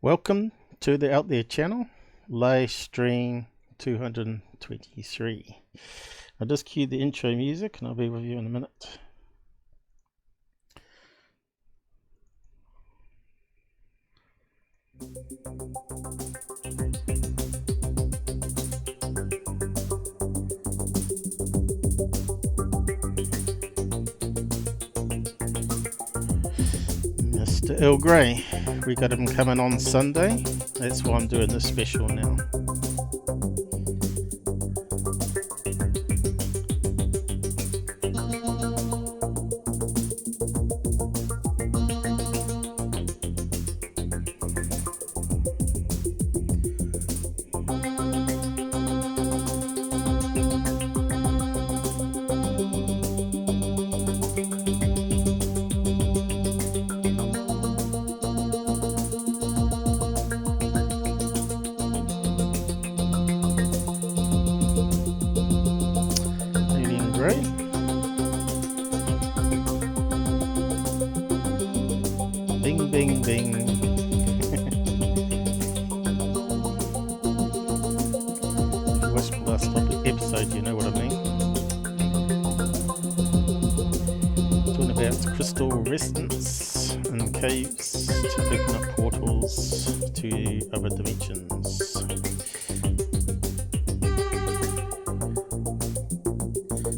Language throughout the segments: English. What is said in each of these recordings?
Welcome to the Out There channel, live stream 223. I'll just cue the intro music and I'll be with you in a minute. Mr. Earl Grey, we got him coming on Sunday. That's why I'm doing this special now. Bing, bing, bing. If you watched the last episode, you know what I mean. Talking about crystal resonance and caves to open up portals to other dimensions.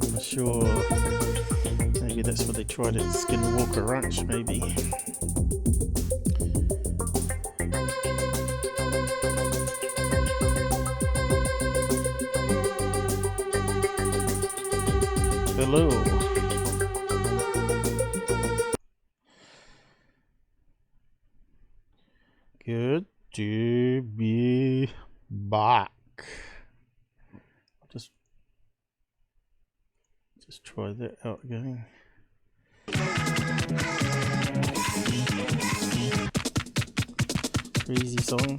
I'm sure maybe that's what they tried at Skinwalker Ranch, maybe. Hello. Good to be back. Just try that out again. Crazy song.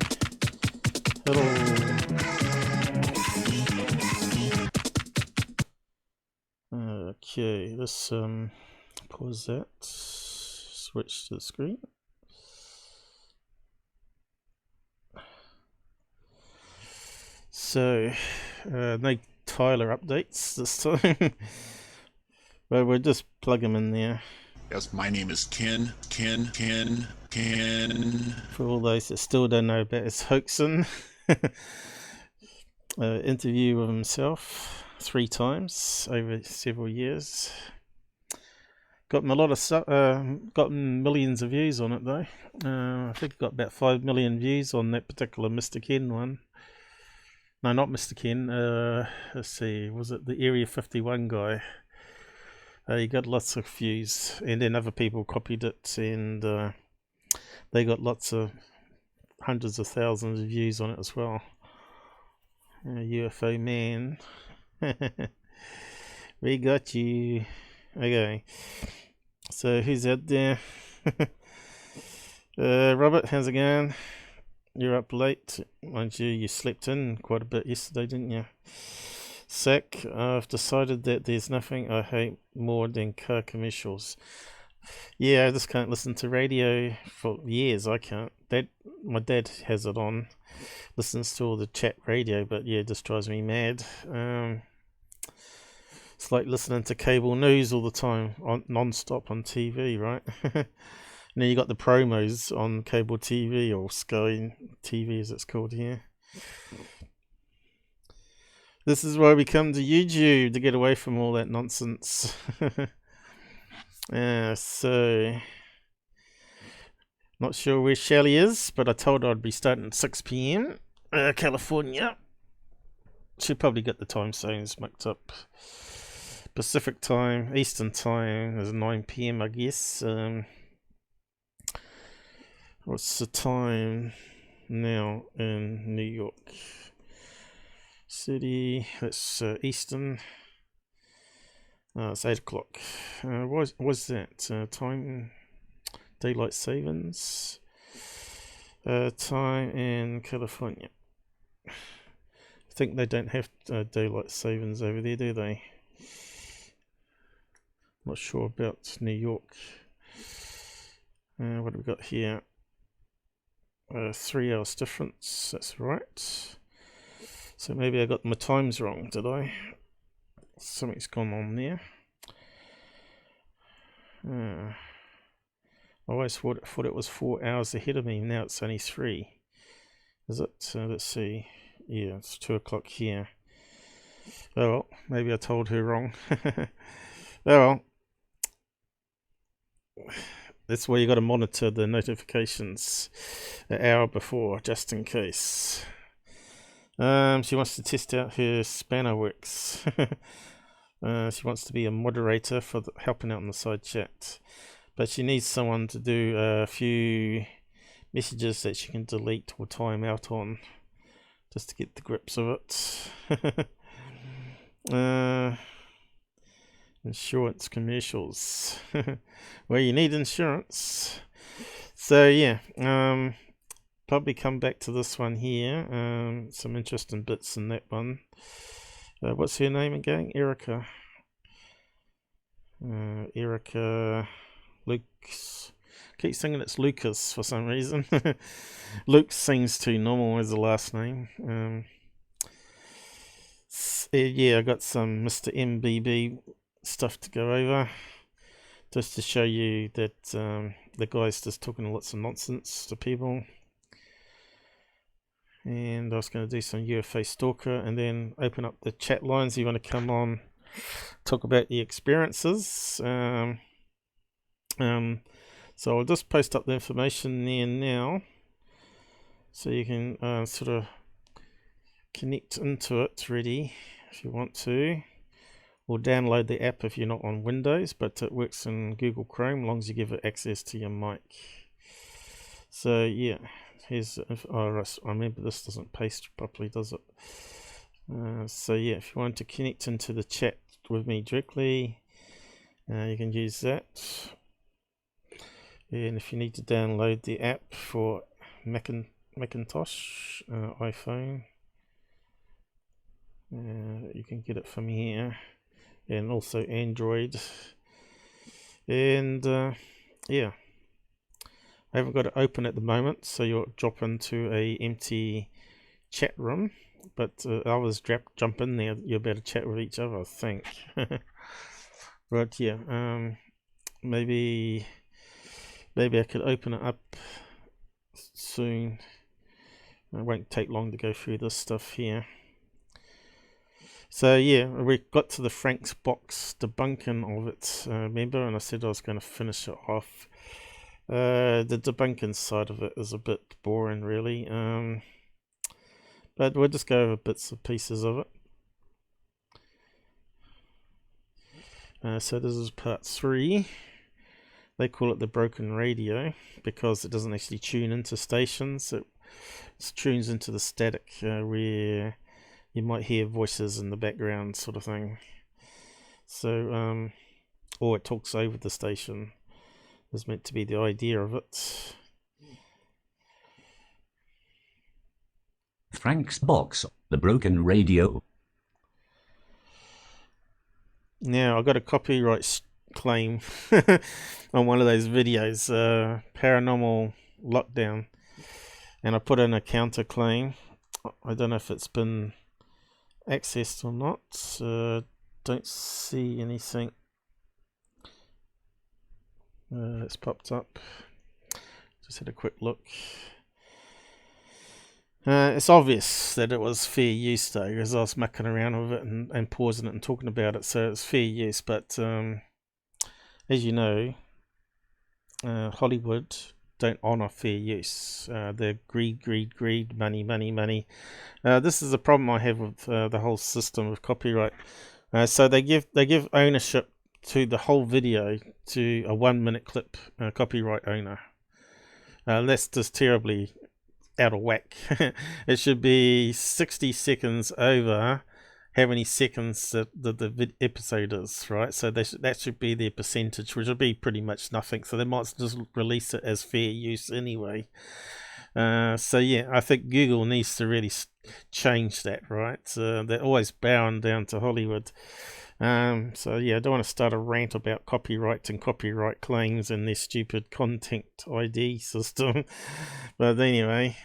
Hello. Okay, let's pause that, switch to the screen. So, no Tyler updates this time, but we'll just plug him in there. Yes, my name is Ken. For all those that still don't know about his hoaxing, interview with himself 3 times over several years. Got him a lot of stuff. Got him millions of views on it though. I think got about 5 million views on that particular Mr. Ken one. No, not Mr. Ken. Let's see. Was it the Area 51 guy? He got lots of views, and then other people copied it, and they got lots of hundreds of thousands of views on it as well. UFO man. We got you. Okay, so who's out there? Robert, how's it going? You're up late, aren't you? You slept in quite a bit yesterday, didn't you? Sack, I've decided that there's nothing I hate more than car commercials. Yeah, I just can't listen to radio for years. I can't. My dad has it on, listens to all the chat radio, but yeah, it just drives me mad. It's like listening to cable news all the time, non-stop on TV, right? And then you got the promos on cable TV, or Sky TV as it's called here. This is why we come to YouTube, to get away from all that nonsense. So not sure where Shelly is, but I told her I'd be starting at 6 p.m. California. She'll probably get the time zones mixed up. Pacific time, Eastern time is 9 p.m. I guess. What's the time now in New York City? It's Eastern. It's 8 o'clock. What was that? Time, daylight savings. Time in California. I think they don't have daylight savings over there, do they? Not sure about New York. What have we got here? 3 hours difference, that's right. So maybe I got my times wrong, did I? Something's gone on there. I always thought it was 4 hours ahead of me, now it's only 3. Is it? Let's see. Yeah, it's 2 o'clock here. Oh well, maybe I told her wrong. Oh well. That's why you got to monitor the notifications an hour before, just in case. She wants to test out her spanner works. She wants to be a moderator for helping out in the side chat, but she needs someone to do a few messages that she can delete or time out on, just to get the grips of it. Insurance commercials. Well, you need insurance. So yeah, probably come back to this one here. Some interesting bits in that one. What's her name again? Erica. Erica Lucas. Keep thinking it's Lucas for some reason. Luke seems too normal as a last name. Yeah, I got some MrMBB stuff to go over, just to show you that the guy's just talking lots of nonsense to people. And I was going to do some UFO stalker and then open up the chat lines. You want to come on, talk about the experiences. So I'll just post up the information there now, so you can sort of connect into it ready if you want to, or download the app if you're not on Windows, but it works in Google Chrome as long as you give it access to your mic. So yeah, here's I remember this doesn't paste properly, does it? So yeah, if you want to connect into the chat with me directly, you can use that. And if you need to download the app for Macintosh, iPhone, you can get it from here, and also Android. And yeah, I haven't got it open at the moment, so you'll drop into a empty chat room, but others jump in there, you'll be able to chat with each other, I think. But yeah, maybe I could open it up soon. It won't take long to go through this stuff here. So yeah, we got to the Frank's box debunking of it, remember, and I said I was going to finish it off. The debunking side of it is a bit boring, really, but we'll just go over bits and pieces of it. So this is part 3. They call it the broken radio because it doesn't actually tune into stations. It tunes into the static, where you might hear voices in the background, sort of thing. So, or it talks over the station. Is meant to be the idea of it. Frank's box, the broken radio. Now I got a copyright claim on one of those videos, paranormal lockdown, and I put in a counterclaim. I don't know if it's been accessed or not. Don't see anything that's popped up. Just had a quick look. It's obvious that it was fair use though, because I was mucking around with it and pausing it and talking about it, so it's fair use. But as you know, Hollywood don't honour fair use. They're greed, money. This is a problem I have with the whole system of copyright. So they give ownership to the whole video to a 1-minute clip copyright owner. That's just terribly out of whack. It should be 60 seconds over how many seconds the episode is, right? So that should be their percentage, which would be pretty much nothing. So they might just release it as fair use anyway. So yeah, I think Google needs to really change that, right? They're always bowing down to Hollywood. So yeah, I don't want to start a rant about copyright and copyright claims and their stupid content ID system. But anyway,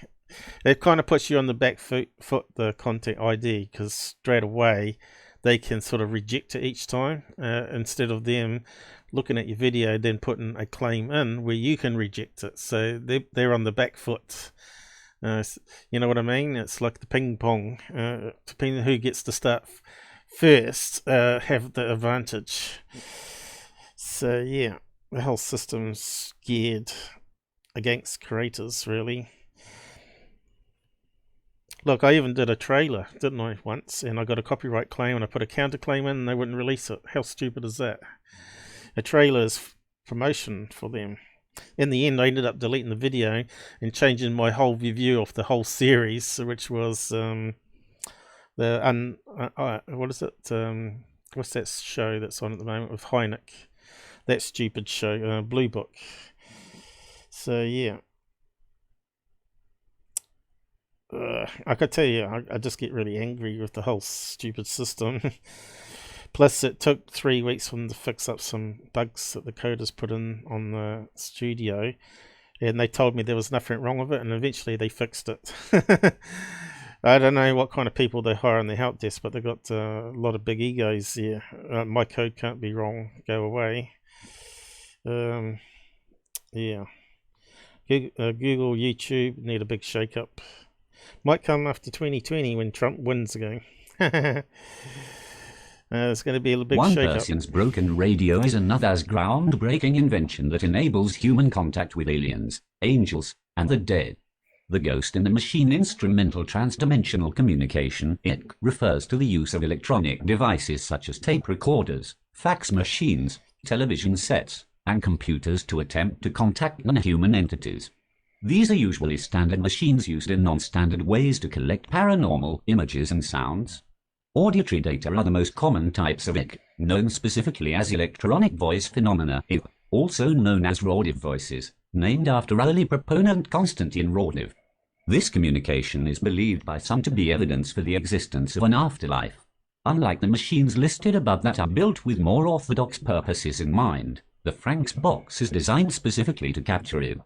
it kind of puts you on the back foot, the content ID, because straight away they can sort of reject it each time, instead of them looking at your video then putting a claim in where you can reject it. So they're on the back foot. You know what I mean? It's like the ping pong. Depending on who gets to start first, have the advantage. So yeah, the whole system's geared against creators, really. Look, I even did a trailer, didn't I, once, and I got a copyright claim and I put a counterclaim in and they wouldn't release it. How stupid is that? A trailer is promotion for them. In the end, I ended up deleting the video and changing my whole review of the whole series, which was what is it? What's that show that's on at the moment with Hynek? That stupid show, Blue Book. So yeah, I could tell you, I just get really angry with the whole stupid system. Plus, it took 3 weeks for them to fix up some bugs that the coders put in on the studio, and they told me there was nothing wrong with it, and eventually they fixed it. I don't know what kind of people they hire on the help desk, but they've got a lot of big egos here. My code can't be wrong. Go away. Yeah. Google, YouTube need a big shake-up. Might come after 2020 when Trump wins again. It's going to be a big One shake-up. person's broken radio is another's groundbreaking invention that enables human contact with aliens, angels, and the dead. The ghost in the machine instrumental transdimensional communication, it refers to the use of electronic devices such as tape recorders, fax machines, television sets, and computers to attempt to contact non-human entities. These are usually standard machines used in non-standard ways to collect paranormal images and sounds. Auditory data are the most common types of EVP, known specifically as electronic voice phenomena, also known as Raudive voices, named after early proponent Konstantin Raudive. This communication is believed by some to be evidence for the existence of an afterlife. Unlike the machines listed above that are built with more orthodox purposes in mind, the Frank's box is designed specifically to capture it.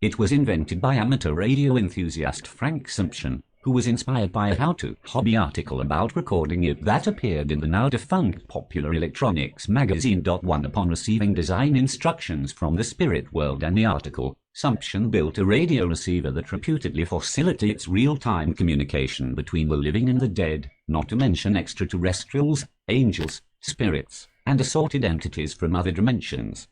It was invented by amateur radio enthusiast Frank Simpson, who was inspired by a how-to hobby article about recording it that appeared in the now-defunct Popular Electronics magazine. One upon receiving design instructions from the spirit world and the article, Simpson built a radio receiver that reputedly facilitates real-time communication between the living and the dead, not to mention extraterrestrials, angels, spirits, and assorted entities from other dimensions.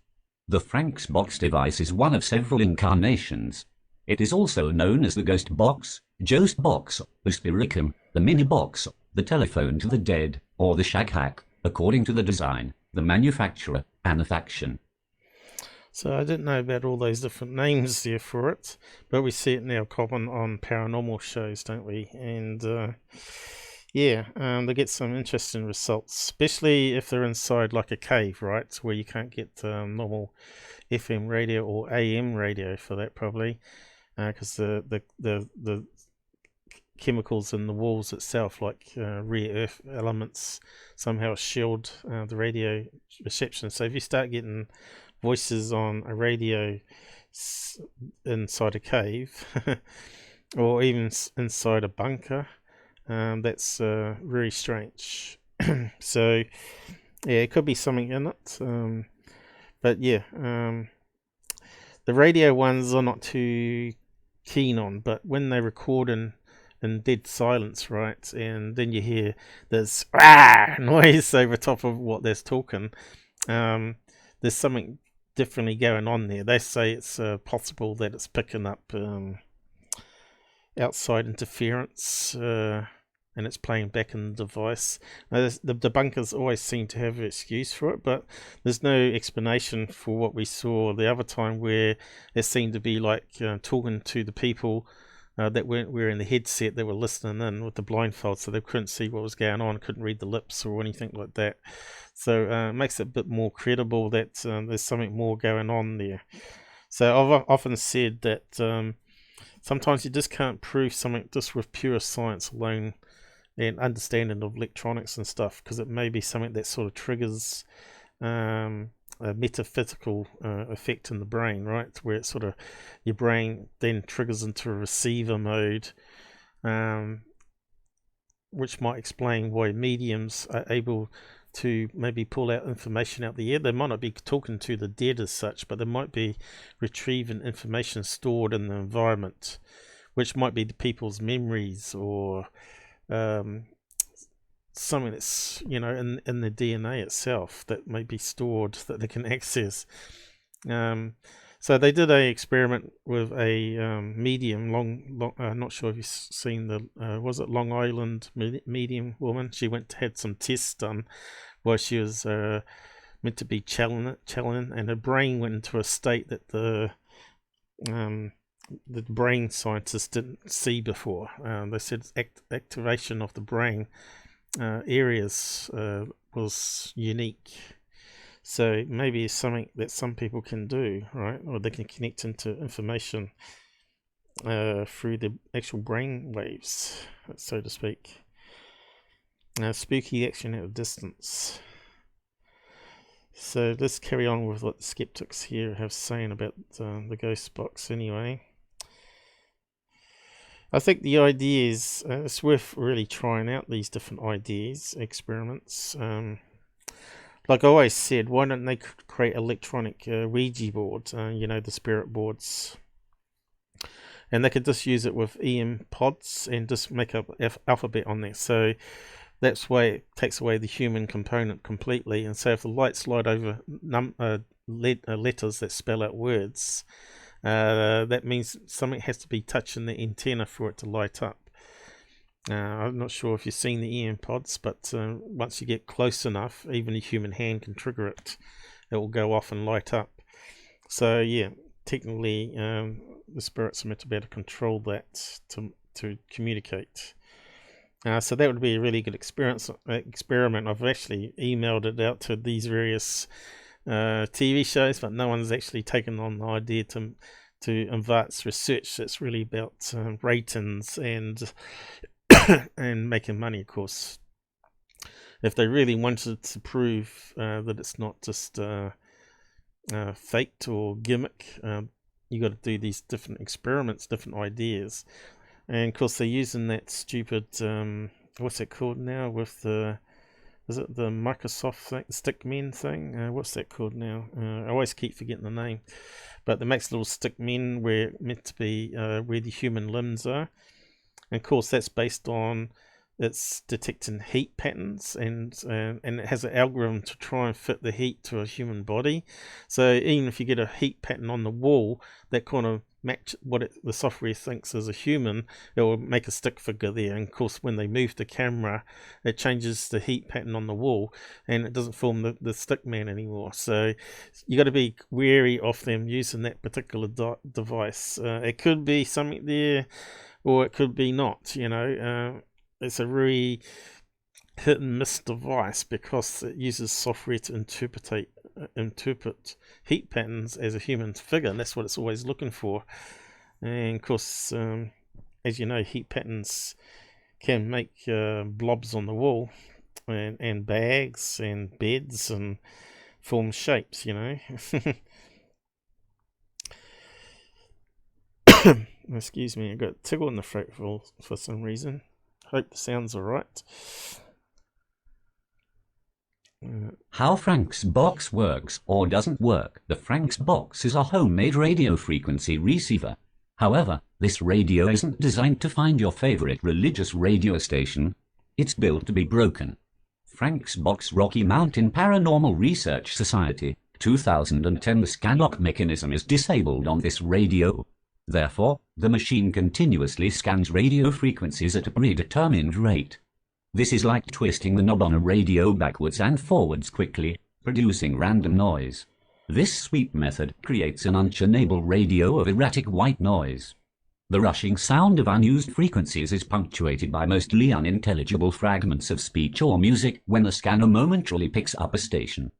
The Frank's box device is one of several incarnations. It is also known as the Ghost Box, Jost Box, the Spiricum, the Mini Box, the Telephone to the Dead, or the Shag Hack, according to the design, the manufacturer, and the faction. So I didn't know about all those different names there for it, but we see it now common on paranormal shows, don't we? And they get some interesting results, especially if they're inside like a cave, right, where you can't get normal FM radio or AM radio for that, probably. Because the chemicals in the walls itself, like rare earth elements, somehow shield the radio reception. So if you start getting voices on a radio inside a cave, or even inside a bunker, that's very strange. So yeah, it could be something in it. But yeah, the radio ones are not too keen on, but when they record in dead silence, right, and then you hear this noise over top of what they're talking, there's something differently going on there. They say it's possible that it's picking up outside interference, and it's playing back in the device. Now, the debunkers always seem to have an excuse for it, but there's no explanation for what we saw the other time, where it seemed to be like talking to the people that weren't wearing the headset, that were listening in with the blindfold, so they couldn't see what was going on, couldn't read the lips or anything like that. So it makes it a bit more credible that there's something more going on there. So I've often said that sometimes you just can't prove something just with pure science alone. and understanding of electronics and stuff, because it may be something that sort of triggers a metaphysical effect in the brain, right? Where it sort of, your brain then triggers into a receiver mode, which might explain why mediums are able to maybe pull out information out the air. They might not be talking to the dead as such, but they might be retrieving information stored in the environment, which might be the people's memories, or something that's, you know, in the DNA itself that may be stored that they can access. So they did a experiment with a medium, not sure if you've seen the, was it Long Island medium woman? She had some tests done while she was meant to be channeling, and her brain went into a state that the brain scientists didn't see before. They said activation of the brain areas was unique. So maybe it's something that some people can do, right? Or they can connect into information through the actual brain waves, so to speak. Spooky action at a distance. So let's carry on with what the skeptics here have saying about the ghost box anyway. I think the idea is, it's worth really trying out these different ideas, experiments. Like I always said, why don't they create electronic Ouija boards, you know, the spirit boards, and they could just use it with EM pods and just make up alphabet on there. So that's why it takes away the human component completely. And so if the light slide over letters that spell out words, that means something has to be touching the antenna for it to light up. I'm not sure if you've seen the EM pods, but once you get close enough, even a human hand can trigger it. It will go off and light up. So yeah, technically the spirits are meant to be able to control that to communicate. So that would be a really good experiment. I've actually emailed it out to these various TV shows, but no one's actually taken on the idea to advance research that's really about ratings and and making money, of course. If they really wanted to prove that it's not just faked or gimmick, you got to do these different experiments, different ideas. And of course they're using that stupid what's it called now, with the, is it the Microsoft thing, stickmen thing? What's that called now? I always keep forgetting the name. But they make little stickmen where meant to be where the human limbs are. And of course that's based on it's detecting heat patterns, and it has an algorithm to try and fit the heat to a human body. So even if you get a heat pattern on the wall that kind of match what the software thinks is a human, it will make a stick figure there. And of course when they move the camera, it changes the heat pattern on the wall and it doesn't form the stick man anymore. So you got to be wary of them using that particular device. It could be something there, or it could be not, you know. It's a really hit and miss device because it uses software to interpret heat patterns as a human figure, and that's what it's always looking for. And of course, as you know, heat patterns can make blobs on the wall and bags and beds and form shapes, you know. Excuse me, I got a tickle in the throat for some reason. Hope the sound's alright. How Frank's box works or doesn't work. The Frank's box is a homemade radio frequency receiver. However, this radio isn't designed to find your favorite religious radio station. It's built to be broken. Frank's box Rocky Mountain Paranormal Research Society, 2010. The scan lock mechanism is disabled on this radio. Therefore, the machine continuously scans radio frequencies at a predetermined rate. This is like twisting the knob on a radio backwards and forwards quickly, producing random noise. This sweep method creates an untunable radio of erratic white noise. The rushing sound of unused frequencies is punctuated by mostly unintelligible fragments of speech or music when the scanner momentarily picks up a station.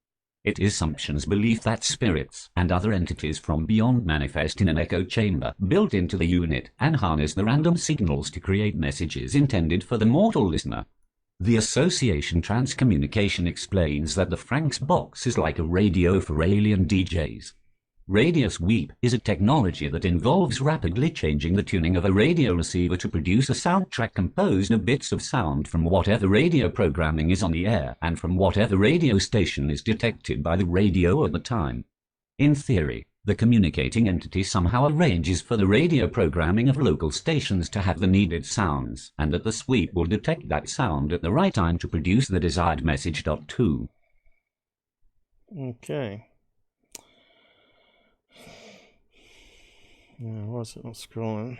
It is Sumption's belief that spirits and other entities from beyond manifest in an echo chamber built into the unit and harness the random signals to create messages intended for the mortal listener. The association transcommunication explains that the Frank's box is like a radio for alien DJs. Radio sweep is a technology that involves rapidly changing the tuning of a radio receiver to produce a soundtrack composed of bits of sound from whatever radio programming is on the air and from whatever radio station is detected by the radio at the time. In theory, the communicating entity somehow arranges for the radio programming of local stations to have the needed sounds, and that the sweep will detect that sound at the right time to produce the desired message. 2. Okay. Why is it not scrolling?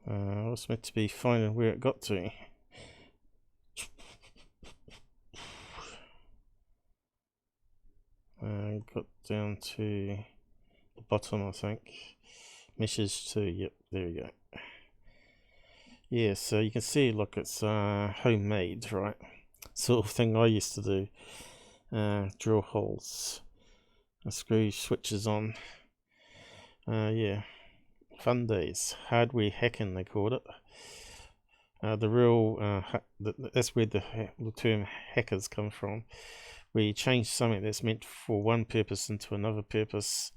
I was meant to be finding where it got to. Got down to the bottom, I think. Message 2, yep, there we go. Yeah, so you can see, look, it's homemade, right? Sort of thing I used to do. Drill holes, screw switches on. Yeah, fun days. Hardware hacking, they called it. The real that's where the term hackers come from, where you change something that's meant for one purpose into another purpose.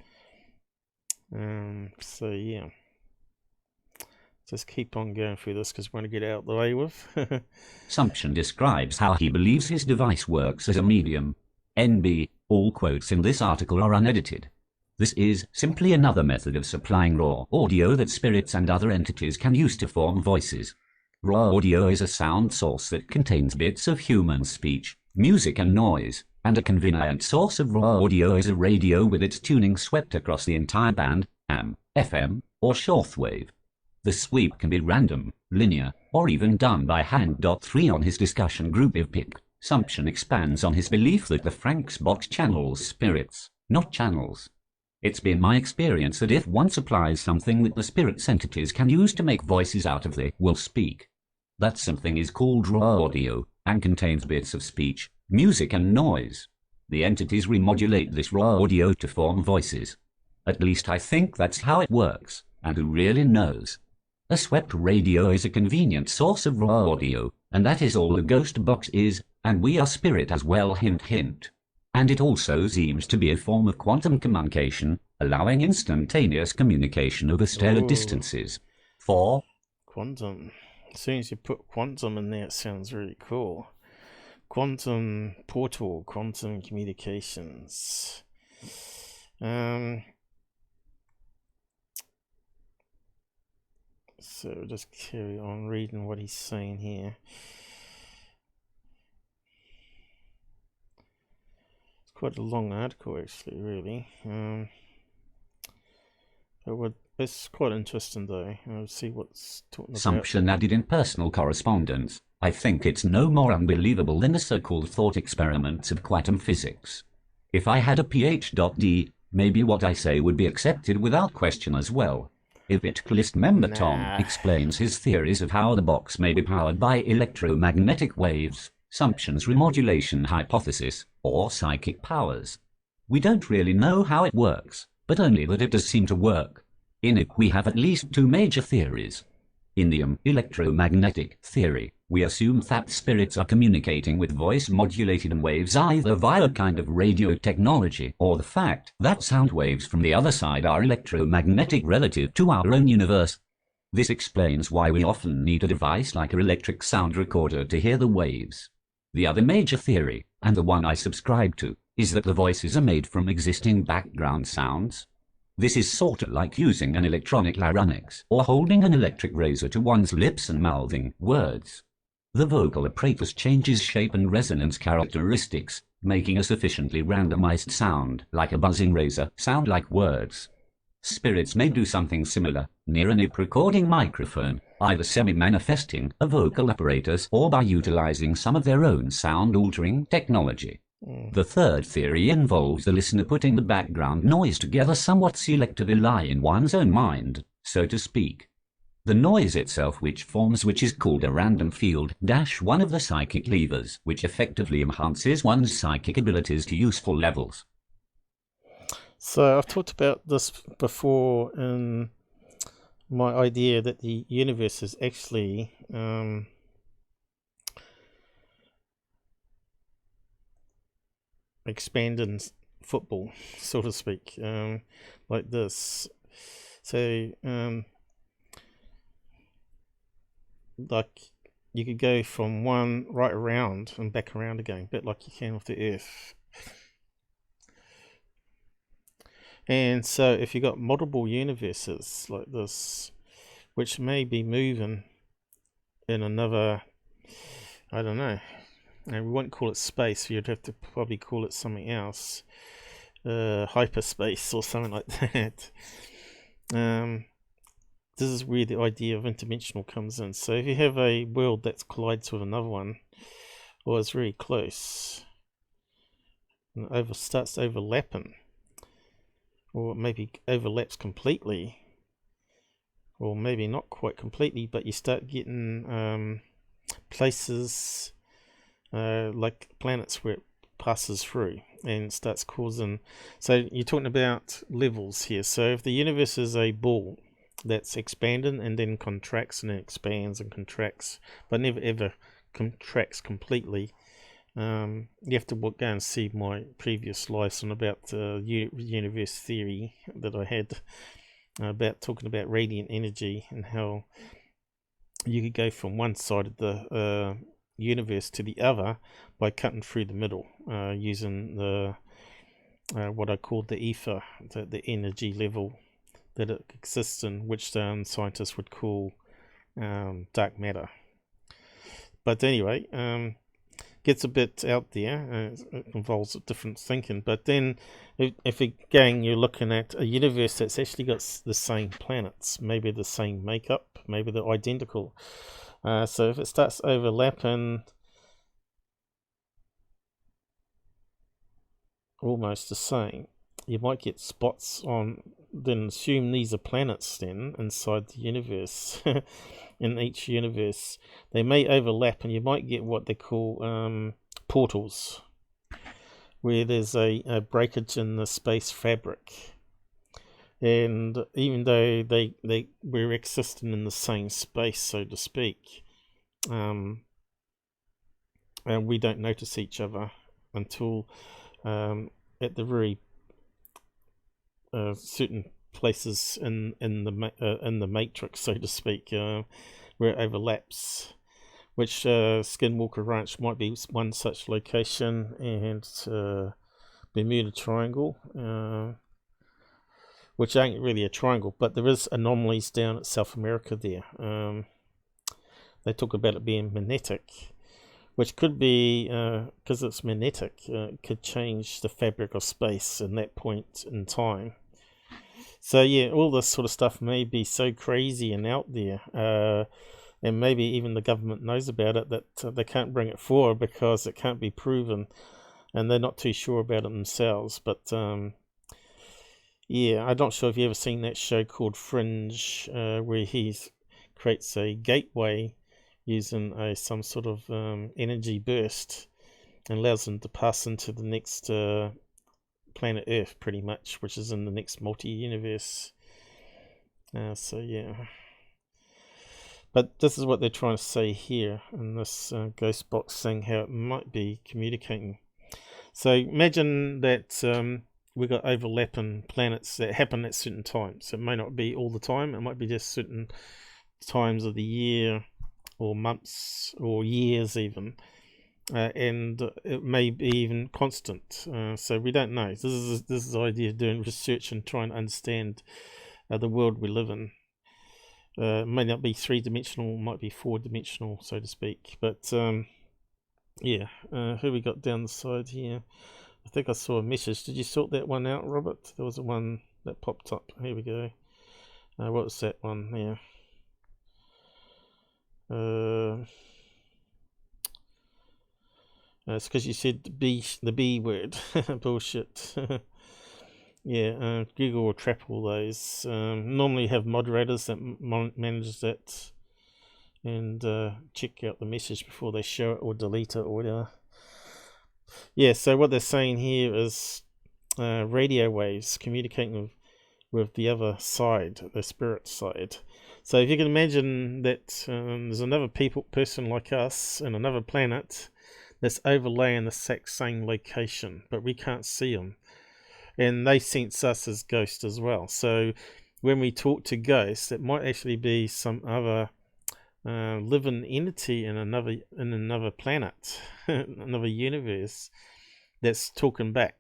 So yeah, just keep on going through this because we want to get out of the way with. Sumption describes how he believes his device works as a medium. NB, all quotes in this article are unedited. This is simply another method of supplying raw audio that spirits and other entities can use to form voices. Raw audio is a sound source that contains bits of human speech, music and noise, and a convenient source of raw audio is a radio with its tuning swept across the entire band, AM, FM, or shortwave. The sweep can be random, linear, or even done by hand. 3 on his discussion group of PIC. Sumption expands on his belief that the Frank's box channels spirits, not channels. It's been my experience that if one supplies something that the spirit's entities can use to make voices out of, they will speak. That something is called raw audio, and contains bits of speech, music and noise. The entities remodulate this raw audio to form voices. At least I think that's how it works, and who really knows? A swept radio is a convenient source of raw audio, and that is all the ghost box is, and we are spirit as well, hint hint. And it also seems to be a form of quantum communication, allowing instantaneous communication over stellar distances. 4. Quantum. As soon as you put quantum in there, it sounds really cool. Quantum portal, quantum communications. So just carry on reading what he's saying here. It's quite a long article, actually, really. But it's quite interesting, though. I'll see what's talking about. Sumption added in personal correspondence, I think it's no more unbelievable than the so-called thought experiments of quantum physics. If I had a PhD, maybe what I say would be accepted without question as well. List member Tom explains his theories of how the box may be powered by electromagnetic waves, Sumption's remodulation hypothesis, or psychic powers. We don't really know how it works, but only that it does seem to work. In it we have at least 2 major theories. In the electromagnetic theory, we assume that spirits are communicating with voice-modulated waves either via a kind of radio technology or the fact that sound waves from the other side are electromagnetic relative to our own universe. This explains why we often need a device like an electric sound recorder to hear the waves. The other major theory, and the one I subscribe to, is that the voices are made from existing background sounds. This is sort of like using an electronic larynx or holding an electric razor to one's lips and mouthing words. The vocal apparatus changes shape and resonance characteristics, making a sufficiently randomized sound, like a buzzing razor, sound like words. Spirits may do something similar, near an recording microphone, either semi-manifesting a vocal apparatus or by utilizing some of their own sound-altering technology. The third theory involves the listener putting the background noise together somewhat selectively in one's own mind, so to speak. The noise itself which is called a random field - one of the psychic levers, which effectively enhances one's psychic abilities to useful levels. So I've talked about this before in my idea that the universe is actually expanding football, so to speak, like this. So like you could go from one right around and back around again, a bit like you can with the Earth. And so if you got multiple universes like this, which may be moving in another, I don't know, and we won't call it space, you'd have to probably call it something else, hyperspace or something like that. This is where the idea of interdimensional comes in. So if you have a world that collides with another one, or is very close, and starts overlapping, or maybe overlaps completely, or maybe not quite completely, but you start getting places like planets where it passes through and starts causing. So you're talking about levels here. So if the universe is a ball that's expanding and then contracts and then expands and contracts, but never ever contracts completely, you have to go and see my previous lesson about the universe theory that I had about talking about radiant energy and how you could go from one side of the universe to the other by cutting through the middle using the what I called the ether, the energy level that it exists in, which scientists would call dark matter. But anyway, gets a bit out there. It involves different thinking. But then, if again you're looking at a universe that's actually got the same planets, maybe the same makeup, maybe they're identical. So if it starts overlapping, almost the same, you might get spots on. Then assume these are planets then inside the universe. In each universe they may overlap, and you might get what they call portals, where there's a breakage in the space fabric, and even though we're existing in the same space, so to speak, and we don't notice each other until at the very certain places in the matrix, so to speak, where it overlaps, which Skinwalker Ranch might be one such location, and Bermuda Triangle, which ain't really a triangle, but there is anomalies down at South America there. They talk about it being magnetic, which could be, because it's magnetic, could change the fabric of space in that point in time. So yeah, all this sort of stuff may be so crazy and out there, and maybe even the government knows about it, that they can't bring it forward because it can't be proven, and they're not too sure about it themselves. But yeah, I'm not sure if you've ever seen that show called Fringe, where he creates a gateway using some sort of energy burst and allows them to pass into the next planet Earth, pretty much, which is in the next multi-universe. So yeah, but this is what they're trying to say here in this ghost box, saying how it might be communicating. So imagine that we got overlapping planets that happen at certain times. It may not be all the time, it might be just certain times of the year, or months, or years even, and it may be even constant. So we don't know. This is the idea of doing research and trying to understand the world we live in. It may not be three-dimensional, might be four-dimensional, so to speak. But yeah, who we got down the side here? I think I saw a message. Did you sort that one out, Robert? There was a one that popped up. Here we go. What was that one? Yeah. It's because you said the B word. Bullshit. Yeah, Google will trap all those. Normally have moderators that manage that and check out the message before they show it or delete it or whatever. Yeah, so what they're saying here is radio waves communicating with the other side, the spirit side. So if you can imagine that there's another person like us in another planet that's overlaying the exact same location, but we can't see them. And they sense us as ghosts as well. So when we talk to ghosts, it might actually be some other living entity in another planet, another universe, that's talking back.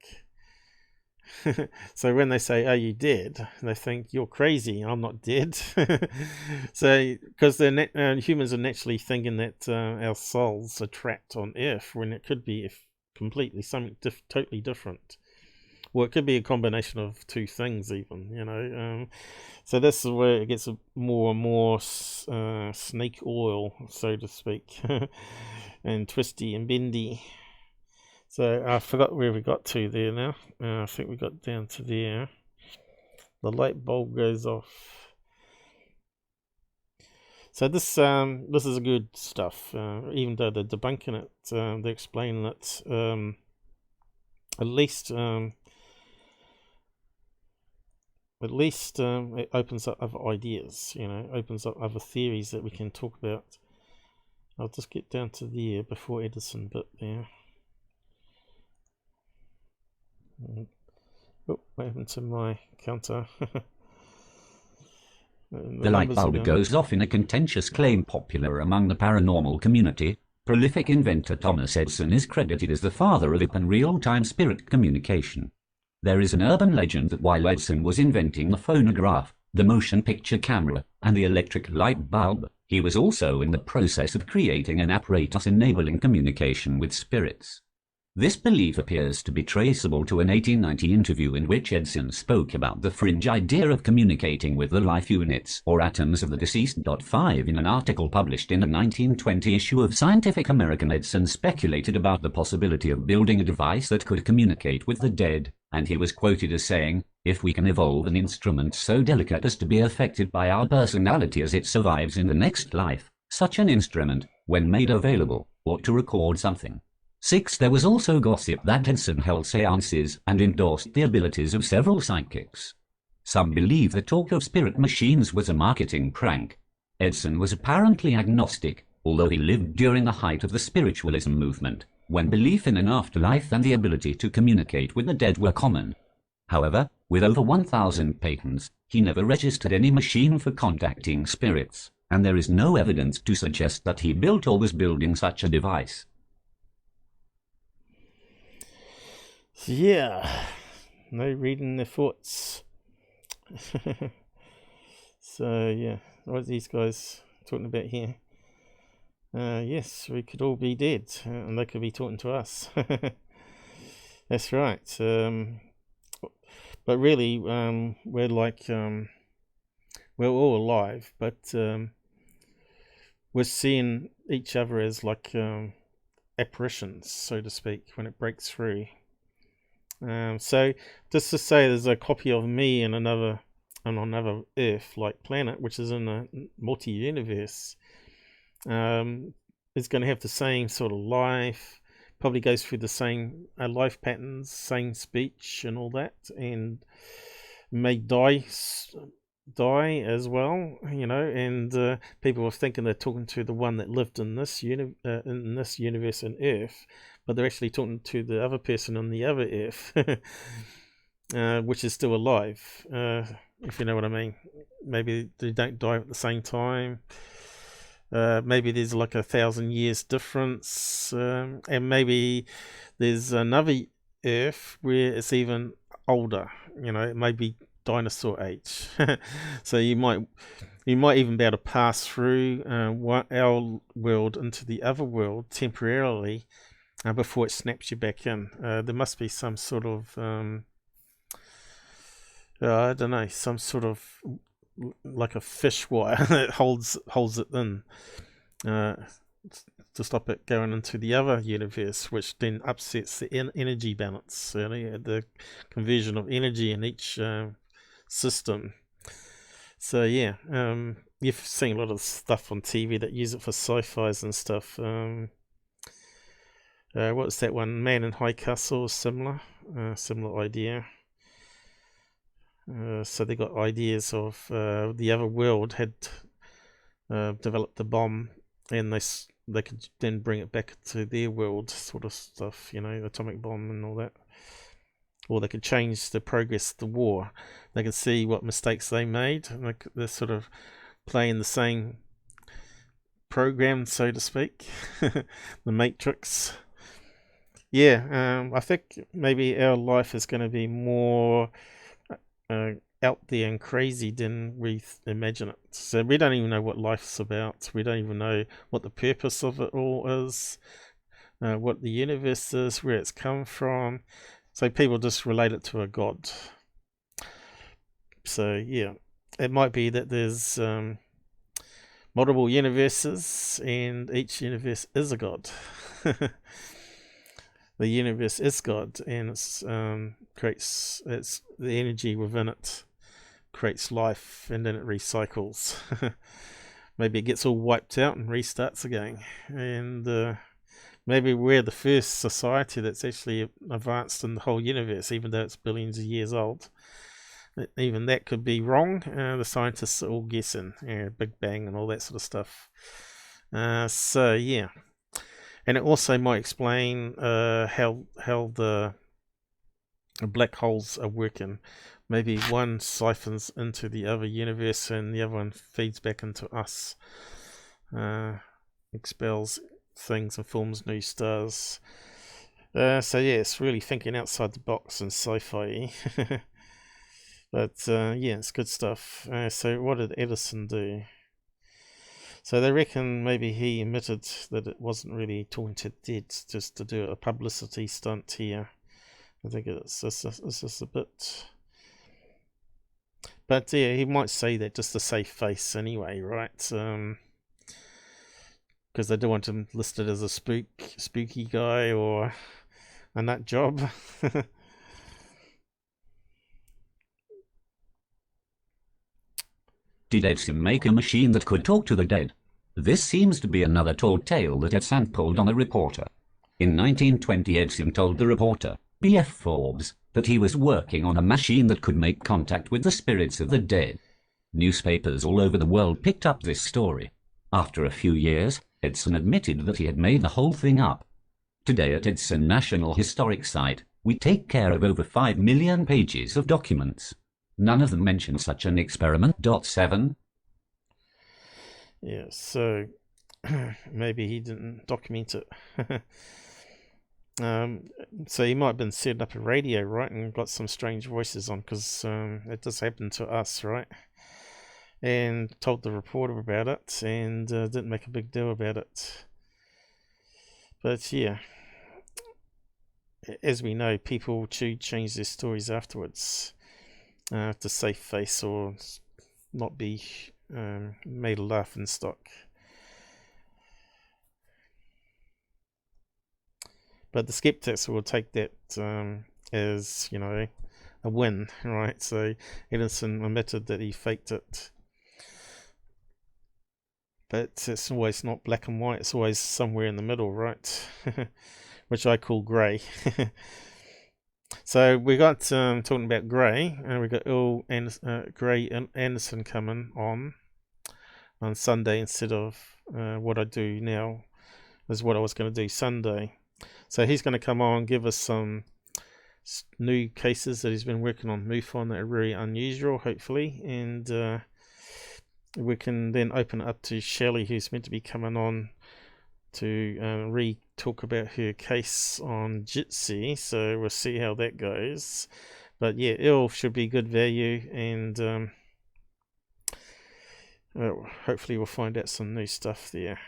So when they say, "Are you dead?" they think you're crazy. I'm not dead. So because humans are naturally thinking that our souls are trapped on Earth when it could be completely something totally different. Well, it could be a combination of two things even, so this is where it gets more and more snake oil, so to speak, and twisty and bendy. So I forgot where we got to there now. I think we got down to there. The light bulb goes off. So this is good stuff. Even though they're debunking it, they're explaining that at least it opens up other ideas, opens up other theories that we can talk about. I'll just get down to there before Edison bit there. Oh, what happened to my counter? The light bulb goes off in a contentious claim popular among the paranormal community. Prolific inventor Thomas Edison is credited as the father of open real-time spirit communication. There is an urban legend that while Edison was inventing the phonograph, the motion picture camera, and the electric light bulb, he was also in the process of creating an apparatus enabling communication with spirits. This belief appears to be traceable to an 1890 interview in which Edison spoke about the fringe idea of communicating with the life units or atoms of the deceased. 5 In an article published in the 1920 issue of Scientific American, Edison speculated about the possibility of building a device that could communicate with the dead, and he was quoted as saying, "If we can evolve an instrument so delicate as to be affected by our personality as it survives in the next life, such an instrument, when made available, ought to record something." 6 There was also gossip that Edison held seances and endorsed the abilities of several psychics. Some believe the talk of spirit machines was a marketing prank. Edison was apparently agnostic, although he lived during the height of the spiritualism movement, when belief in an afterlife and the ability to communicate with the dead were common. However, with over 1,000 patents, he never registered any machine for contacting spirits, and there is no evidence to suggest that he built or was building such a device. Yeah, no reading their thoughts. So yeah, what are these guys talking about here? Yes, we could all be dead, and they could be talking to us. That's right. But really, we're like we're all alive, but we're seeing each other as like apparitions, so to speak, when it breaks through. So just to say, there's a copy of me in another Earth-like planet, which is in a multi-universe. Is going to have the same sort of life, probably goes through the same life patterns, same speech and all that, and may die as well, and people are thinking they're talking to the one that lived in this universe in Earth, but they're actually talking to the other person on the other Earth, which is still alive, if you know what I mean. Maybe they don't die at the same time. Maybe there's like 1,000 years difference, and maybe there's another Earth where it's even older. It may be dinosaur age. So you might even be able to pass through our world into the other world temporarily before it snaps you back in. There must be some sort of I don't know, some sort of like a fish wire that holds it in to to stop it going into the other universe, which then upsets the energy balance, the conversion of energy in each system. So yeah, you've seen a lot of stuff on TV that use it for sci-fis and stuff. What's that one? Man in High Castle, similar idea. So they got ideas of the other world had developed a bomb, and they could then bring it back to their world, sort of stuff, atomic bomb and all that. Or they could change the progress of the war. They could see what mistakes they made, and they're sort of playing the same program, so to speak, the Matrix. Yeah, I think maybe our life is going to be more out there and crazy than we imagine it. So we don't even know what life's about. We don't even know what the purpose of it all is, what the universe is, where it's come from. So people just relate it to a god. So yeah, it might be that there's multiple universes, and each universe is a god. The universe is God, and it's the energy within it creates life, and then it recycles. Maybe it gets all wiped out and restarts again, and maybe we're the first society that's actually advanced in the whole universe, even though it's billions of years old. Even that could be wrong. The scientists are all guessing, Big Bang and all that sort of stuff. So yeah. And it also might explain how the black holes are working. Maybe one siphons into the other universe, and the other one feeds back into us, expels things and forms new stars. So yeah, it's really thinking outside the box and sci-fi. But yeah, it's good stuff. So what did Edison do? So they reckon maybe he admitted that it wasn't really talking to dead, just to do a publicity stunt here. I think it's just a bit. But yeah, he might say that just to save face anyway, right? Because they don't want him listed as a spooky guy or a nut job. Did Edison make a machine that could talk to the dead? This seems to be another tall tale that Edison pulled on a reporter. In 1920, Edison told the reporter, B.F. Forbes, that he was working on a machine that could make contact with the spirits of the dead. Newspapers all over the world picked up this story. After a few years, Edison admitted that he had made the whole thing up. Today at Edison National Historic Site, we take care of over 5 million pages of documents. None of them mention such an experiment. 7. Yeah, so maybe he didn't document it. So he might have been setting up a radio, right, and got some strange voices on, because it does happen to us, right? And told the reporter about it, and didn't make a big deal about it. But yeah, as we know, people change their stories afterwards to save face or not be made a laughing stock. But the skeptics will take that as, a win, right? So Edison admitted that he faked it. But it's always not black and white, it's always somewhere in the middle, right? Which I call grey. So we got talking about grey, and we got Gray Anderson coming on Sunday instead of what I do now, is what I was going to do Sunday. So he's going to come on, give us some new cases that he's been working on MUFON that are really unusual, hopefully, and we can then open it up to Shelley, who's meant to be coming on to talk about her case on Jitsi. So we'll see how that goes. But yeah, it should be good value, and hopefully we'll find out some new stuff there.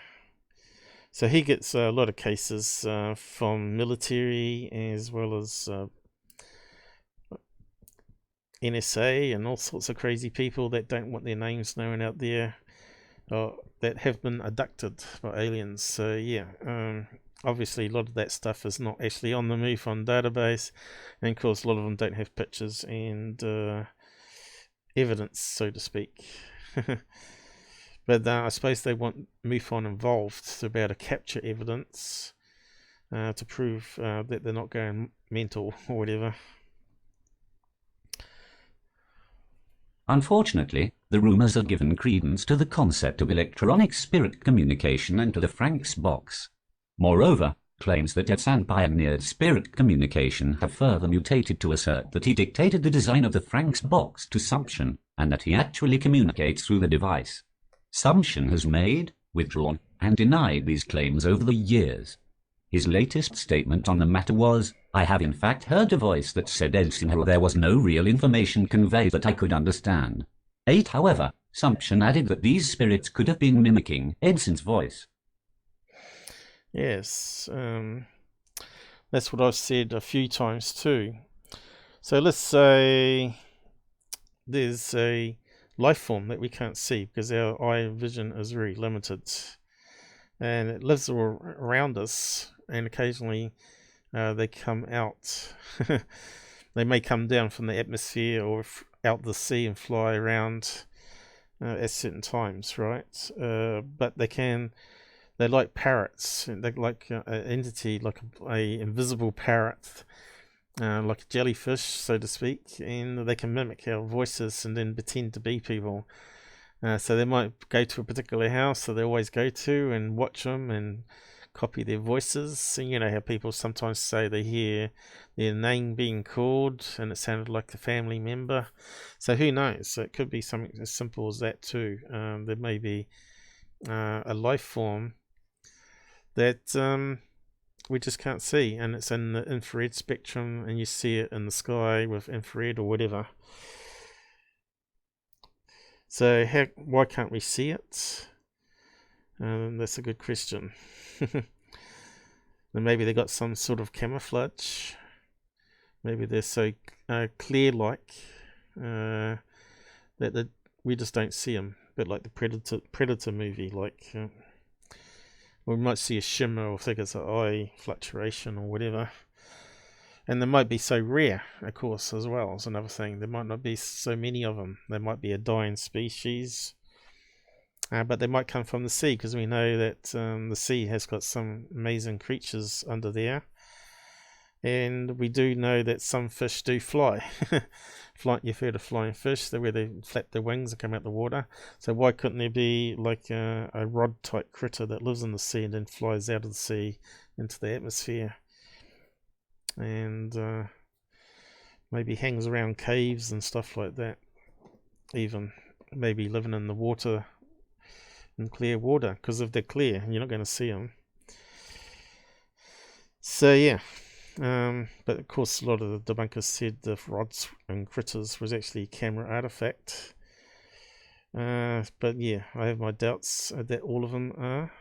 So he gets a lot of cases from military as well as NSA and all sorts of crazy people that don't want their names known out there. that have been abducted by aliens. So yeah, obviously a lot of that stuff is not actually on the MUFON database, and of course a lot of them don't have pictures and evidence, so to speak. But I suppose they want MUFON involved to be able to capture evidence to prove that they're not going mental or whatever. Unfortunately, the rumours have given credence to the concept of electronic spirit communication and to the Frank's box. Moreover, claims that Edson pioneered spirit communication have further mutated to assert that he dictated the design of the Frank's box to Sumption, and that he actually communicates through the device. Sumption has made, withdrawn, and denied these claims over the years. His latest statement on the matter was, "I have in fact heard a voice that said Edson, there was no real information conveyed that I could understand." However, Sumption added that these spirits could have been mimicking Edson's voice. Yes, that's what I've said a few times too. So let's say there's a life form that we can't see because our eye vision is very limited, and it lives around us, and occasionally they come out. They may come down from the atmosphere or out the sea and fly around at certain times, right? But they're like parrots. They're like an entity, like a invisible parrot, like a jellyfish, so to speak, and they can mimic our voices and then pretend to be people. So they might go to a particular house that they always go to and watch them and copy their voices. And you know how people sometimes say they hear their name being called and it sounded like the family member. So who knows? It could be something as simple as that too. There may be a life form that we just can't see, and it's in the infrared spectrum, and you see it in the sky with infrared or whatever. So why can't we see it? That's a good question. Then maybe they got some sort of camouflage. Maybe they're so clear-like that we just don't see them. A bit like the Predator movie, like we might see a shimmer or think it's an eye fluctuation or whatever. And they might be so rare, of course, as well, is another thing. There might not be so many of them. There might be a dying species. But they might come from the sea, because we know that the sea has got some amazing creatures under there. And we do know that some fish do fly. You've heard of flying fish, where they flap their wings and come out the water. So why couldn't there be like a rod-type critter that lives in the sea and then flies out of the sea into the atmosphere? And maybe hangs around caves and stuff like that. Even maybe living in the water, in clear water, because if they're clear, you're not going to see them. So yeah, but of course a lot of the debunkers said the rods and critters was actually camera artifact. But yeah, I have my doubts that all of them are.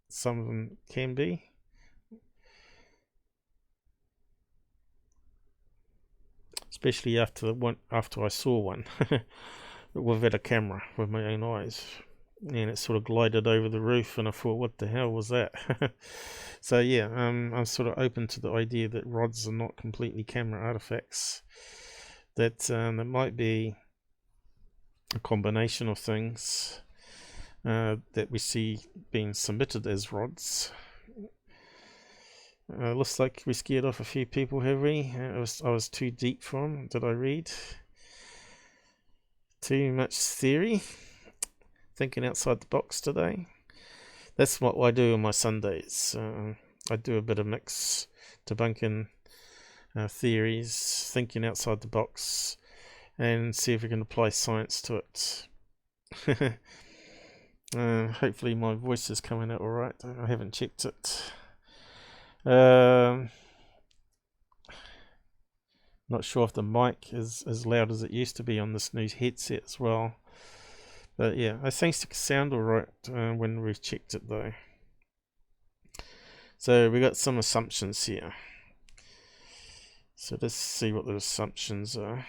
Some of them can be. Especially after I saw one without a camera with my own eyes, and it sort of glided over the roof, and I thought, what the hell was that? So yeah, I'm sort of open to the idea that rods are not completely camera artifacts, that there might be a combination of things that we see being submitted as rods. Looks like we scared off a few people, have we? I was too deep for them. Did I read? Too much theory? Thinking outside the box today? That's what I do on my Sundays. I do a bit of mix, debunking theories, thinking outside the box, and see if we can apply science to it. Hopefully my voice is coming out alright. I haven't checked it. Not sure if the mic is as loud as it used to be on this new headset as well. But yeah, it seems to sound alright when we've checked it though. So we got some assumptions here. So let's see what the assumptions are.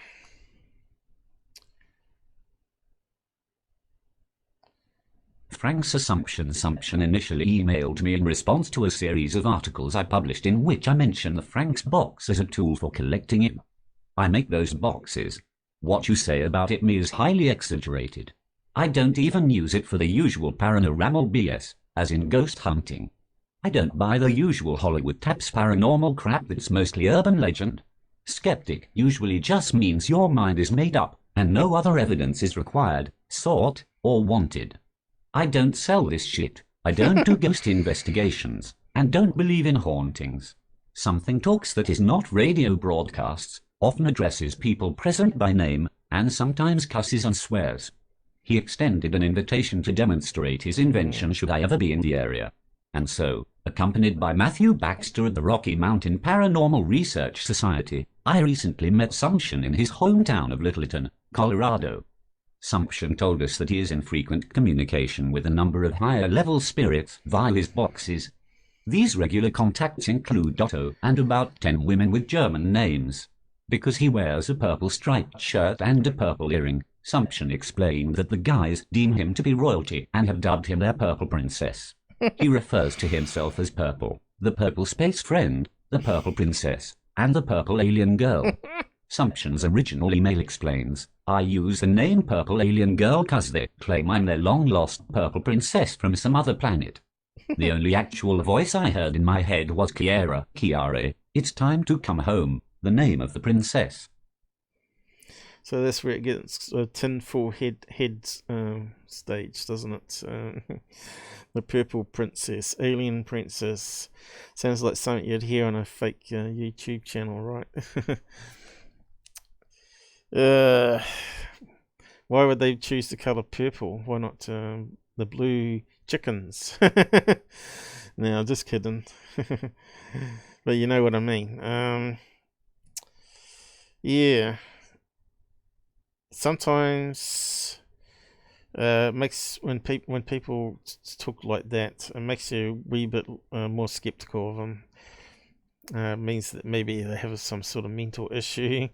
Frank's assumption. Assumption initially emailed me in response to a series of articles I published in which I mention the Frank's box as a tool for collecting it. I make those boxes. What you say about it me is highly exaggerated. I don't even use it for the usual paranormal BS, as in ghost hunting. I don't buy the usual Hollywood taps paranormal crap that's mostly urban legend. Skeptic usually just means your mind is made up and no other evidence is required, sought, or wanted. I don't sell this shit. I don't do ghost investigations, and don't believe in hauntings. Something Talks that is not radio broadcasts, often addresses people present by name, and sometimes cusses and swears. He extended an invitation to demonstrate his invention should I ever be in the area. And so, accompanied by Matthew Baxter at the Rocky Mountain Paranormal Research Society, I recently met Sumption in his hometown of Littleton, Colorado. Sumption told us that he is in frequent communication with a number of higher-level spirits via his boxes. These regular contacts include Otto and about 10 women with German names. Because he wears a purple striped shirt and a purple earring, Sumption explained that the guys deem him to be royalty and have dubbed him their Purple Princess. He refers to himself as Purple, the Purple Space Friend, the Purple Princess, and the Purple Alien Girl. Sumption's original email explains, I use the name Purple Alien Girl cause they claim I'm their long-lost Purple Princess from some other planet. The only actual voice I heard in my head was Kiara, it's time to come home, the name of the princess. So that's where it gets tinfoil head stage, doesn't it? The Purple Princess, Alien Princess. Sounds like something you'd hear on a fake YouTube channel, right? Why would they choose the colour purple? Why not the blue chickens? No, I'm just kidding. But you know what I mean. Yeah. Sometimes makes when people talk like that, it makes you a wee bit more skeptical of them. Means that maybe they have some sort of mental issue,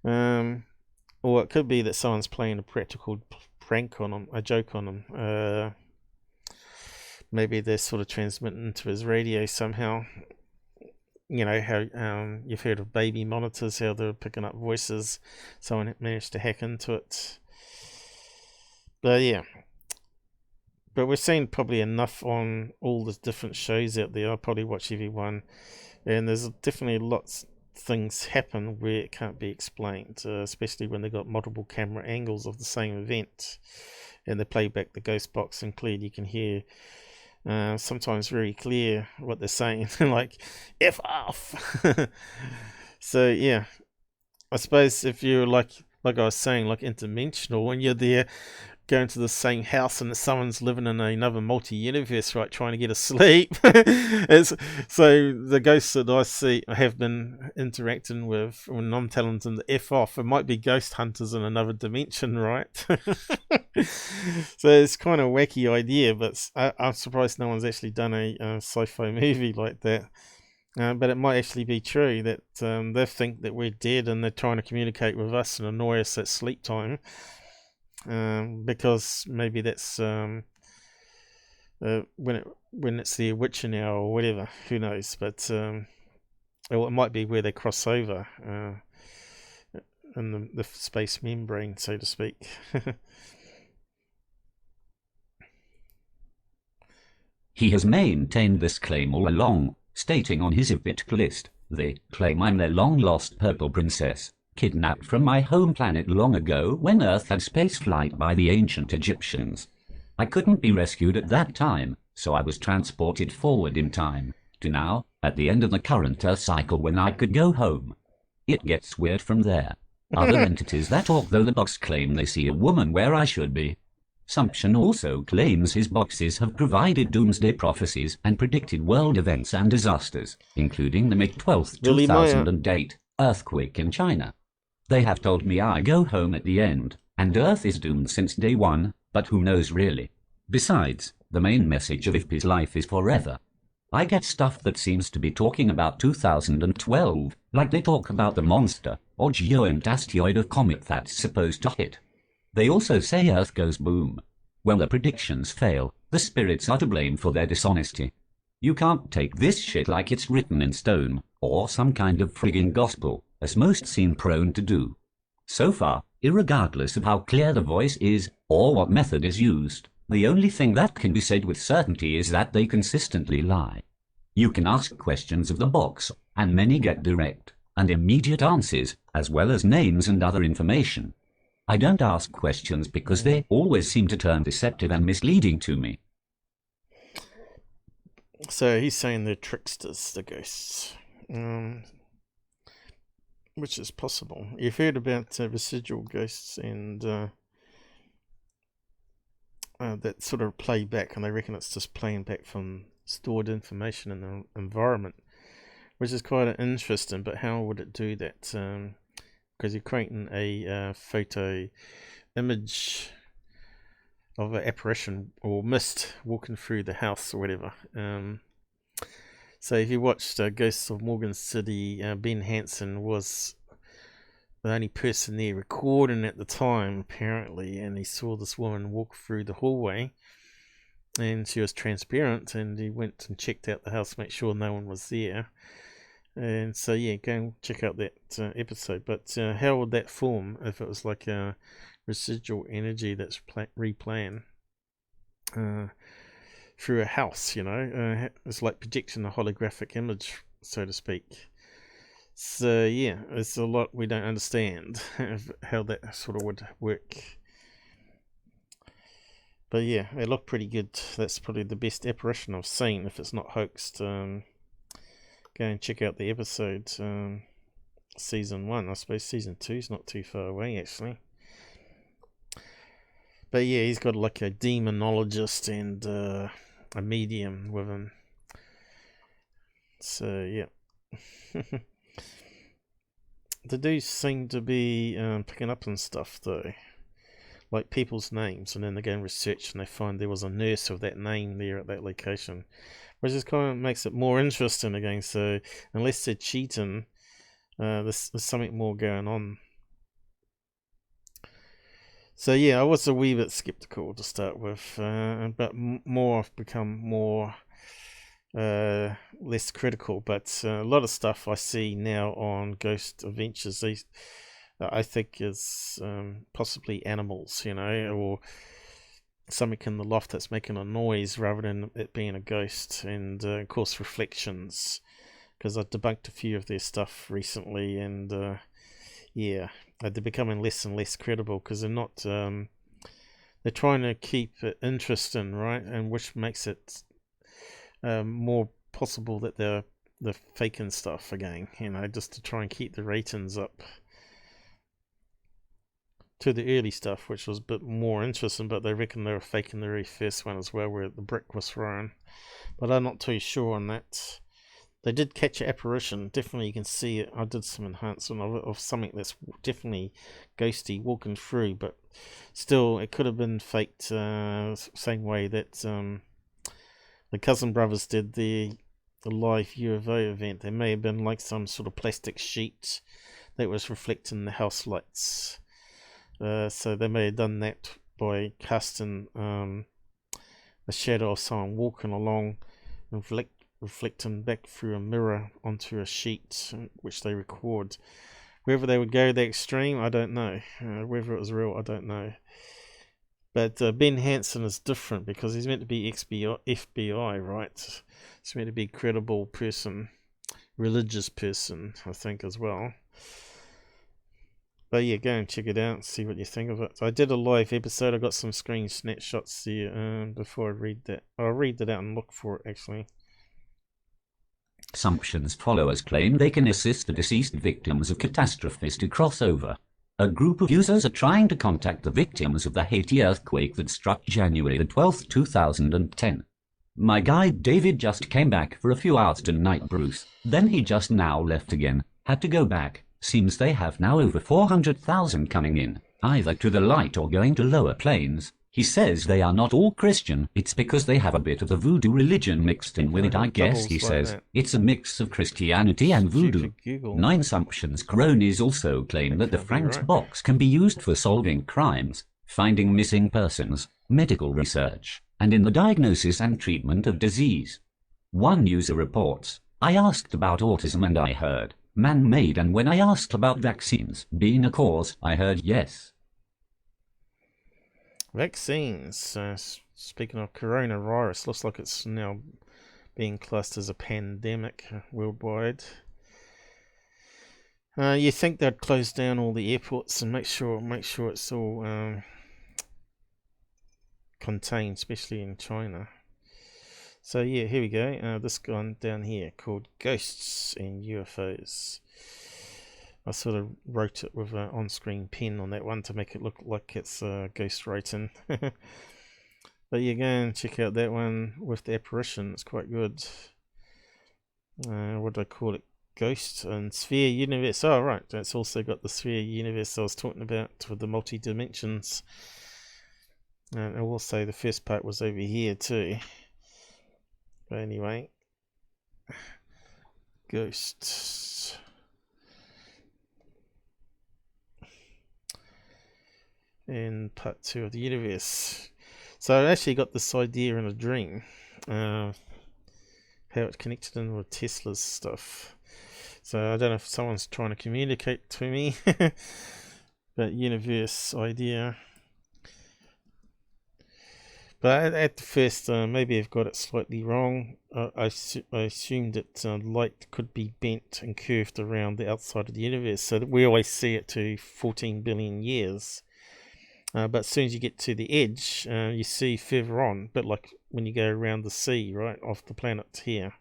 or it could be that someone's playing a practical prank on them, a joke on them. Maybe they're sort of transmitting to his radio somehow. You know how you've heard of baby monitors, how they're picking up voices. Someone managed to hack into it. But yeah. But we've seen probably enough on all the different shows out there. I probably watch every one. And there's definitely lots of things happen where it can't be explained. Especially when they've got multiple camera angles of the same event. And they play back the ghost box and clearly you can hear sometimes very clear what they're saying, like F off. So yeah, I suppose if you're like I was saying, like interdimensional, when you're there going to the same house and someone's living in another multi-universe, right, trying to get asleep. So the ghosts that I see have been interacting with, when I'm telling them to F off, it might be ghost hunters in another dimension, right? So it's kind of a wacky idea, but I'm surprised no one's actually done a sci-fi movie like that. But it might actually be true that they think that we're dead and they're trying to communicate with us and annoy us at sleep time. Because maybe that's when it's their witching hour or whatever, who knows? But or it might be where they cross over in the space membrane, so to speak. He has maintained this claim all along, stating on his epic list, they claim I'm their long-lost Purple Princess, kidnapped from my home planet long ago when Earth had spaceflight by the ancient Egyptians. I couldn't be rescued at that time, so I was transported forward in time, to now, at the end of the current Earth cycle when I could go home. It gets weird from there. Other entities that talk though the box claim they see a woman where I should be. Sumption also claims his boxes have provided doomsday prophecies and predicted world events and disasters, including the May 12th, 2008 earthquake in China. They have told me I go home at the end, and Earth is doomed since day one, but who knows really? Besides, the main message of his life is forever. I get stuff that seems to be talking about 2012, like they talk about the monster, or giant asteroid or comet that's supposed to hit. They also say Earth goes boom. When the predictions fail, the spirits are to blame for their dishonesty. You can't take this shit like it's written in stone, or some kind of frigging gospel, as most seem prone to do. So far, irregardless of how clear the voice is, or what method is used, the only thing that can be said with certainty is that they consistently lie. You can ask questions of the box, and many get direct and immediate answers, as well as names and other information. I don't ask questions because they always seem to turn deceptive and misleading to me. So he's saying they're tricksters, the ghosts. Which is possible. You've heard about residual ghosts and that sort of play back, and they reckon it's just playing back from stored information in the environment, which is quite interesting. But how would it do that? Because you're creating a photo image of an apparition or mist walking through the house or whatever. So if you watched Ghosts of Morgan City, Ben Hansen was the only person there recording at the time, apparently, and he saw this woman walk through the hallway, and she was transparent, and he went and checked out the house, make sure no one was there. And so yeah, go and check out that episode. But how would that form if it was like a residual energy that's replaying through a house, you know? It's like projecting a holographic image, so to speak. So yeah, it's a lot we don't understand how that sort of would work. But yeah, it looked pretty good. That's probably the best apparition I've seen, if it's not hoaxed. Go and check out the episode, season 1. I suppose season 2 is not too far away, actually. But yeah, he's got like a demonologist and a medium with him. So yeah. They do seem to be picking up on stuff though, like people's names, and then they go and research and they find there was a nurse of that name there at that location, which just kind of makes it more interesting again. So unless they're cheating, there's something more going on. So yeah, I was a wee bit skeptical to start with, but more I've become more less critical. But a lot of stuff I see now on Ghost Adventures, I think is possibly animals, you know, or something in the loft that's making a noise rather than it being a ghost. And of course reflections, because I debunked a few of their stuff recently, and yeah, they're becoming less and less credible because they're not. They're trying to keep it interesting, right? And which makes it more possible that they're faking stuff again. You know, just to try and keep the ratings up to the early stuff, which was a bit more interesting. But they reckon they were faking the very first one as well, where the brick was thrown. But I'm not too sure on that. They did catch an apparition. Definitely you can see it. I did some enhancement of something that's definitely ghosty walking through, but still it could have been faked, same way that the Cousin Brothers did the live UFO event. There may have been like some sort of plastic sheet that was reflecting the house lights. So they may have done that by casting a shadow of someone walking along and reflecting back through a mirror onto a sheet, which they record. Whether they would go that extreme, I don't know. Whether it was real, I don't know. But Ben Hansen is different because he's meant to be FBI, right? He's meant to be a credible person, religious person, I think, as well. But yeah, go and check it out and see what you think of it. I did a live episode. I got some screen snapshots here before I read that. I'll read that out and look for it, actually. Assumptions followers claim they can assist the deceased victims of catastrophes to cross over. A group of users are trying to contact the victims of the Haiti earthquake that struck January the 12th, 2010. My guy David just came back for a few hours tonight, Bruce. Then he just now left again. Had to go back. Seems they have now over 400,000 coming in, either to the light or going to lower planes. He says they are not all Christian. It's because they have a bit of the voodoo religion mixed in with it, I guess, he says. It's a mix of Christianity and voodoo. 9 Assumptions cronies also claim that the Frank's box can be used for solving crimes, finding missing persons, medical research, and in the diagnosis and treatment of disease. One user reports, I asked about autism and I heard man-made, and when I asked about vaccines being a cause, I heard yes. Vaccines. Speaking of coronavirus, looks like it's now being classed as a pandemic worldwide. You think they'd close down all the airports and make sure it's all contained, especially in China. So yeah, here we go. This one down here called Ghosts and UFOs. I sort of wrote it with an on-screen pen on that one to make it look like it's ghost writing. But you go and check out that one with the apparition. It's quite good. What do I call it? Ghost and Sphere Universe. Oh right, that's also got the Sphere Universe I was talking about with the multi-dimensions. And I will say the first part was over here too. But anyway, Ghosts. In part 2 of the universe. So I actually got this idea in a dream. How it connected in with Tesla's stuff. So I don't know if someone's trying to communicate to me. But universe idea. But at first, maybe I've got it slightly wrong. I assumed that light could be bent and curved around the outside of the universe, so that we always see it to 14 billion years. But as soon as you get to the edge, you see further on, but like when you go around the sea, right, off the planet here,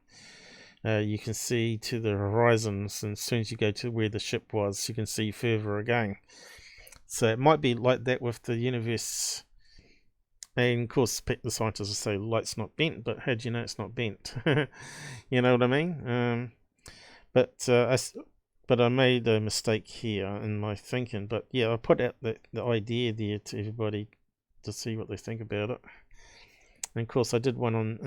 you can see to the horizons, and as soon as you go to where the ship was, you can see further again. So it might be like that with the universe. And of course, the scientists will say light's not bent, but how do you know it's not bent? You know what I mean? But I made a mistake here in my thinking. But yeah, I put out the idea there to everybody to see what they think about it. And of course, I did one on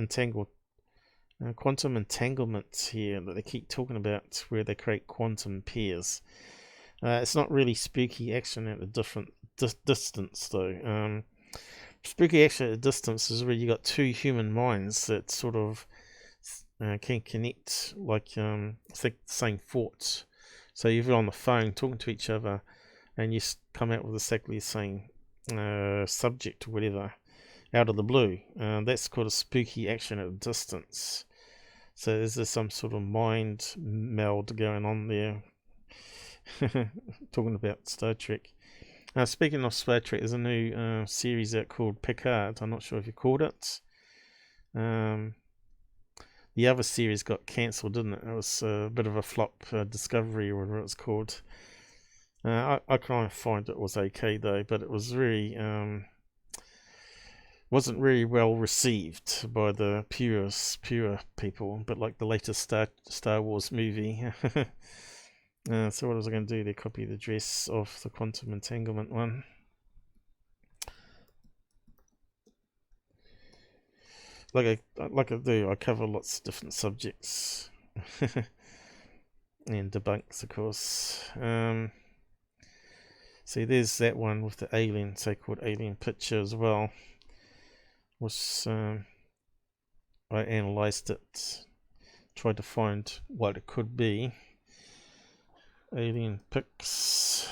quantum entanglements here that they keep talking about, where they create quantum pairs. It's not really spooky action at a different distance, though. Spooky action at a distance is where you got two human minds that sort of can connect, like think the same thoughts. So you're on the phone talking to each other, and you come out with exactly the same subject or whatever out of the blue. That's called a spooky action at a distance. So is there some sort of mind meld going on there? Talking about Star Trek. Speaking of Star Trek, there's a new series out called Picard. I'm not sure if you called it. The other series got cancelled, didn't it? It was a bit of a flop, Discovery or whatever it's called. I kind of find it was okay though, but it was really wasn't really well received by the pure people. But like the latest Star Wars movie. So what was I going to do? They copy the address of the quantum entanglement one. Like I do, I cover lots of different subjects. And debunks, of course. See, there's that one with the alien, so-called alien picture as well. Was I analysed it, tried to find what it could be. Alien pics.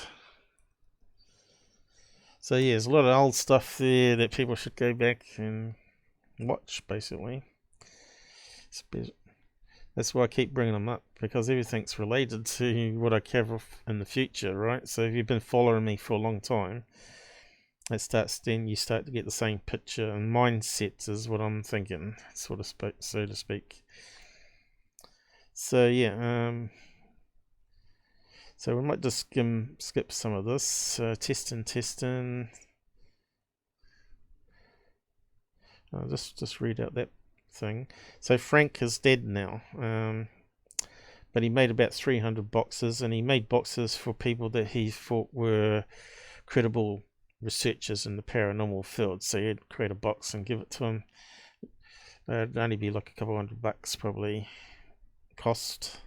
So yeah, there's a lot of old stuff there that people should go back and watch, basically. That's why I keep bringing them up, because everything's related to what I cover in the future, right? So if you've been following me for a long time, you start to get the same picture and mindset is what I'm thinking, so to speak. So yeah, so we might just skip some of this. Testing. I'll just read out that thing. So Frank is dead now, but he made about 300 boxes, and he made boxes for people that he thought were credible researchers in the paranormal field. So he'd create a box and give it to him. It'd only be like a couple $100 probably cost.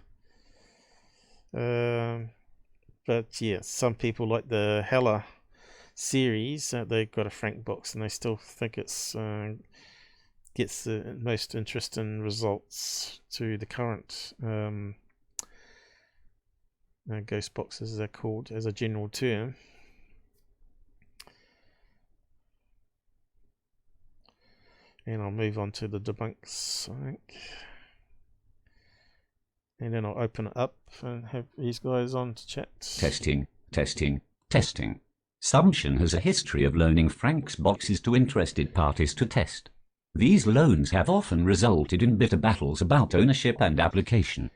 But yeah, some people like the Heller series, they've got a Frank box, and they still think it's gets the most interesting results to the current ghost boxes, they're called as a general term. And I'll move on to the debunks, I think. And then I'll open it up and have these guys on to chat. Testing, testing, testing. Sumption has a history of loaning Frank's boxes to interested parties to test. These loans have often resulted in bitter battles about ownership and application.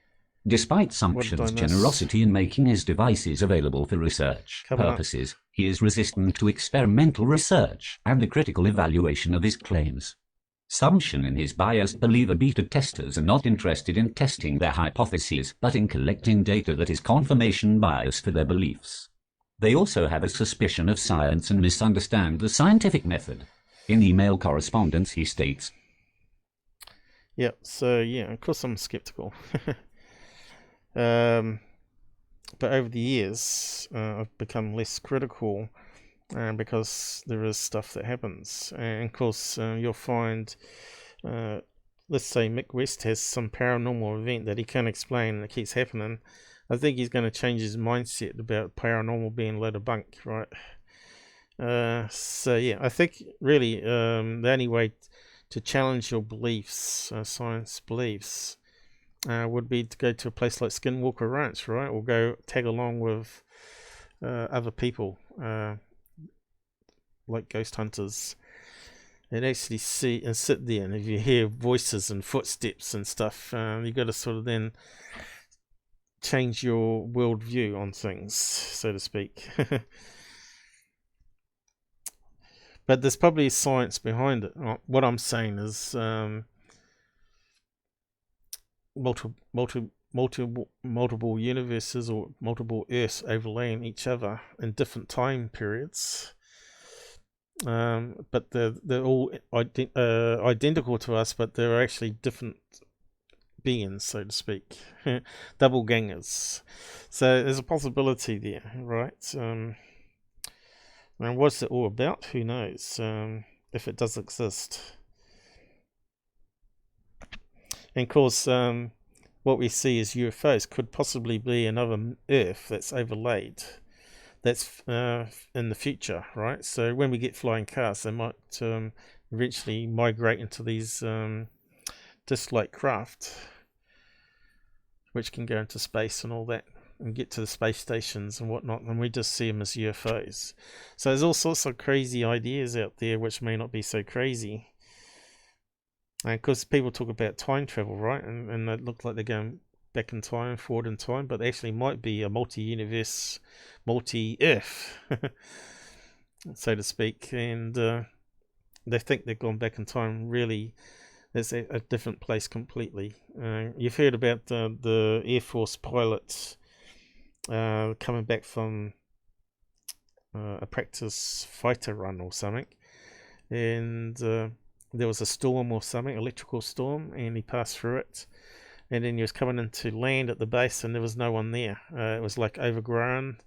Despite Sumption's generosity in making his devices available for research purposes, he is resistant to experimental research and the critical evaluation of his claims. Sumption and his biased believer beta testers are not interested in testing their hypotheses, but in collecting data that is confirmation bias for their beliefs. They also have a suspicion of science and misunderstand the scientific method. In email correspondence, he states, yeah, so yeah, of course I'm skeptical. But over the years, I've become less critical because there is stuff that happens. And of course, you'll find, let's say Mick West has some paranormal event that he can't explain and it keeps happening. I think he's going to change his mindset about paranormal being a load of bunk, right? So yeah, I think really the only way to challenge your beliefs, science beliefs, would be to go to a place like Skinwalker Ranch, right? Or go tag along with other people, like ghost hunters, and actually see and sit there. And if you hear voices and footsteps and stuff, you got to sort of then change your worldview on things, so to speak. But there's probably science behind it. What I'm saying is multiple universes or multiple Earths overlaying each other in different time periods. But they're all identical to us, but they're actually different beings, so to speak. Double gangers. So there's a possibility there, right? And what's it all about? Who knows? If it does exist. And of course, what we see as UFOs could possibly be another Earth that's overlaid. That's in the future, right? So when we get flying cars, they might eventually migrate into these disc-like craft, which can go into space and all that, and get to the space stations and whatnot, and we just see them as UFOs. So there's all sorts of crazy ideas out there which may not be so crazy. And because people talk about time travel, right? And they look like they're going back in time, forward in time, but they actually might be a multi-universe, multi-Earth, so to speak. And they think they've gone back in time. Really, it's a different place completely. You've heard about the Air Force pilots coming back from a practice fighter run or something, and there was a storm or something, electrical storm, and he passed through it, and then he was coming in to land at the base and there was no one there. It was like overgrown,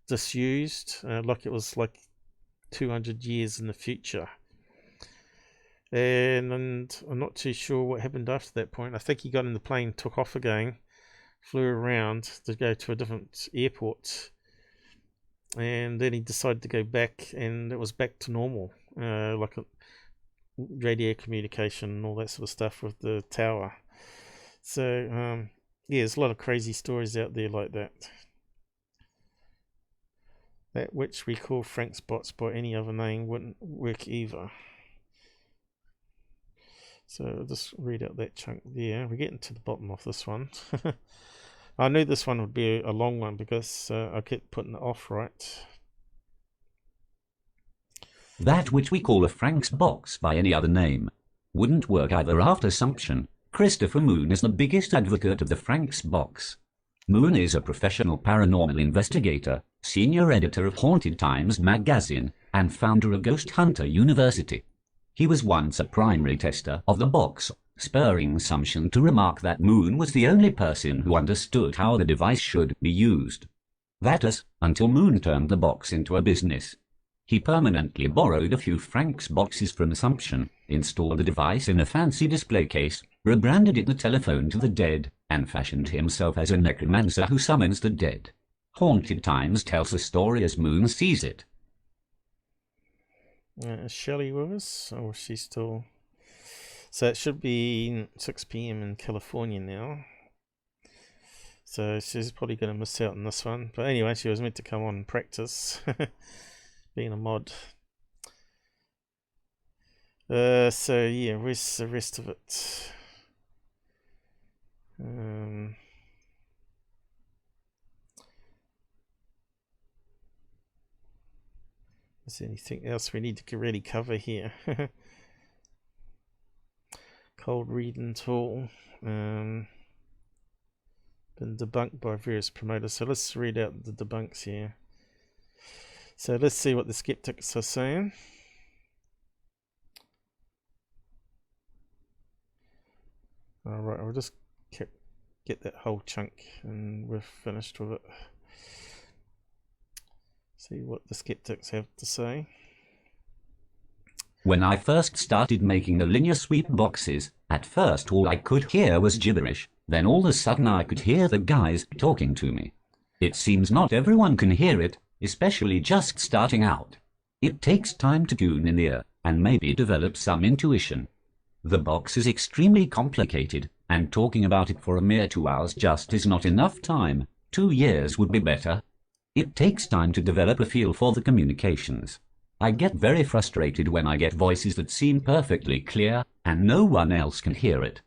disused, like it was like 200 years in the future. And I'm not too sure what happened after that point. I think he got in the plane, took off again, flew around to go to a different airport, and then he decided to go back, and it was back to normal, like a radio communication and all that sort of stuff with the tower. So yeah, there's a lot of crazy stories out there like that. That which we call Frank's bots by any other name wouldn't work either. So I'll just read out that chunk there. We're getting to the bottom of this one. I knew this one would be a long one because I kept putting it off, right? That which we call a Frank's box by any other name wouldn't work either. After Sumption, Christopher Moon is the biggest advocate of the Frank's box. Moon is a professional paranormal investigator, senior editor of Haunted Times magazine, and founder of Ghost Hunter University. He was once a primary tester of the box, spurring Sumption to remark that Moon was the only person who understood how the device should be used. That is, until Moon turned the box into a business. He permanently borrowed a few Frank's boxes from Assumption, installed the device in a fancy display case, rebranded it the telephone to the dead, and fashioned himself as a necromancer who summons the dead. Haunted Times tells the story as Moon sees it. Is Shelley with us? Or is she still... So it should be 6 PM in California now. So she's probably going to miss out on this one. But anyway, she was meant to come on and practice. Being a mod. So yeah, where's the rest of it? Is there anything else we need to really cover here? Cold reading tool. Been debunked by various promoters. So let's read out the debunks here. So let's see what the skeptics are saying. Alright, I'll just get that whole chunk and we're finished with it. See what the skeptics have to say. When I first started making the linear sweep boxes, at first all I could hear was gibberish. Then all of a sudden I could hear the guys talking to me. It seems not everyone can hear it, especially just starting out. It takes time to tune in the ear, and maybe develop some intuition. The box is extremely complicated, and talking about it for a mere 2 hours just is not enough time. 2 years would be better. It takes time to develop a feel for the communications. I get very frustrated when I get voices that seem perfectly clear, and no one else can hear it.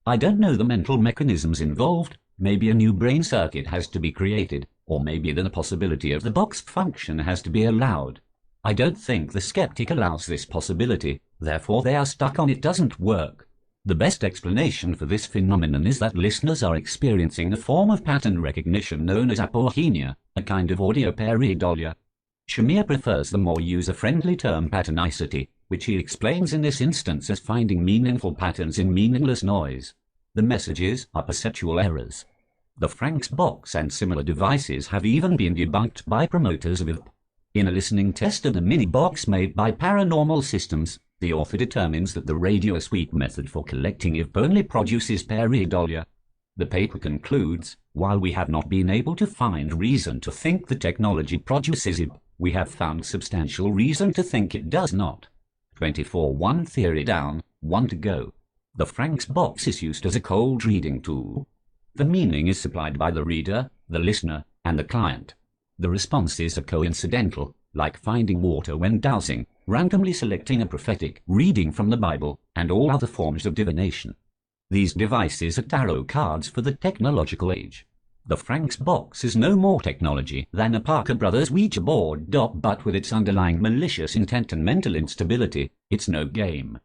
I don't know the mental mechanisms involved. Maybe a new brain circuit has to be created, or maybe the possibility of the box function has to be allowed. I don't think the skeptic allows this possibility, therefore they are stuck on it doesn't work. The best explanation for this phenomenon is that listeners are experiencing a form of pattern recognition known as apophenia, a kind of audio pareidolia. Shamir prefers the more user-friendly term patternicity, which he explains in this instance as finding meaningful patterns in meaningless noise. The messages are perceptual errors. The Frank's box and similar devices have even been debunked by promoters of it. In a listening test of the mini-box made by Paranormal Systems, the author determines that the radio sweep method for collecting if only produces pareidolia. The paper concludes, while we have not been able to find reason to think the technology produces it, we have found substantial reason to think it does not. 24 1 theory down, 1 to go. The Frank's box is used as a cold reading tool. The meaning is supplied by the reader, the listener, and the client. The responses are coincidental, like finding water when dowsing, randomly selecting a prophetic reading from the Bible, and all other forms of divination. These devices are tarot cards for the technological age. The Frank's box is no more technology than a Parker Brothers Ouija board, but with its underlying malicious intent and mental instability, it's no game.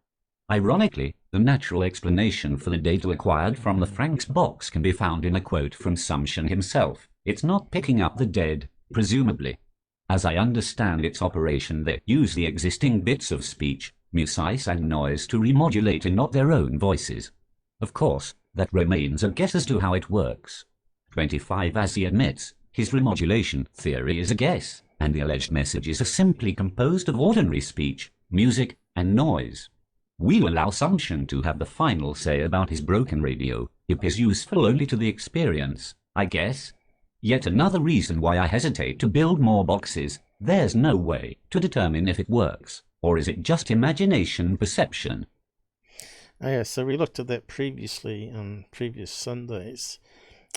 Ironically, the natural explanation for the data acquired from the Frank's box can be found in a quote from Assumption himself. It's not picking up the dead, presumably. As I understand its operation, they use the existing bits of speech, music and noise to remodulate and not their own voices. Of course, that remains a guess as to how it works. 25 As he admits, his remodulation theory is a guess, and the alleged messages are simply composed of ordinary speech, music, and noise. We'll allow Assumption to have the final say about his broken radio, if it's useful only to the experience, I guess. Yet another reason why I hesitate to build more boxes. There's no way to determine if it works, or is it just imagination perception? Yeah, so we looked at that previously on previous Sundays,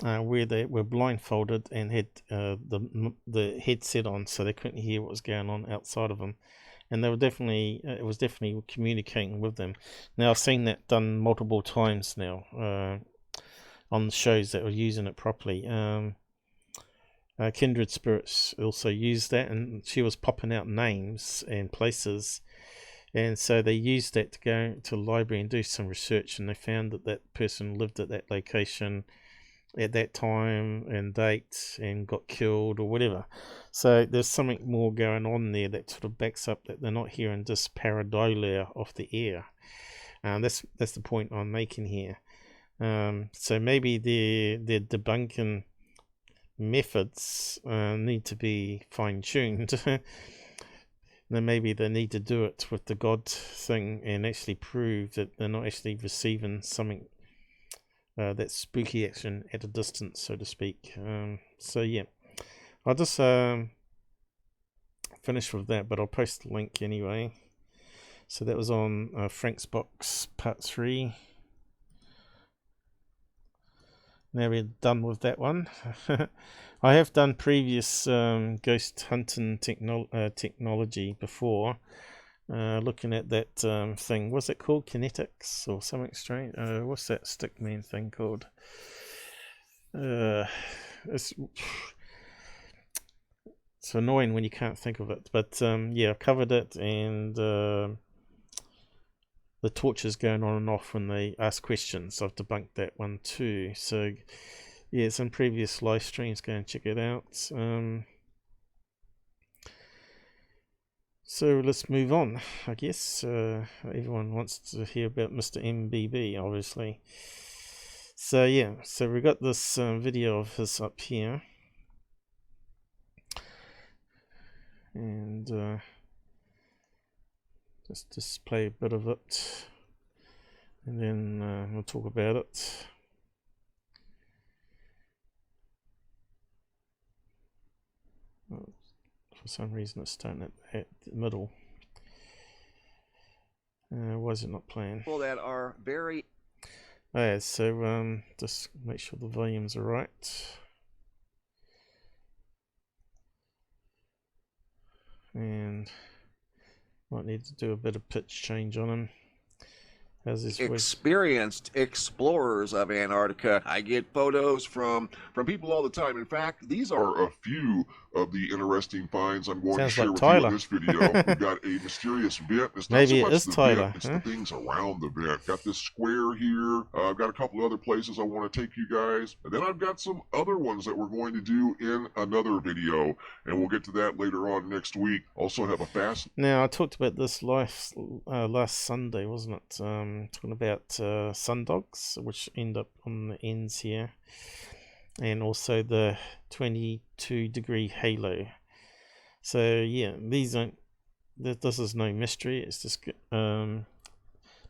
where they were blindfolded and had the headset on, so they couldn't hear what was going on outside of them, and they were definitely it was definitely communicating with them. Now I've seen that done multiple times now on the shows that were using it properly. Kindred Spirits also used that, and she was popping out names and places, and so they used that to go to the library and do some research, and they found that that person lived at that location at that time and date and got killed or whatever. So there's something more going on there that sort of backs up that they're not hearing just pareidolia off the air. That's the point I'm making here. So maybe their debunking methods need to be fine-tuned. then maybe they need to do it with the God thing and actually prove that they're not actually receiving something that's spooky action at a distance, so to speak. So yeah, I'll just finish with that, but I'll post the link anyway. So that was on Frank's Box Part 3. Now we're done with that one. I have done previous ghost hunting technology before, looking at that thing. What's it called? Kinetics or something strange? What's that stickman thing called? It's annoying when you can't think of it. But yeah, I covered it, and the torches going on and off when they ask questions. I've debunked that one too. So yeah, it's in previous live streams. Go and check it out. So let's move on, I guess. Everyone wants to hear about MrMBB, obviously. So yeah, so we got this video of his up here. And just display a bit of it, and then we'll talk about it. Oh, for some reason it's starting at the middle. Why is it not playing? People that are very... Oh yeah, so just make sure the volumes are right. And might need to do a bit of pitch change on him. How's this experienced explorers of Antarctica. I get photos from people all the time. In fact, these are A few of the interesting finds I'm going Sounds to share like with Tyler. you in this video. We've got a mysterious vent. It's not Maybe so it much is the Tyler, vent, it's huh? the things around the vent. Got this square here. I've got a couple other places I want to take you guys. And then I've got some other ones that we're going to do in another video. And we'll get to that later on next week. Also have a fast... Now, I talked about this last Sunday, wasn't it? Talking about sundogs, which end up on the ends here. And also the 22-degree halo. So yeah, these aren't. This is no mystery. It's just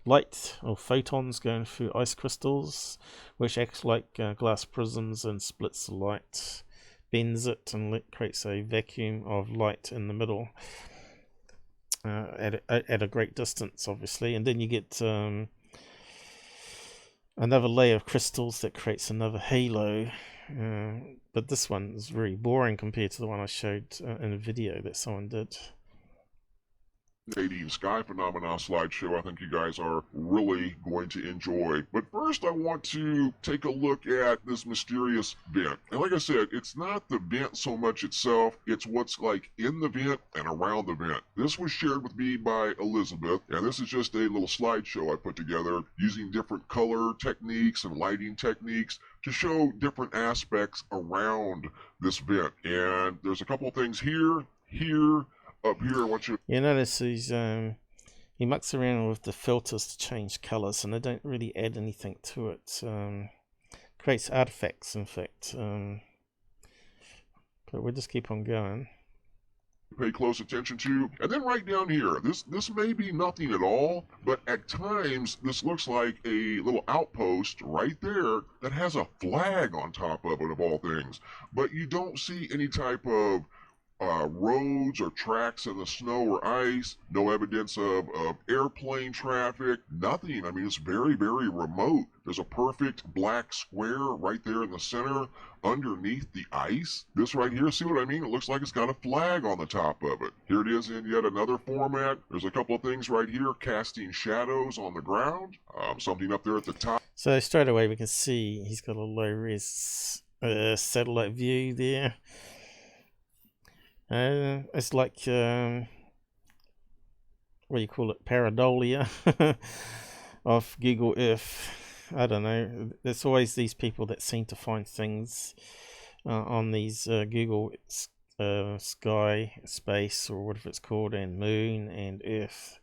light or photons going through ice crystals, which acts like glass prisms and splits the light, bends it, and creates a vacuum of light in the middle at a great distance, obviously. And then you get another layer of crystals that creates another halo. But this one is very boring compared to the one I showed in a video that someone did. Canadian sky phenomena slideshow I think you guys are really going to enjoy. But first I want to take a look at this mysterious vent. And like I said, it's not the vent so much itself, it's what's like in the vent and around the vent. This was shared with me by Elizabeth, and this is just a little slideshow I put together using different color techniques and lighting techniques to show different aspects around this vent. And there's a couple of things here, up here. I want you You notice he mucks around with the filters to change colors, and they don't really add anything to it. Creates artifacts, in fact. But we'll just keep on going. pay close attention to. And then right down here, this may be nothing at all, but at times this looks like a little outpost right there that has a flag on top of it, of all things. But you don't see any type of roads or tracks in the snow or ice, no evidence of airplane traffic, nothing. I mean, it's very, very remote. There's a perfect black square right there in the center underneath the ice. This right here, see what I mean? It looks like it's got a flag on the top of it. Here it is in yet another format. There's a couple of things right here casting shadows on the ground. Something up there at the top. So straight away we can see he's got a low-res satellite view there. It's like what do you call it, pareidolia of Google Earth. I don't know, there's always these people that seem to find things on these Google sky, space, or whatever it's called, and moon and Earth,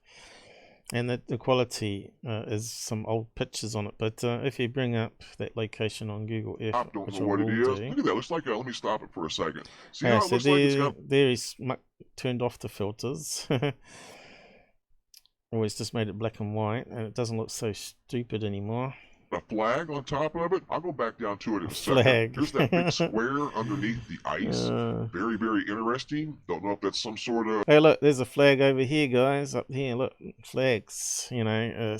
and the quality is some old pictures on it. But if you bring up that location on Google Earth, Don't which know I what it will is. do. Look at that. Looks like let me stop it for a second. See how it So looks like it's got... there is turned off the filters. Always just made it black and white, and it doesn't look so stupid anymore. A flag on top of it. I'll go back down to it in a Flag. second. Here's that big square underneath the ice. Very, very interesting. Don't know if that's some sort of... Hey, look, there's a flag over here, guys. Up here, look, flags. You know,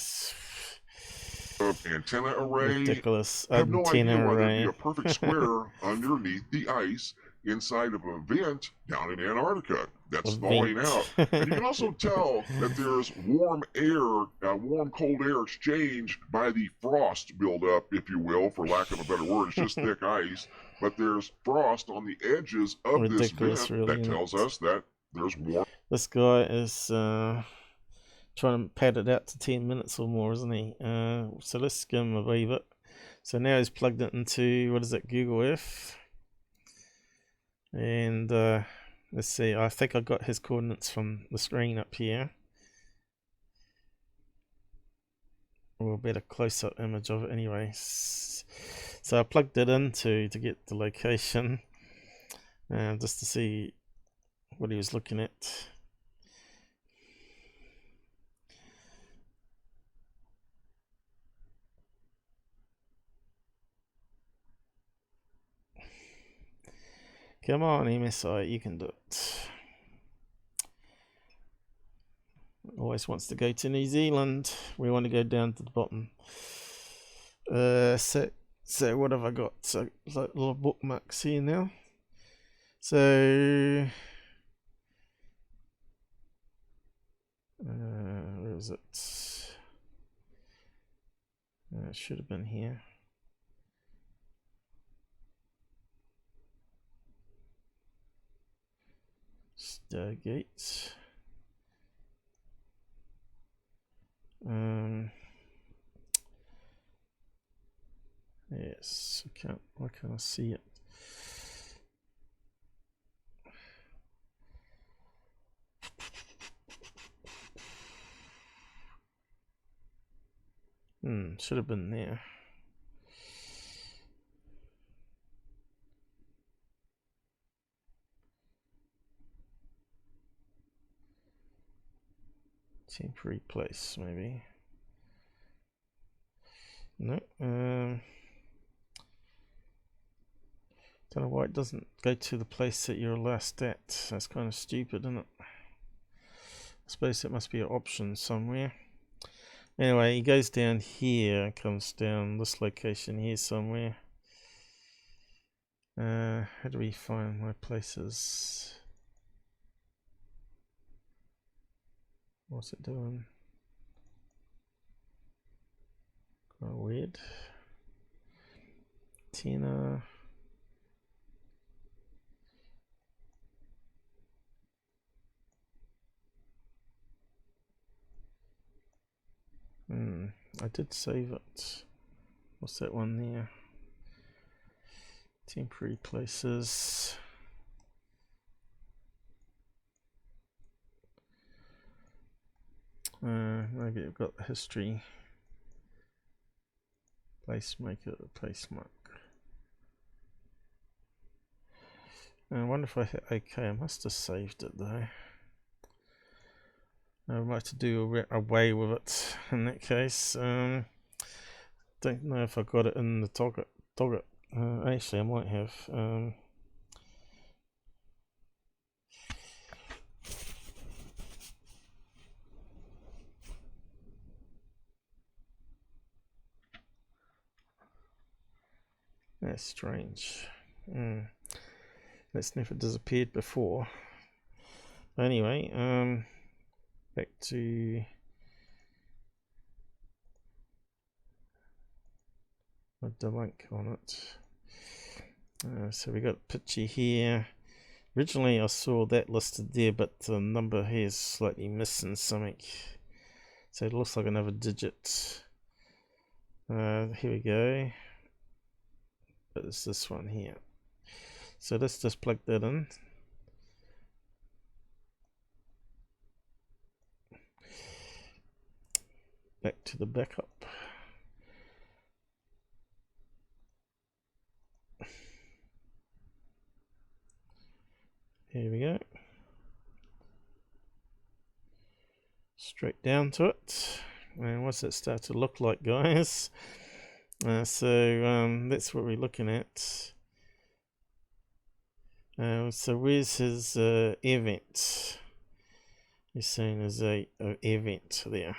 antenna array. Ridiculous. I have no idea why there'd be array. a perfect square underneath the ice inside of a vent down in Antarctica that's thawing out. And you can also tell that there's warm air, warm cold air exchange by the frost buildup, if you will, for lack of a better word. It's just thick ice, but there's frost on the edges of Ridiculous, this vent really, that tells us that there's warm. This guy is trying to pad it out to 10 minutes or more, isn't he? So let's skim a wee bit. So now he's plugged it into, what is it, Google Earth. And let's see, I think I got his coordinates from the screen up here. Or a better close-up image of it anyway. So I plugged it in to get the location, just to see what he was looking at. Come on, MSI, you can do it. Always wants to go to New Zealand. We want to go down to the bottom. So what have I got? So little bookmarks here now. So where is it? It should have been here. Stargate. Yes, why can't I see it? Should have been there. Temporary place, maybe. No. Don't know why it doesn't go to the place that you're last at. That's kind of stupid, isn't it? I suppose it must be an option somewhere. Anyway, he goes down here and comes down this location here somewhere. How do we find my places? What's it doing? Quite weird. Tina. I did save it. What's that one there? Temporary places. Maybe I've got the history. Placemaker, placemark. I wonder if I hit OK. I must have saved it though. I might have to do away with it in that case. Don't know if I got it in the target. Actually, I might have. That's strange. That's never disappeared before. Anyway, back to a debunk on it. So we got a picture here. Originally I saw that listed there, but the number here is slightly missing something. So it looks like another digit. Here we go. But it's this one here. So let's just plug that in. Back to the backup. Here we go. straight down to it. And what's that start to look like, guys? So that's what we're looking at. So where's his air vent? He's saying there's a air vent there.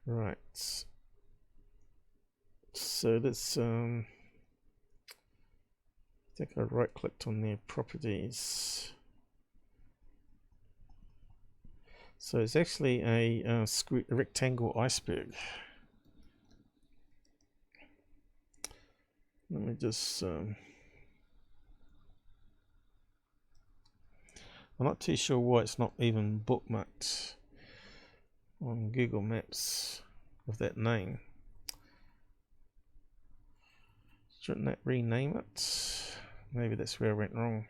Right. So let's I think I right clicked on their properties. So it's actually a rectangle iceberg. Let me just I'm not too sure why it's not even bookmarked on Google Maps with that name. Shouldn't that rename it? Maybe that's where I went wrong.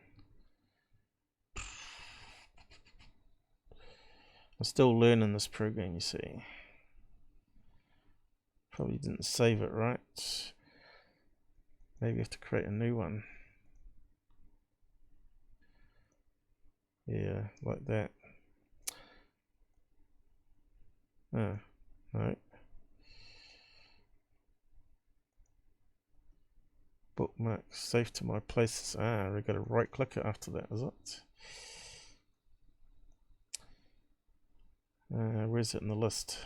I'm still learning this program, you see. Probably didn't save it right. Maybe I have to create a new one. Yeah, like that. Oh, no. Bookmark, save to my places. Ah, we've got to right click it after that, is it? Where's it in the list?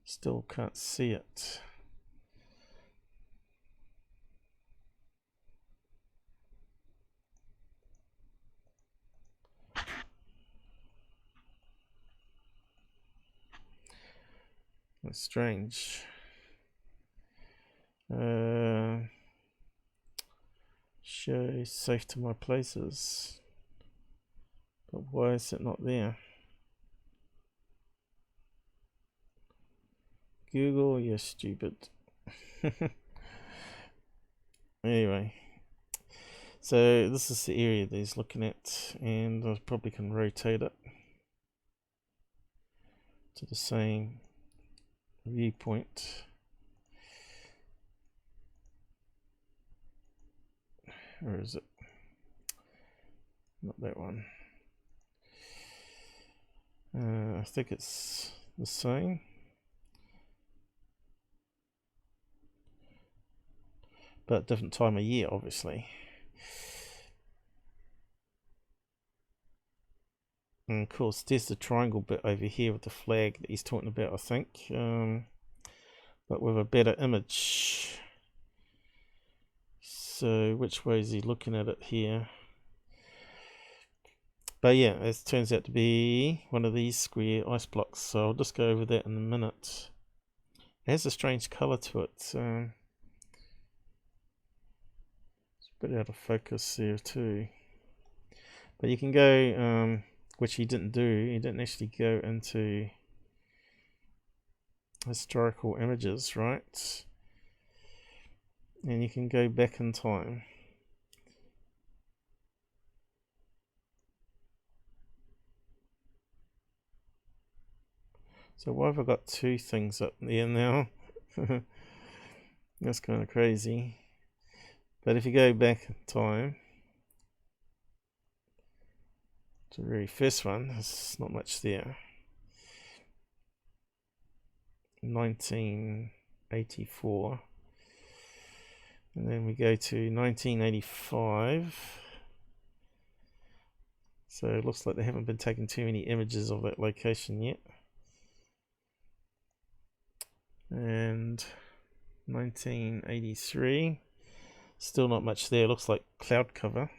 Still can't see it. That's strange. Show safe to my places. But why is it not there? Google, you're stupid. Anyway, so this is the area that he's looking at, and I probably can rotate it to the same viewpoint. Where is it? Not that one. I think it's the same. But different time of year, obviously. And of course, there's the triangle bit over here with the flag that he's talking about, I think. But with a better image. So, which way is he looking at it here? But yeah, it turns out to be one of these square ice blocks. So I'll just go over that in a minute. It has a strange color to it. It's a bit out of focus there too. But you can go, which he didn't do. He didn't actually go into historical images, right? And you can go back in time. So why have I got two things up there now? That's kind of crazy. But if you go back in time to the very first one, there's not much there. 1984. And then we go to 1985. So it looks like they haven't been taking too many images of that location yet. And 1983. Still not much there. Looks like cloud cover.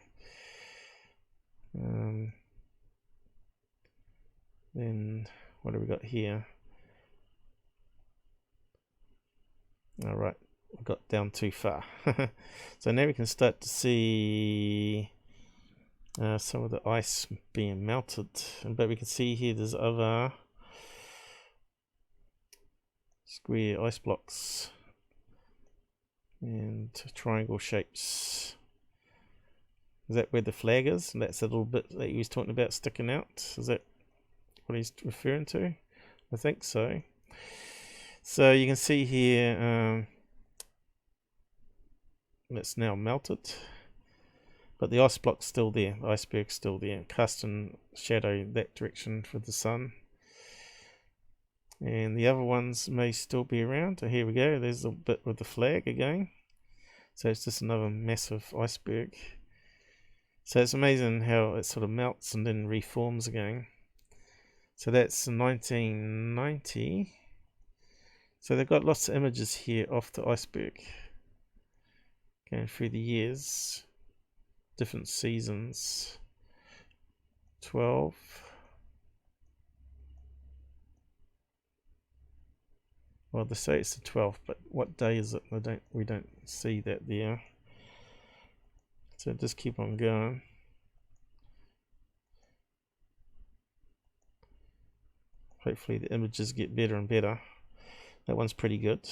Then what have we got here? All right, I got down too far. So now we can start to see some of the ice being melted. But we can see here there's other square ice blocks and triangle shapes. Is that where the flag is? And that's a little bit that he was talking about sticking out. Is that what he's referring to? I think so. So you can see here it's now melted. But the ice block's still there, the iceberg's still there, casting shadow that direction for the sun. And the other ones may still be around. Oh, here we go, there's the bit with the flag again. So it's just another massive iceberg. So it's amazing how it sort of melts and then reforms again. So that's 1990. So they've got lots of images here off the iceberg, going through the years, different seasons. 12. Well, they say it's the 12th, but what day is it? We don't see that there. So just keep on going. Hopefully the images get better and better. That one's pretty good.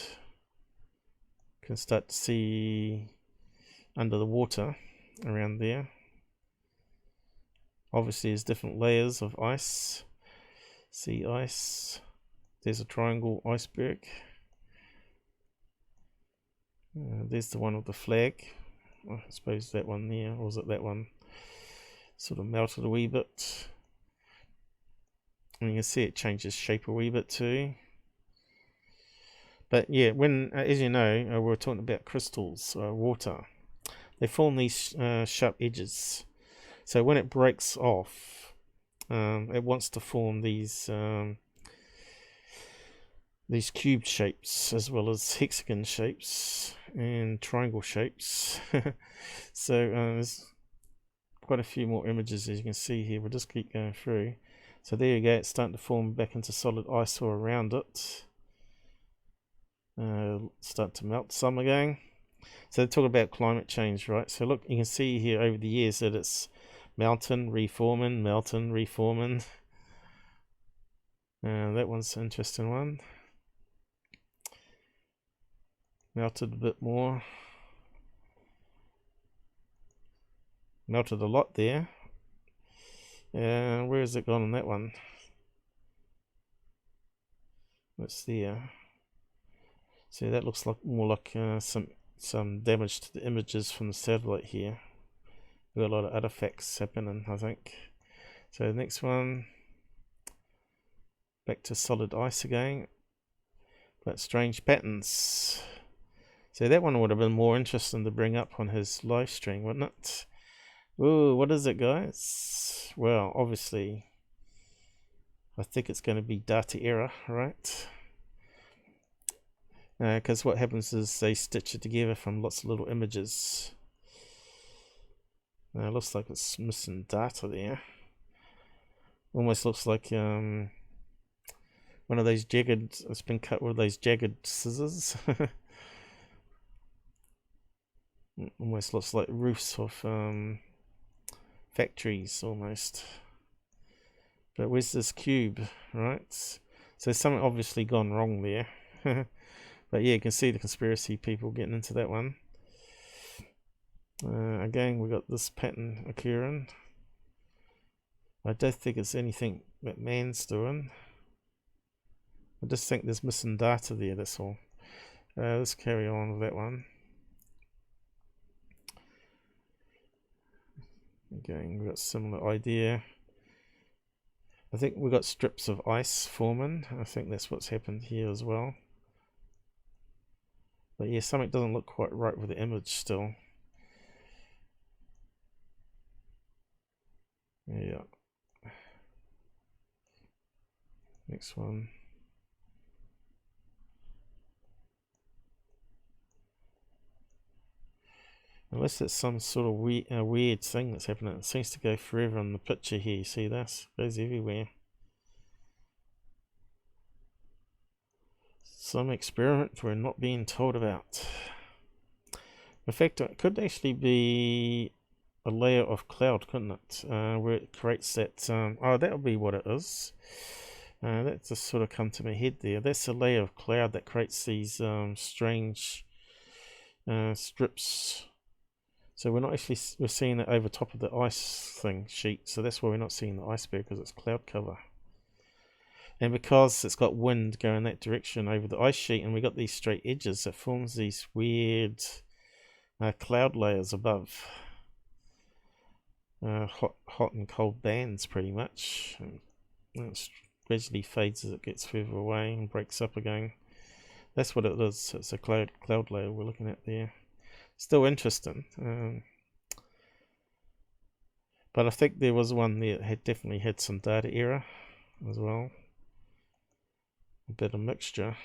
Can start to see under the water around there. Obviously there's different layers of ice. Sea ice. There's a triangle iceberg. There's the one with the flag. I suppose that one there, or was it that one? Sort of melted a wee bit. And you can see it changes shape a wee bit too. But yeah, when, as you know, we were talking about crystals, water. They form these sharp edges. So when it breaks off, it wants to form these cube shapes as well as hexagon shapes and triangle shapes. So there's quite a few more images as you can see here. We'll just keep going through. So there you go, it's starting to form back into solid ice all around it. Start to melt some again. So they talk about climate change, right? So look, you can see here over the years that it's melting, reforming, melting, reforming. That one's an interesting one. Melted a bit more. Melted a lot there. Where has it gone on that one? What's there? See, that looks like more like some damage to the images from the satellite here. We've got a lot of artifacts happening, I think. So the next one, back to solid ice again, but strange patterns. So that one would have been more interesting to bring up on his live stream, wouldn't it? Ooh, what is it, guys? Well, obviously, I think it's going to be data error, right? Because what happens is they stitch it together from lots of little images. It looks like it's missing data there. Almost looks like one of those jagged, it's been cut with those jagged scissors. Almost looks like roofs of factories almost. But where's this cube, right? So something obviously gone wrong there. But yeah, you can see the conspiracy people getting into that one. Again, we got this pattern occurring. I don't think it's anything that man's doing. I just think there's missing data there, that's all. Let's carry on with that one. Again, we've got a similar idea. I think we've got strips of ice forming. I think that's what's happened here as well. But yeah, something doesn't look quite right with the image still. Yeah. Next one. Unless it's some sort of weird thing that's happening. It seems to go forever on the picture here. You see this? It goes everywhere. Some experiment we're not being told about. In fact, it could actually be a layer of cloud, couldn't it? Where it creates that... oh, that would be what it is. That just sort of come to my head there. That's a layer of cloud that creates these strange strips. So we're not actually... we're seeing it over top of the ice sheet. So that's why we're not seeing the iceberg, because it's cloud cover. And because it's got wind going that direction over the ice sheet, and we got these straight edges, it forms these weird cloud layers above. hot and cold bands, pretty much. And it gradually fades as it gets further away and breaks up again. That's what it is. It's a cloud layer we're looking at there. Still interesting. But I think there was one there that definitely had some data error as well. A bit of mixture.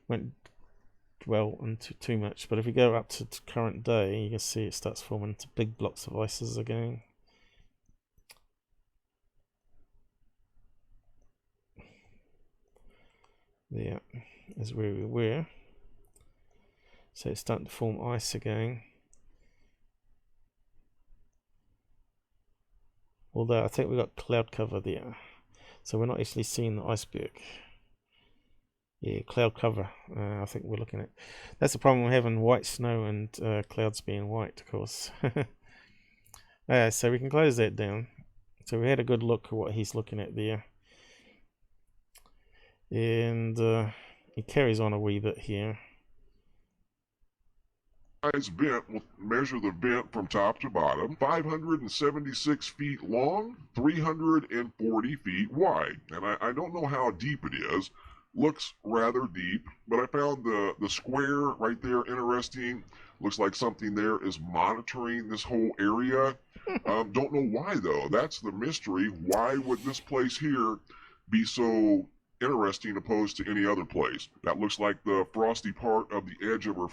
Won't dwell into too much, but if you go up to current day, you can see it starts forming into big blocks of ices again. There is where we were. So it's starting to form ice again. Although I think we've got cloud cover there, so we're not actually seeing the iceberg. Yeah, cloud cover. I think we're looking at. That's the problem with having white snow and clouds being white, of course. So we can close that down. So we had a good look at what he's looking at there, and he carries on a wee bit here. Vent will measure the vent from top to bottom, 576 feet long, 340 feet wide. And I don't know how deep it is. Looks rather deep, but I found the square right there interesting. Looks like something there is monitoring this whole area. Don't know why though. That's the mystery. Why would this place here be so interesting opposed to any other place? That looks like the frosty part of the edge of a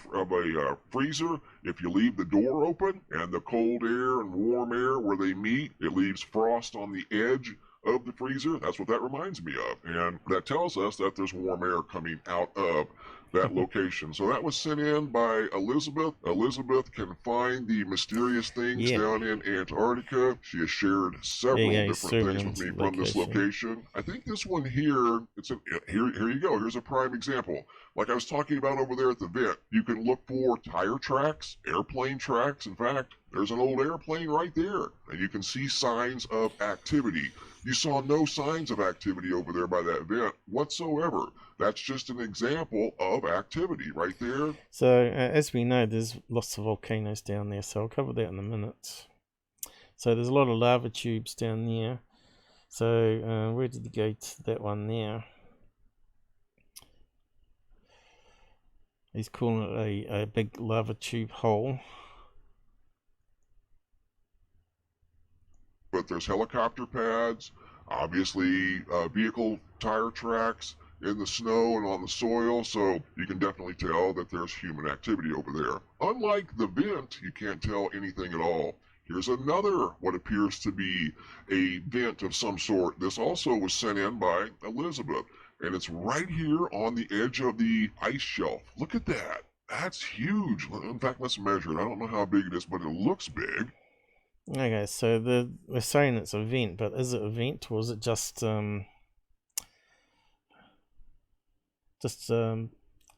freezer. If you leave the door open and the cold air and warm air where they meet, it leaves frost on the edge of the freezer. That's what that reminds me of, and that tells us that there's warm air coming out of that location. So that was sent in by Elizabeth. Elizabeth can find the mysterious things down in Antarctica. She has shared several different things with me from this location. I think this one here, here you go. Here's a prime example. Like I was talking about over there at the vent, you can look for tire tracks, airplane tracks. In fact, there's an old airplane right there, and you can see signs of activity. You saw no signs of activity over there by that vent whatsoever. That's just an example of activity right there. So as we know, there's lots of volcanoes down there, so I'll cover that in a minute. So there's a lot of lava tubes down there. So where did you go to that one there? He's calling it a big lava tube hole. But there's helicopter pads, obviously vehicle tire tracks in the snow and on the soil, so you can definitely tell that there's human activity over there. Unlike the vent, you can't tell anything at all. Here's another, what appears to be a vent of some sort. This also was sent in by Elizabeth, and it's right here on the edge of the ice shelf. Look at that. That's huge. In fact, let's measure it. I don't know how big it is, but it looks big. Okay, so we're saying it's a vent, but is it a vent or is it just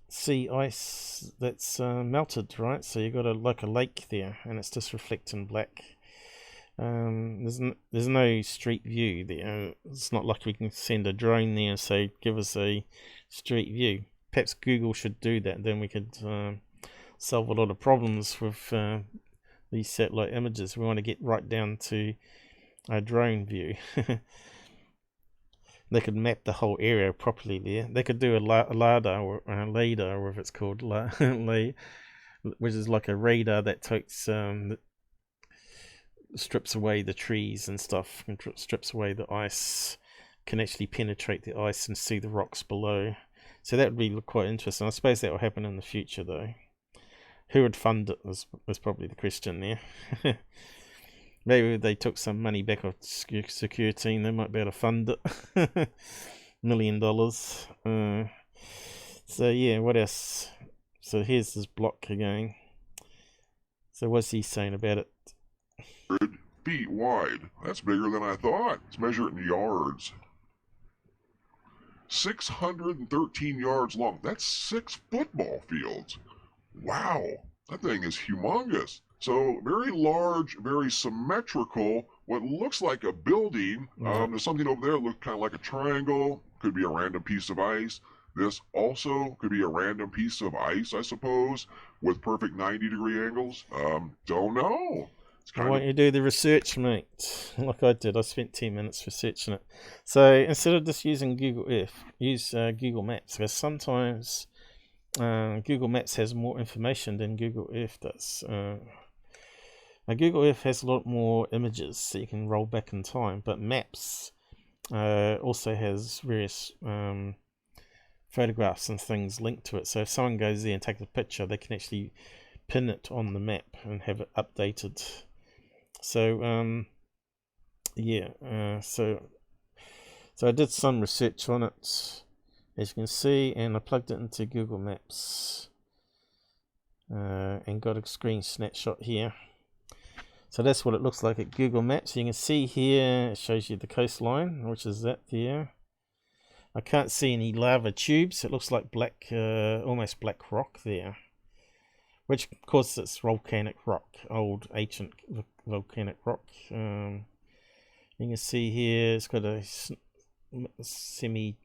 sea ice that's melted, right? So you got like a lake there, and it's just reflecting black. There's no street view there. It's not like we can send a drone there and say, give us a street view. Perhaps Google should do that. Then we could solve a lot of problems with these satellite images. We want to get right down to a drone view. They could map the whole area properly there. They could do a LiDAR, or whatever it's called, which is like a radar that takes strips away the trees and stuff, and strips away the ice, can actually penetrate the ice and see the rocks below. So that would be quite interesting. I suppose that will happen in the future though. Who would fund it was probably the question there. Maybe if they took some money back off the security team, they might be able to fund it. $1 million. So yeah, what else? So here's this block again. So what's he saying about it? 100 feet wide. That's bigger than I thought. Let's measure it in yards. 613 yards long. That's 6 football fields. Wow, that thing is humongous. So very large, very symmetrical, what looks like a building. There's something over there that looks kind of like a triangle. Could be a random piece of ice. This also could be a random piece of ice, I suppose, with perfect 90-degree angles. Don't know. It's I kind want of... you to do the research, mate. Like I did. I spent 10 minutes researching it. So instead of just using Google Earth, use Google Maps, because sometimes Google Maps has more information than Google Earth does. Now Google Earth has a lot more images, so you can roll back in time, but Maps also has various photographs and things linked to it. So if someone goes there and takes a picture, they can actually pin it on the map and have it updated. So yeah, so I did some research on it, as you can see, and I plugged it into Google Maps and got a screen snapshot here. So that's what it looks like at Google Maps. You can see here it shows you the coastline, which is that there. I can't see any lava tubes. It looks like black, almost black rock there, which of course it's volcanic rock, old ancient volcanic rock. You can see here it's got a semi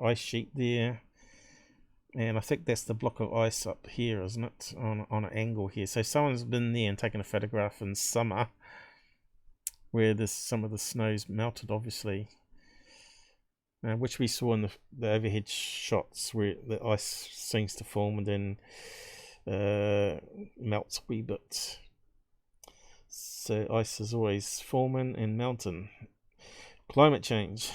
ice sheet there, and I think that's the block of ice up here, isn't it, on an angle here. So someone's been there and taken a photograph in summer where some of the snow's melted, obviously. Which we saw in the overhead shots, where the ice seems to form and then melts a wee bit. So ice is always forming and melting. Climate change.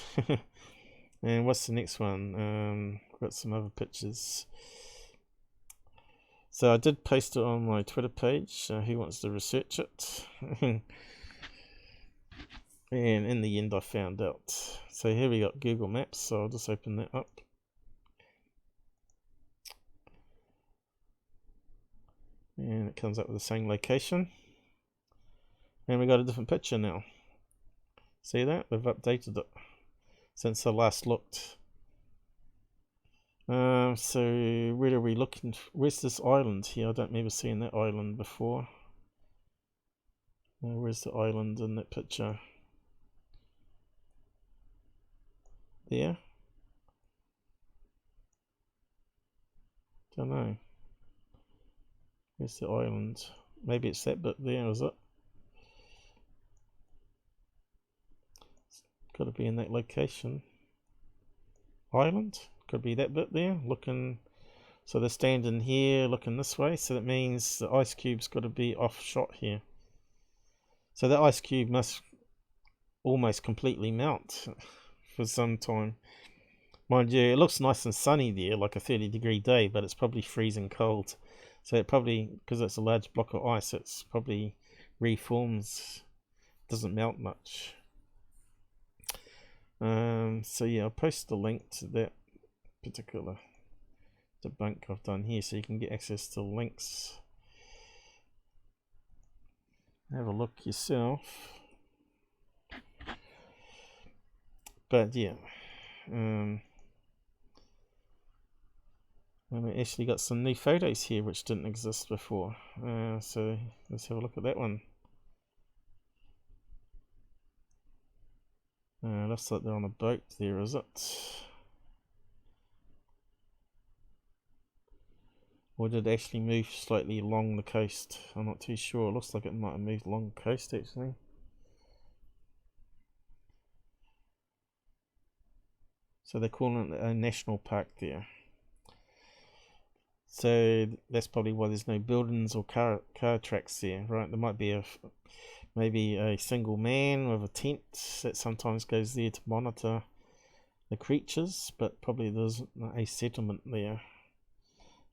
And what's the next one? Got some other pictures. So I did post it on my Twitter page. Who wants to research it? And in the end I found out. So here we got Google Maps, so I'll just open that up. And it comes up with the same location. And we got a different picture now. See that? They've updated it since I last looked. So where are we looking? Where's this island here? I don't remember seeing that island before. Where's the island in that picture? There? Don't know. Where's the island? Maybe it's that bit there, is it? It's got to be in that location. Island? Could be that bit there, looking. So they're standing here, looking this way. So that means the ice cube's got to be off shot here. So the ice cube must almost completely melt for some time. Mind you, it looks nice and sunny there, like a 30-degree day, but it's probably freezing cold. So it probably, because it's a large block of ice, it's probably reforms, doesn't melt much. So yeah, I'll post the link to that particular debunk I've done here, so you can get access to links. Have a look yourself. But yeah, and we actually got some new photos here which didn't exist before. So let's have a look at that one. Looks like they're on a boat there, is it? Or did it actually move slightly along the coast? I'm not too sure. It looks like it might have moved along the coast actually. So they're calling it a national park there. So that's probably why there's no buildings or car tracks there, right? There might be maybe a single man with a tent that sometimes goes there to monitor the creatures, but probably there's a settlement there.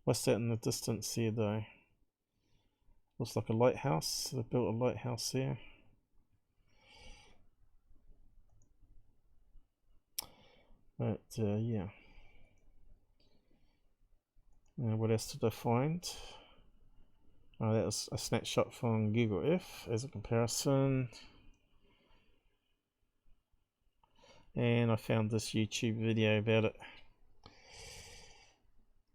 What's that in the distance here though? Looks like a lighthouse. They built a lighthouse there. But yeah. What else did I find? Oh, that was a snapshot from Google Earth as a comparison. And I found this YouTube video about it.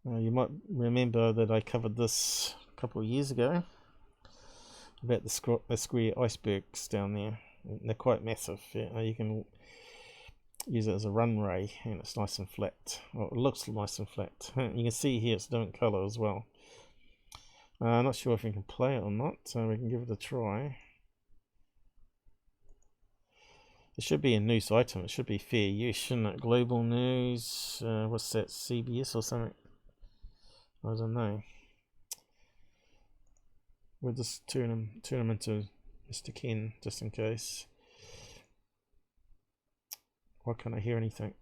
You might remember that I covered this a couple of years ago about the square icebergs down there. They're quite massive. Yeah, you can use it as a runway, and it's nice and flat. Well, it looks nice and flat. You can see here it's different color as well. I'm not sure if we can play it or not, so we can give it a try. It should be a news item. It should be fair use, shouldn't it? Global news. What's that? CBS or something? I don't know. We'll just turn him into Mr. Ken just in case. Why can't I hear anything?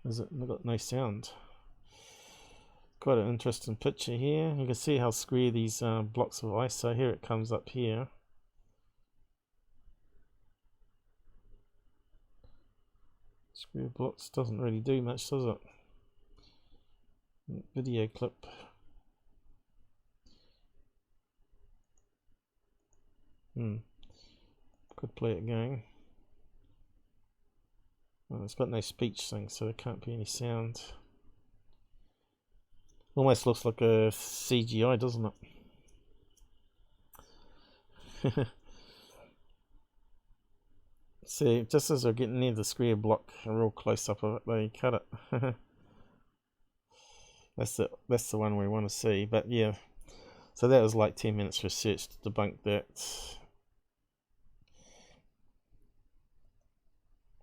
Is it? I've got no sound. Quite an interesting picture here. You can see how square these blocks of ice are. Here it comes up here. Square blocks doesn't really do much, does it? Video clip. Could play it again. Well, it's got no speech thing, so there can't be any sound. Almost looks like a CGI, doesn't it? See, just as we're getting near the square block, a real close up of it, they cut it. That's the one we want to see. But yeah, so that was like 10 minutes research to debunk that.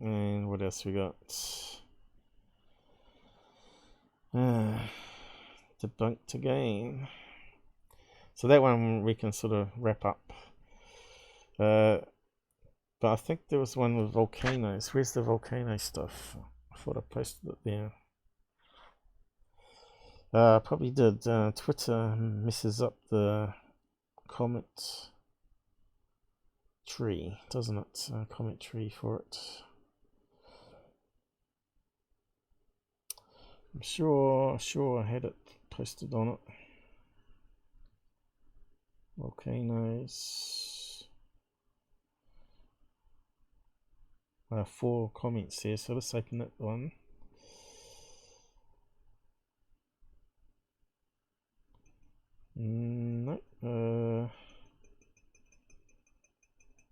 And what else we got? Debunked again. So that one we can sort of wrap up. But I think there was one with volcanoes. Where's the volcano stuff? I thought I posted it there. Probably did. Twitter messes up the comment tree, doesn't it? Comment tree for it. I'm sure I had it posted on it. Volcanoes. 4 comments there, so let's open that one. No.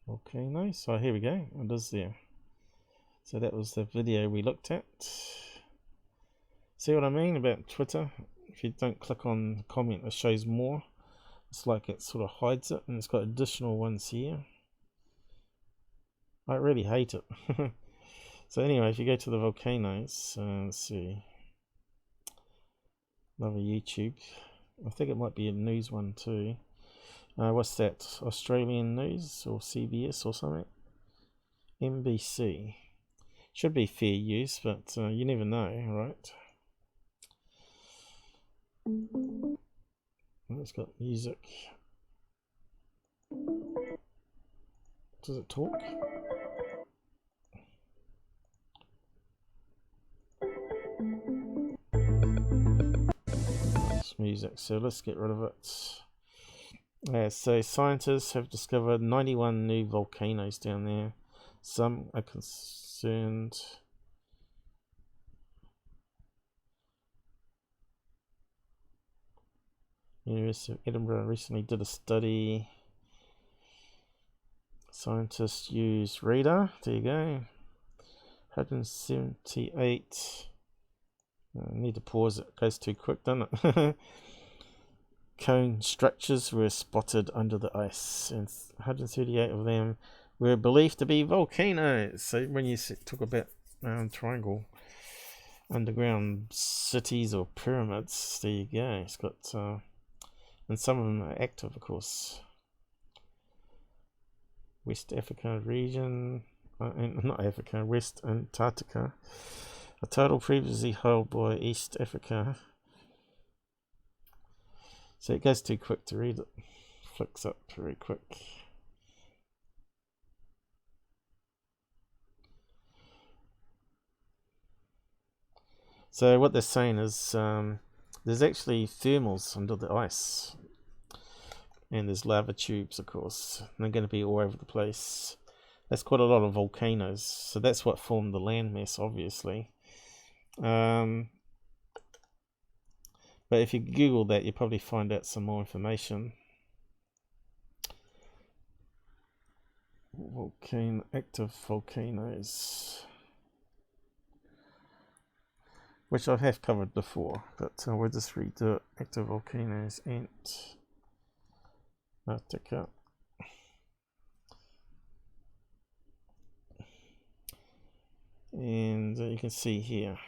Volcanoes. So here we go. It is there. So that was the video we looked at. See what I mean about Twitter? If you don't click on the comment, it shows more. It's like it sort of hides it, and it's got additional ones here. I really hate it. So anyway, if you go to the volcanoes, let's see. Another YouTube. I think it might be a news one too. What's that? Australian news or CBS or something? NBC. Should be fair use, but you never know, right? It's got music. Does it talk? It's music, so let's get rid of it. So scientists have discovered 91 new volcanoes down there. Some are concerned. University of Edinburgh recently did a study. Scientists use radar. There you go. 178. I need to pause it. It goes too quick, doesn't it? Cone structures were spotted under the ice, and 138 of them were believed to be volcanoes. So when you talk about triangle underground cities or pyramids, there you go. It's got, and some of them are active, of course. West Africa region, not Africa, West Antarctica. A total previously held by East Africa. So it goes too quick to read it. Flicks up very quick. So what they're saying is there's actually thermals under the ice. And there's lava tubes, of course. And they're going to be all over the place. That's quite a lot of volcanoes. So that's what formed the landmass, obviously. But if you Google that, you'll probably find out some more information. active volcanoes, which I have covered before, but we'll just redo it. Active volcanoes, Antarctica. And you can see here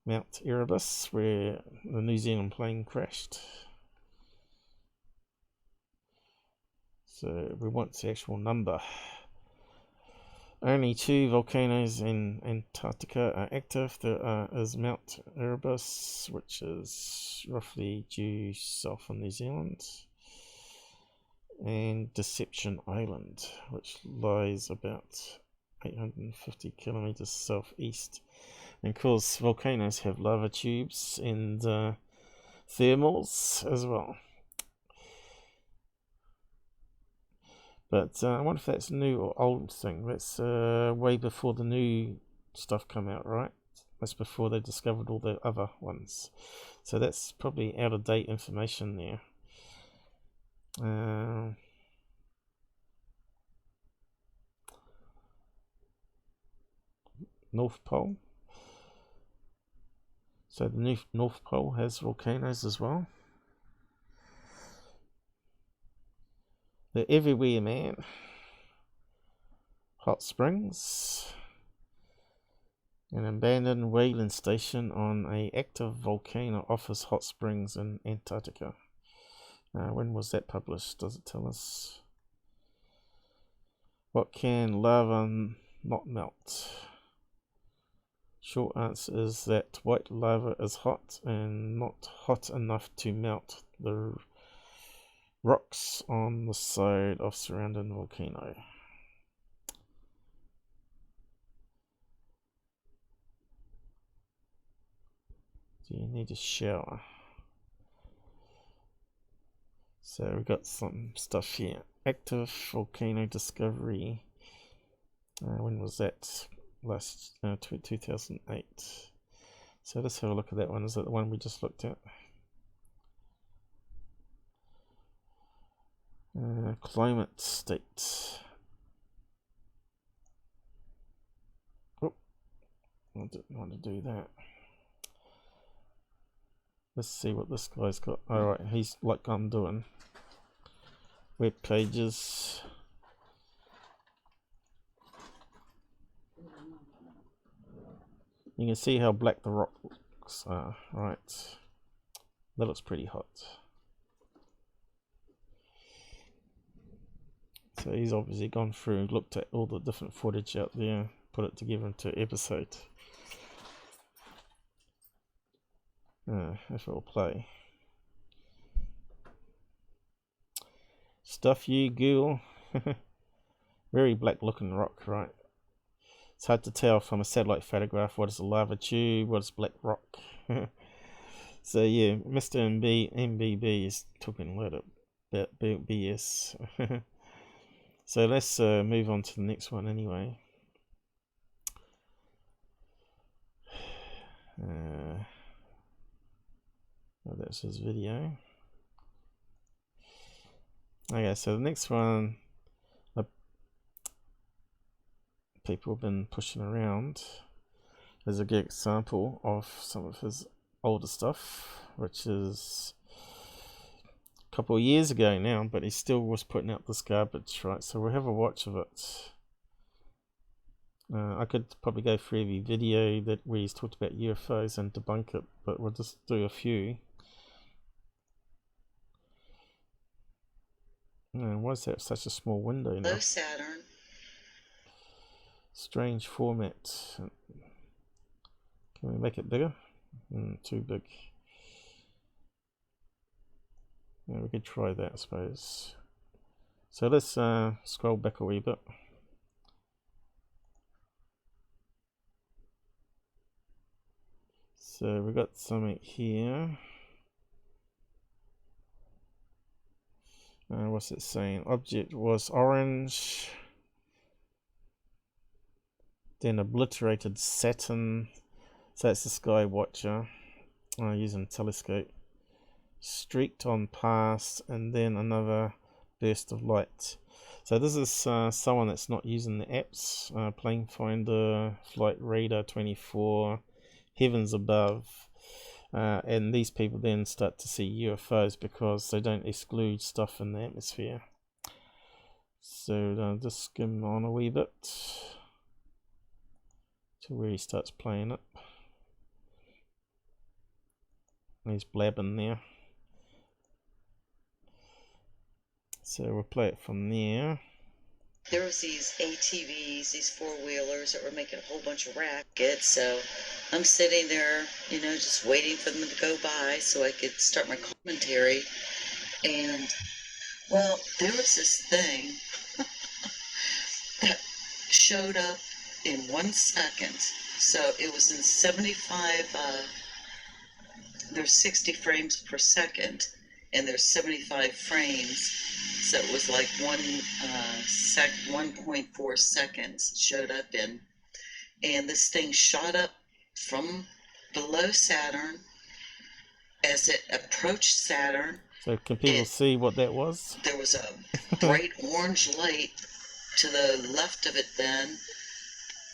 Mount Erebus, where the New Zealand plane crashed. So we want the actual number. Only 2 volcanoes in Antarctica are active. There is Mount Erebus, which is roughly due south of New Zealand, and Deception Island, which lies about 850 kilometers southeast. And of course, volcanoes have lava tubes and thermals as well. But I wonder if that's new or old thing. That's way before the new stuff come out, right? That's before they discovered all the other ones. So that's probably out of date information there. North Pole. So the North Pole has volcanoes as well. They're everywhere, man. Hot Springs. An abandoned whaling station on a active volcano offers hot springs in Antarctica. When was that published? Does it tell us? What can lava not melt? Short answer is that white lava is hot and not hot enough to melt the rocks on the side of surrounding volcano. Do you need a shower? So we've got some stuff here. Active volcano discovery. When was that? Last 2008. So let's have a look at that one. Is that the one we just looked at? Climate state. Oh, I didn't want to do that. Let's see what this guy's got. Alright, he's like I'm doing. Web pages. You can see how black the rocks are, right? That looks pretty hot. So he's obviously gone through, looked at all the different footage out there, put it together into an episode. If it will play. Stuff you Google. Very black looking rock, right? It's hard to tell from a satellite photograph what is a lava tube, what is black rock. So yeah, MrMBB is talking a lot about BS. So let's move on to the next one anyway. Oh, that's his video. Okay, so the next one, people have been pushing around, is a good example of some of his older stuff, which is a couple of years ago now, but he still was putting out this garbage, right? So we'll have a watch of it. I could probably go through every video where he's talked about UFOs and debunk it, but we'll just do a few. Why is that such a small window now? Hello, Saturn. Strange format. Can we make it bigger? Too big. Yeah, we could try that, I suppose. So let's scroll back a wee bit. So we got something here. What's it saying? Object was orange. Then obliterated Saturn. So that's the sky watcher using a telescope. Streaked on past, and then another burst of light. So this is someone that's not using the apps. Plane Finder, Flight Radar 24, Heavens Above. And these people then start to see UFOs because they don't exclude stuff in the atmosphere. So I'll just skim on a wee bit to where he starts playing it. He's blabbing there. So we'll play it from there. There was these ATVs, these four-wheelers that were making a whole bunch of racket, so I'm sitting there, you know, just waiting for them to go by so I could start my commentary. And, well, there was this thing that showed up in 1 second. So it was in 75, there's 60 frames per second, and there's 75 frames. So it was like 1.4 seconds showed up in. And this thing shot up from below Saturn. As it approached Saturn, So can people see what that was? there was a bright orange light to the left of it then.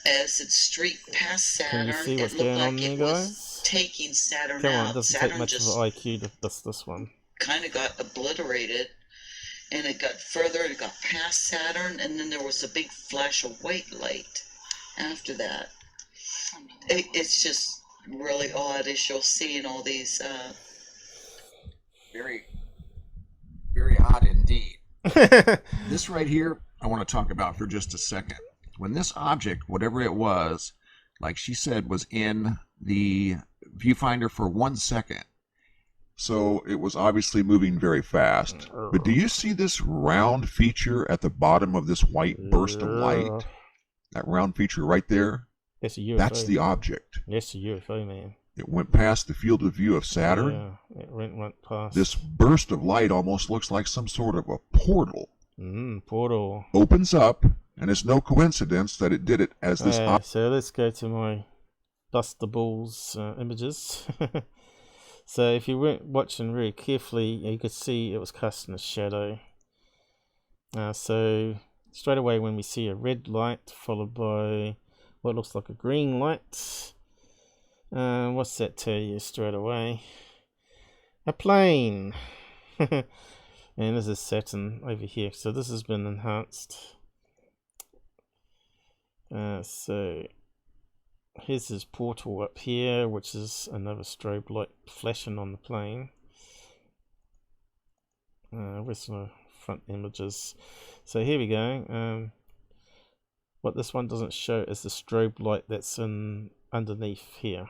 As it streaked past Can you Saturn, see what's it looked going on like there, it was guys? taking Saturn Come on, it out. doesn't take Saturn much of just an IQ to miss this one. kind of got obliterated, and it got further, it got past Saturn, and then there was a big flash of white light after that. It's just really odd as you'll see in all these Very, very odd indeed. This right here, I want to talk about for just a second. When this object, whatever it was, like she said, was in the viewfinder for 1 second. So it was obviously moving very fast. But do you see this round feature at the bottom of this white burst of light? That round feature right there? That's a UFO. That's the object. That's a UFO, man. It went past the field of view of Saturn. Yeah, it went past. This burst of light almost looks like some sort of a portal. Portal. Opens up, and it's no coincidence that it did it as this So let's go to my Dust the Balls images. So if you weren't watching very carefully, you could see it was casting a shadow. So straight away when we see a red light followed by what looks like a green light, what's that tell you straight away? A plane. And this is Saturn over here, so this has been enhanced. So here's his portal up here, which is another strobe light flashing on the plane. Where's the front images? So here we go. What this one doesn't show is the strobe light that's underneath here.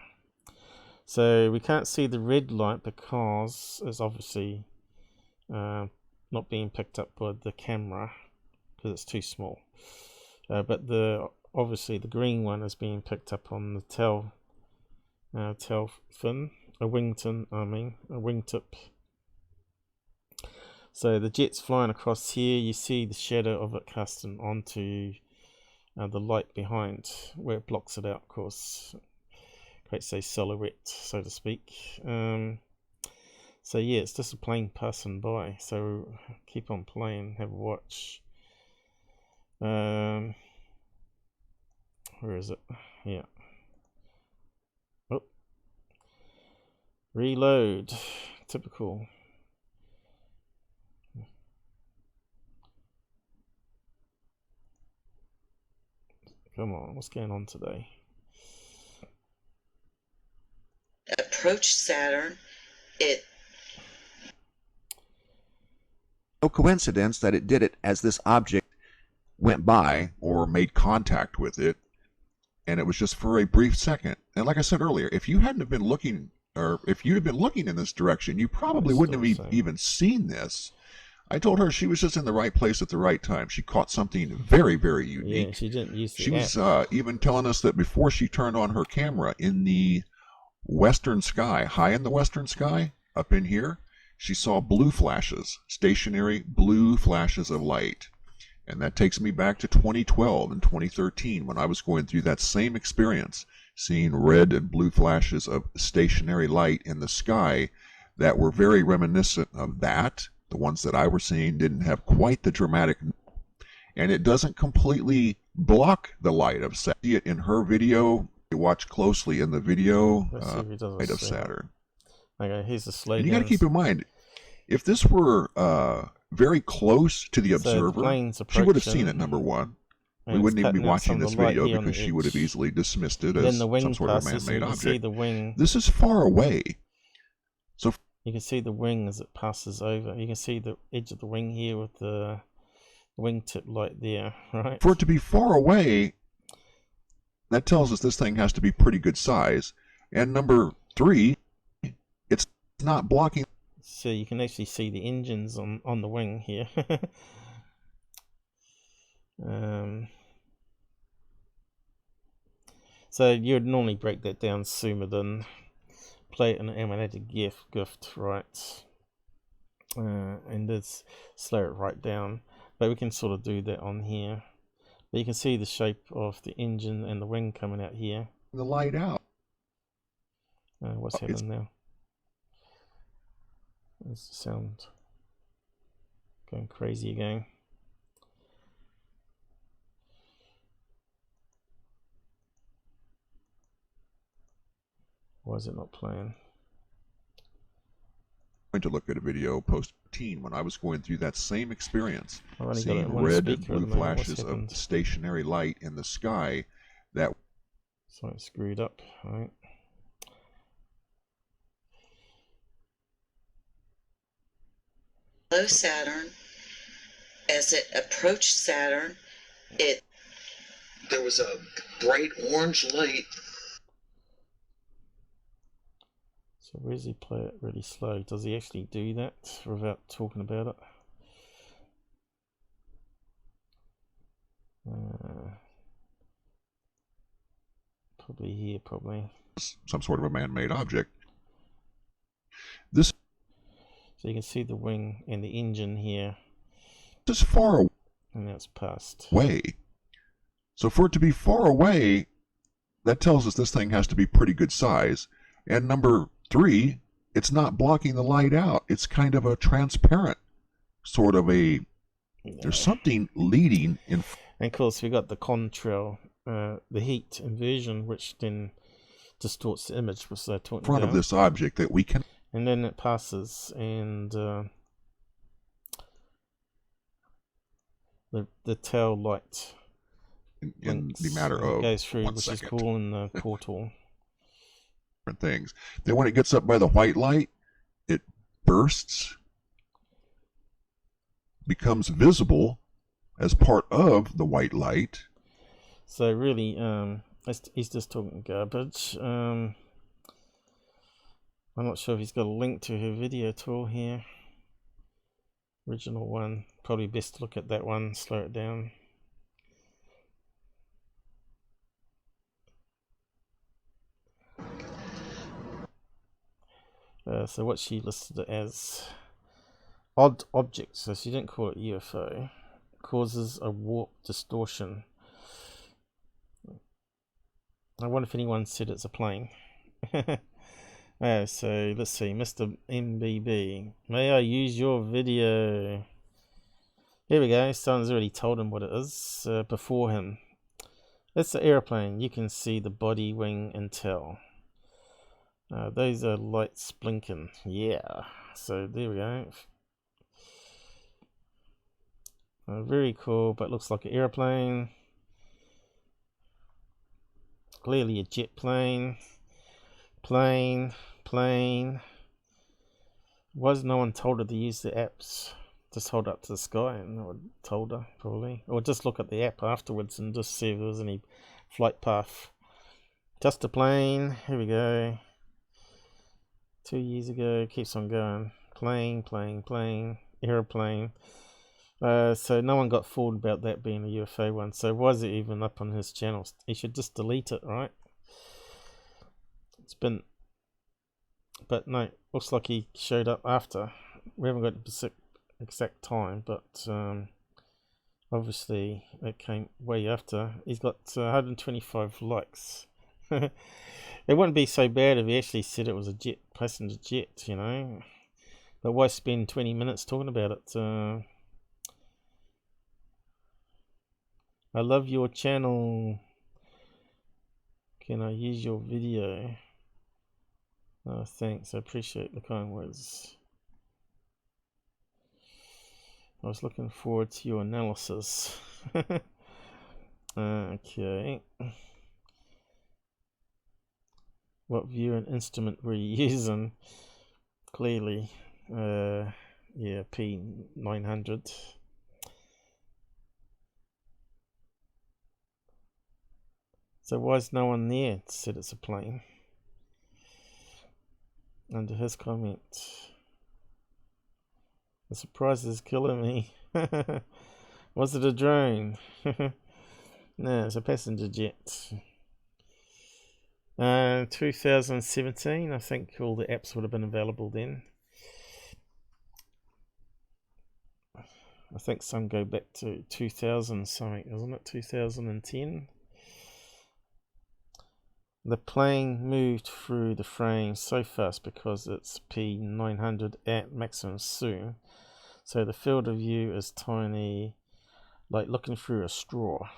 So we can't see the red light because it's obviously not being picked up by the camera because it's too small. But obviously the green one is being picked up on the tail fin, a wingtip. So the jet's flying across here. You see the shadow of it casting onto the light behind, where it blocks it out, of course. Creates a silhouette, so to speak. So yeah, it's just a plane passing by. So keep on playing, have a watch. Where is it? Yeah. Oh. Reload. Typical. Come on, what's going on today? approached Saturn. No coincidence that it did it as this object went by or made contact with it, and it was just for a brief second. And like I said earlier, if you hadn't have been looking, or if you'd have been looking in this direction, you probably wouldn't have even seen this. I told her she was just in the right place at the right time. She caught something very, very unique. Yeah, she didn't use the She was even telling us that before she turned on her camera in the western sky, high in the western sky, up in here, she saw blue flashes, stationary blue flashes of light. And that takes me back to 2012 and 2013 when I was going through that same experience, seeing red and blue flashes of stationary light in the sky that were very reminiscent of that. The ones that I were seeing didn't have quite the dramatic and it doesn't completely block the light of Saturn. See it in her video. You watch closely in the video. Let's see if he does Light a of zoom out. Saturn. Okay, here's the slow And you got to downs. keep in mind, if this were very close to the So observer, the plane's she would have seen approaching, it, number one. and We it's wouldn't even be cutting out watching some of this the light video here on because the she would have edge. easily dismissed it Then as the wing some sort of passes, so man-made you can see object. the wing. This is far away. So You can see the wing as it passes over. You can see the edge of the wing here with the wingtip light there, right? for it to be far away, that tells us this thing has to be pretty good size. And number three, it's not blocking. So you can actually see the engines on the wing here. So you'd normally break that down, zoom it in, play it in an emanated gift, right? And just slow it right down. But we can sort of do that on here. But you can see the shape of the engine and the wing coming out here. The light out. What's happening now? There's the sound going crazy again. Why is it not playing? Going to look at a video post-teen when I was going through that same experience, I've only got it seeing in one red and speaker at the blue moment. What's flashes of happened? stationary light in the sky. That So it's screwed up, right? Below Saturn, as it approached Saturn, there was a bright orange light. So where does he play it really slow? Does he actually do that without talking about it? Probably here, probably. some sort of a man-made object. This So you can see the wing and the engine here, is far and that's past. away. So for it to be far away, that tells us this thing has to be pretty good size. And number three, it's not blocking the light out. It's kind of a transparent sort of a, there's something leading in And of course we got the contrail, the heat inversion, which then distorts the image, which they're talking front about. of this object that we can. And then it passes, and the tail light In the matter blinks, of goes through, 1 which second. is cool in the portal. Different things. Then when it gets up by the white light, it bursts, becomes visible as part of the white light. So really, he's just talking garbage. I'm not sure if he's got a link to her video at all here. Original one. Probably best to look at that one, slow it down. So what she listed it as odd object, so she didn't call it UFO, causes a warp distortion. I wonder if anyone said it's a plane. So let's see, MrMBB, may I use your video? Here we go, someone's already told him what it is before him. It's the airplane. You can see the body, wing and tail. Those are lights blinking. Yeah, so there we go. Very cool, but looks like an airplane. Clearly a jet plane. Plane. Was no one told her to use the apps? Just hold up to the sky and I would told her, probably. Or just look at the app afterwards and just see if there was any flight path. Just a plane. Here we go. 2 years ago. Keeps on going. Plane. Aeroplane. So no one got fooled about that being a UFO one. So why is it even up on his channel? He should just delete it, right? It's been... But no, looks like he showed up after. We haven't got the exact time, but obviously it came way after. He's got 125 likes. It wouldn't be so bad if he actually said it was a jet, passenger jet, you know. But why spend 20 minutes talking about it? I love your channel. Can I use your video? Oh, thanks. I appreciate the kind words. I was looking forward to your analysis. Okay. What view and instrument were you using? Clearly, yeah, P900. So why is no one there? Said it's a plane. Under his comment, the surprise is killing me. Was it a drone? No, it's a passenger jet. 2017, I think all the apps would have been available then. I think some go back to 2000 something, isn't it? 2010. The plane moved through the frame so fast because it's P900 at maximum zoom. So the field of view is tiny, like looking through a straw.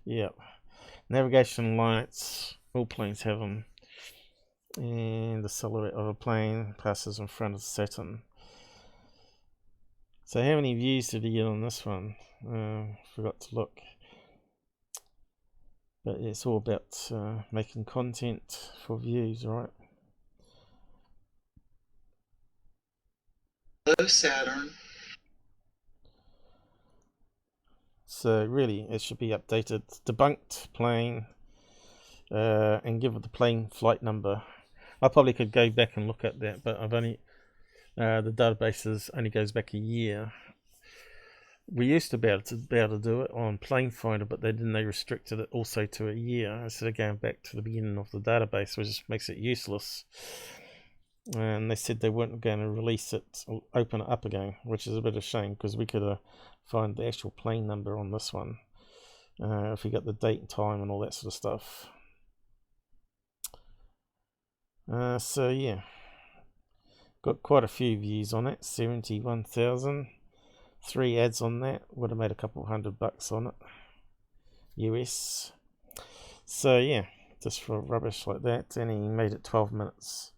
Yep. Navigation lights, all planes have them. And the silhouette of a plane passes in front of Saturn. So how many views did he get on this one? Forgot to look. But it's all about making content for views, right? Hello, Saturn. So really, it should be updated. Debunked plane, and give it the plane flight number. I probably could go back and look at that, but I've only the databases only goes back a year. We used to be able to do it on Plane Finder, but they restricted it also to a year instead of going back to the beginning of the database, which makes it useless. And they said they weren't going to release it or open it up again, which is a bit of a shame because we could find the actual plane number on this one if we got the date and time and all that sort of stuff. So yeah, got quite a few views on it. 71,000. 3 ads on that would have made a couple $100 on it, US. So yeah, just for rubbish like that, and he made it 12 minutes.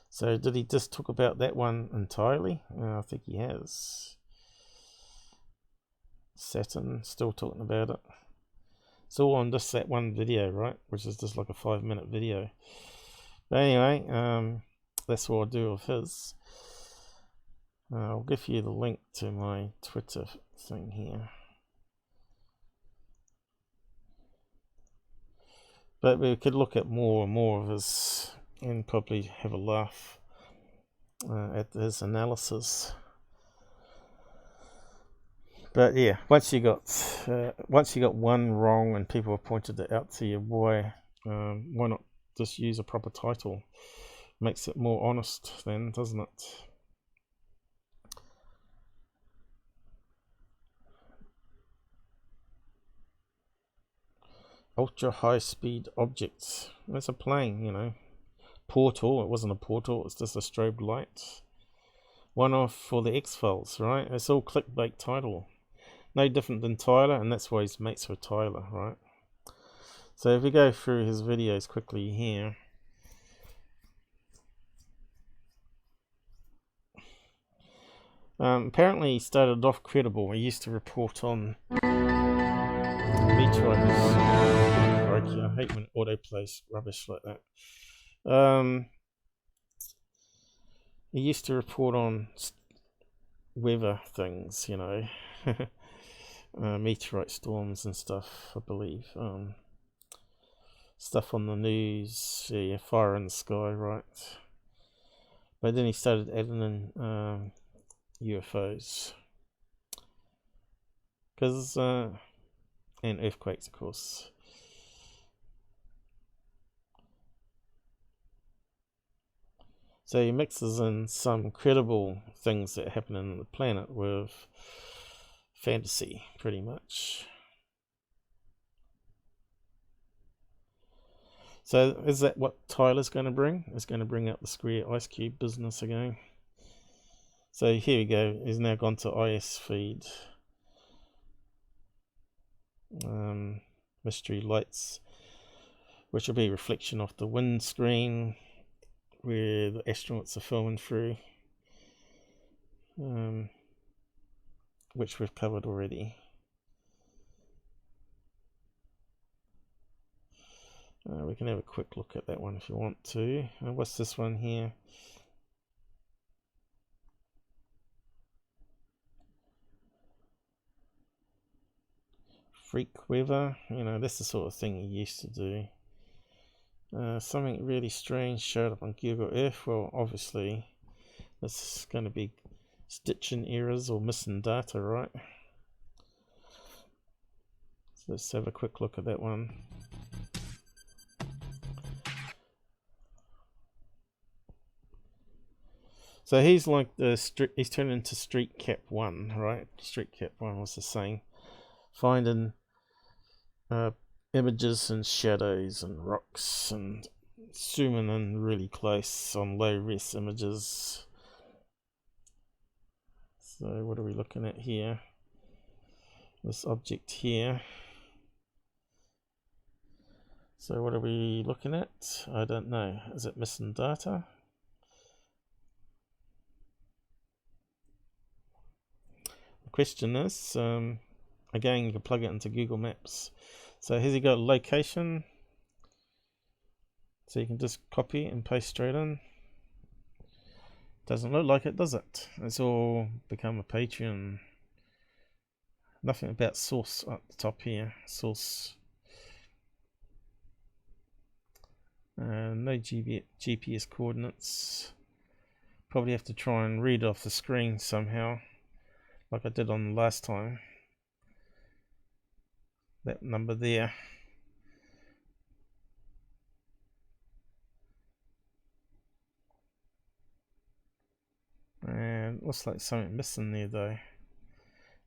So did he just talk about that one entirely? I think he has. Saturn, still talking about it. It's all on just that one video, right? Which is just like a 5-minute video. But anyway, that's what I'll do of his. I'll give you the link to my Twitter thing here. But we could look at more and more of his and probably have a laugh at his analysis. But yeah, once you got one wrong and people have pointed it out to you, why not just use a proper title? Makes it more honest then, doesn't it? Ultra high speed objects. It's a plane, you know. Portal. It wasn't a portal. It's just a strobe light. One off for the X-Files, right? It's all clickbait title. No different than Tyler, and that's why he's mates with Tyler, right? So if we go through his videos quickly here. Apparently he started off credible. He used to report on meteorites. I hate when autoplays rubbish like that. He used to report on weather things, you know, meteorite storms and stuff, I believe. Stuff on the news, yeah, fire in the sky, right? But then he started adding in UFOs. Because, and earthquakes, of course. So he mixes in some credible things that happen on the planet with fantasy, pretty much. So is that what Tyler's going to bring? He's going to bring out the square ice cube business again. So here we go. He's now gone to IS feed. mystery lights, which will be a reflection off the windscreen where the astronauts are filming through, which we've covered already. We can have a quick look at that one if you want to. What's this one here? Freak weather, you know, that's the sort of thing he used to do. Something really strange showed up on Google Earth. Well, obviously, it's going to be stitching errors or missing data, right? So let's have a quick look at that one. So he's like he's turned into Street Cap 1, right? Street Cap 1 was the saying. Finding images and shadows and rocks and zooming in really close on low res images. So what are we looking at here? This object here. So what are we looking at? I don't know. Is it missing data? The question is, again, you can plug it into Google Maps. So has he got a location? So you can just copy and paste straight in. Doesn't look like it, does it? It's all become a Patreon. Nothing about source up the top here. Source. No GPS coordinates. Probably have to try and read off the screen somehow, like I did on the last time. That number there. And looks like something missing there though.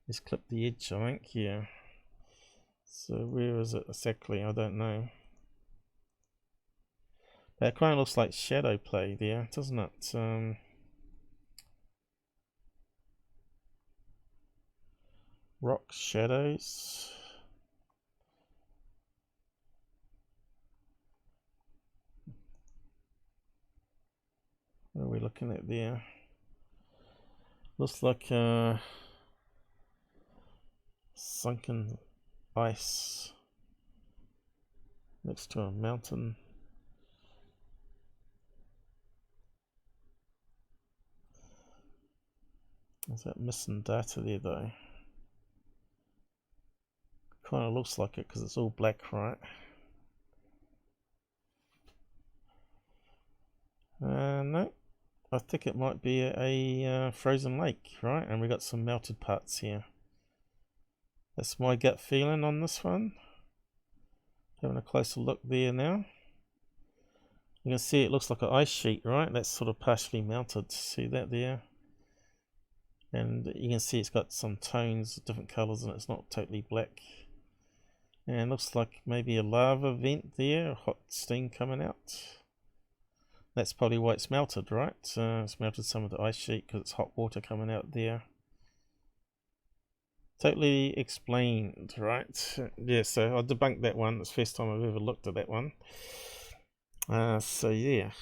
Just clip the edge, I think, yeah. So where is it exactly? I don't know. That kind of looks like shadow play there, doesn't it? Rock shadows. What are we looking at there? Looks like sunken ice next to a mountain. Is that missing data there though? Kind of looks like it because it's all black, right? No, I think it might be a frozen lake, right? And we got some melted parts here. That's my gut feeling on this one. Having a closer look there now. You can see it looks like an ice sheet, right? That's sort of partially melted. See that there? And you can see it's got some tones, different colors, and it's not totally black. And looks like maybe a lava vent there, hot steam coming out. That's probably why it's melted, right? It's melted some of the ice sheet because it's hot water coming out there. Totally explained, right? Yeah, so I debunked that one. It's the first time I've ever looked at that one. So yeah.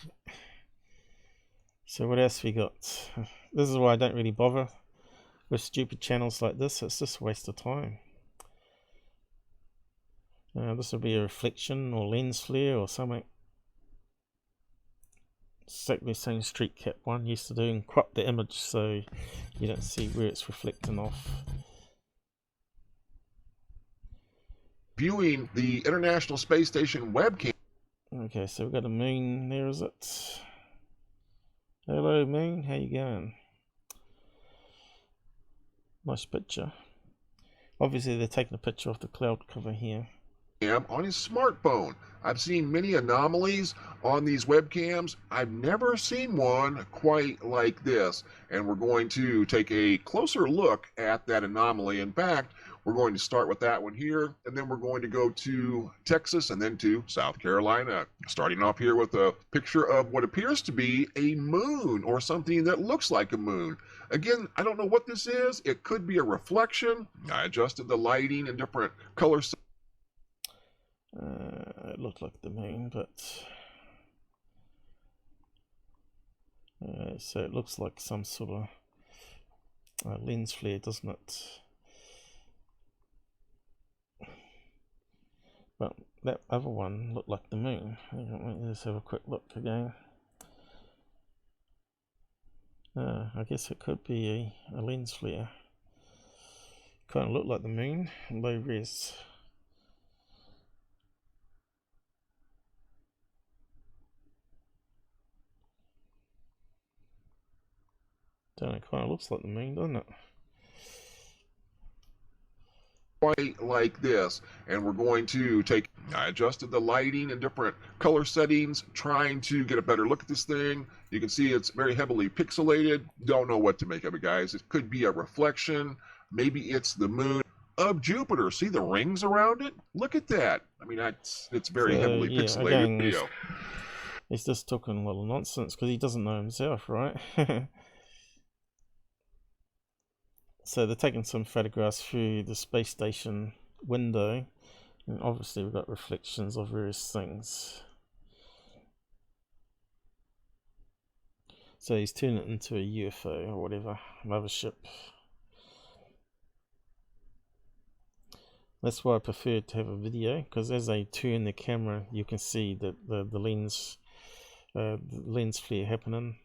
So what else we got? This is why I don't really bother with stupid channels like this. It's just a waste of time. This will be a reflection or lens flare or something. Exactly the same Street Cap 1 used to do, and crop the image so you don't see where it's reflecting off. Viewing the International Space Station webcam. Okay, so we've got a moon there, is it? Hello moon, how you going? Nice picture. Obviously they're taking a picture of the cloud cover here. On his smartphone. I've seen many anomalies on these webcams. I've never seen one quite like this, and we're going to take a closer look at that anomaly. In fact, We're going to start with that one here, and then we're going to go to Texas and then to South Carolina. Starting off here with a picture of what appears to be a moon or something that looks like a moon. Again, I don't know what this is. It could be a reflection. I adjusted the lighting and different colors. It looked like the moon, but so it looks like some sort of lens flare, doesn't it? But that other one looked like the moon. Let's have a quick look again. I guess it could be a lens flare. Kind of looked like the moon, low res. Don't it kind of looks like the moon, doesn't it? Quite like this, and we're going to take. I adjusted the lighting and different color settings, trying to get a better look at this thing. You can see it's very heavily pixelated. Don't know what to make of it, guys. It could be a reflection. Maybe it's the moon of Jupiter. See the rings around it? Look at that. I mean, it's very heavily pixelated again, video. He's just talking a little nonsense because he doesn't know himself, right? So they're taking some photographs through the space station window, and obviously we've got reflections of various things. So he's turning it into a UFO or whatever, mothership. That's why I prefer to have a video, because as they turn the camera you can see that the lens flare happening,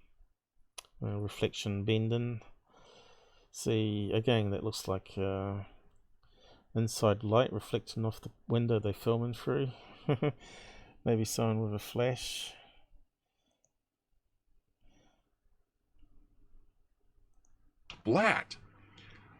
reflection bending. See, again, that looks like inside light reflecting off the window they're filming through. Maybe someone with a flash. Flat,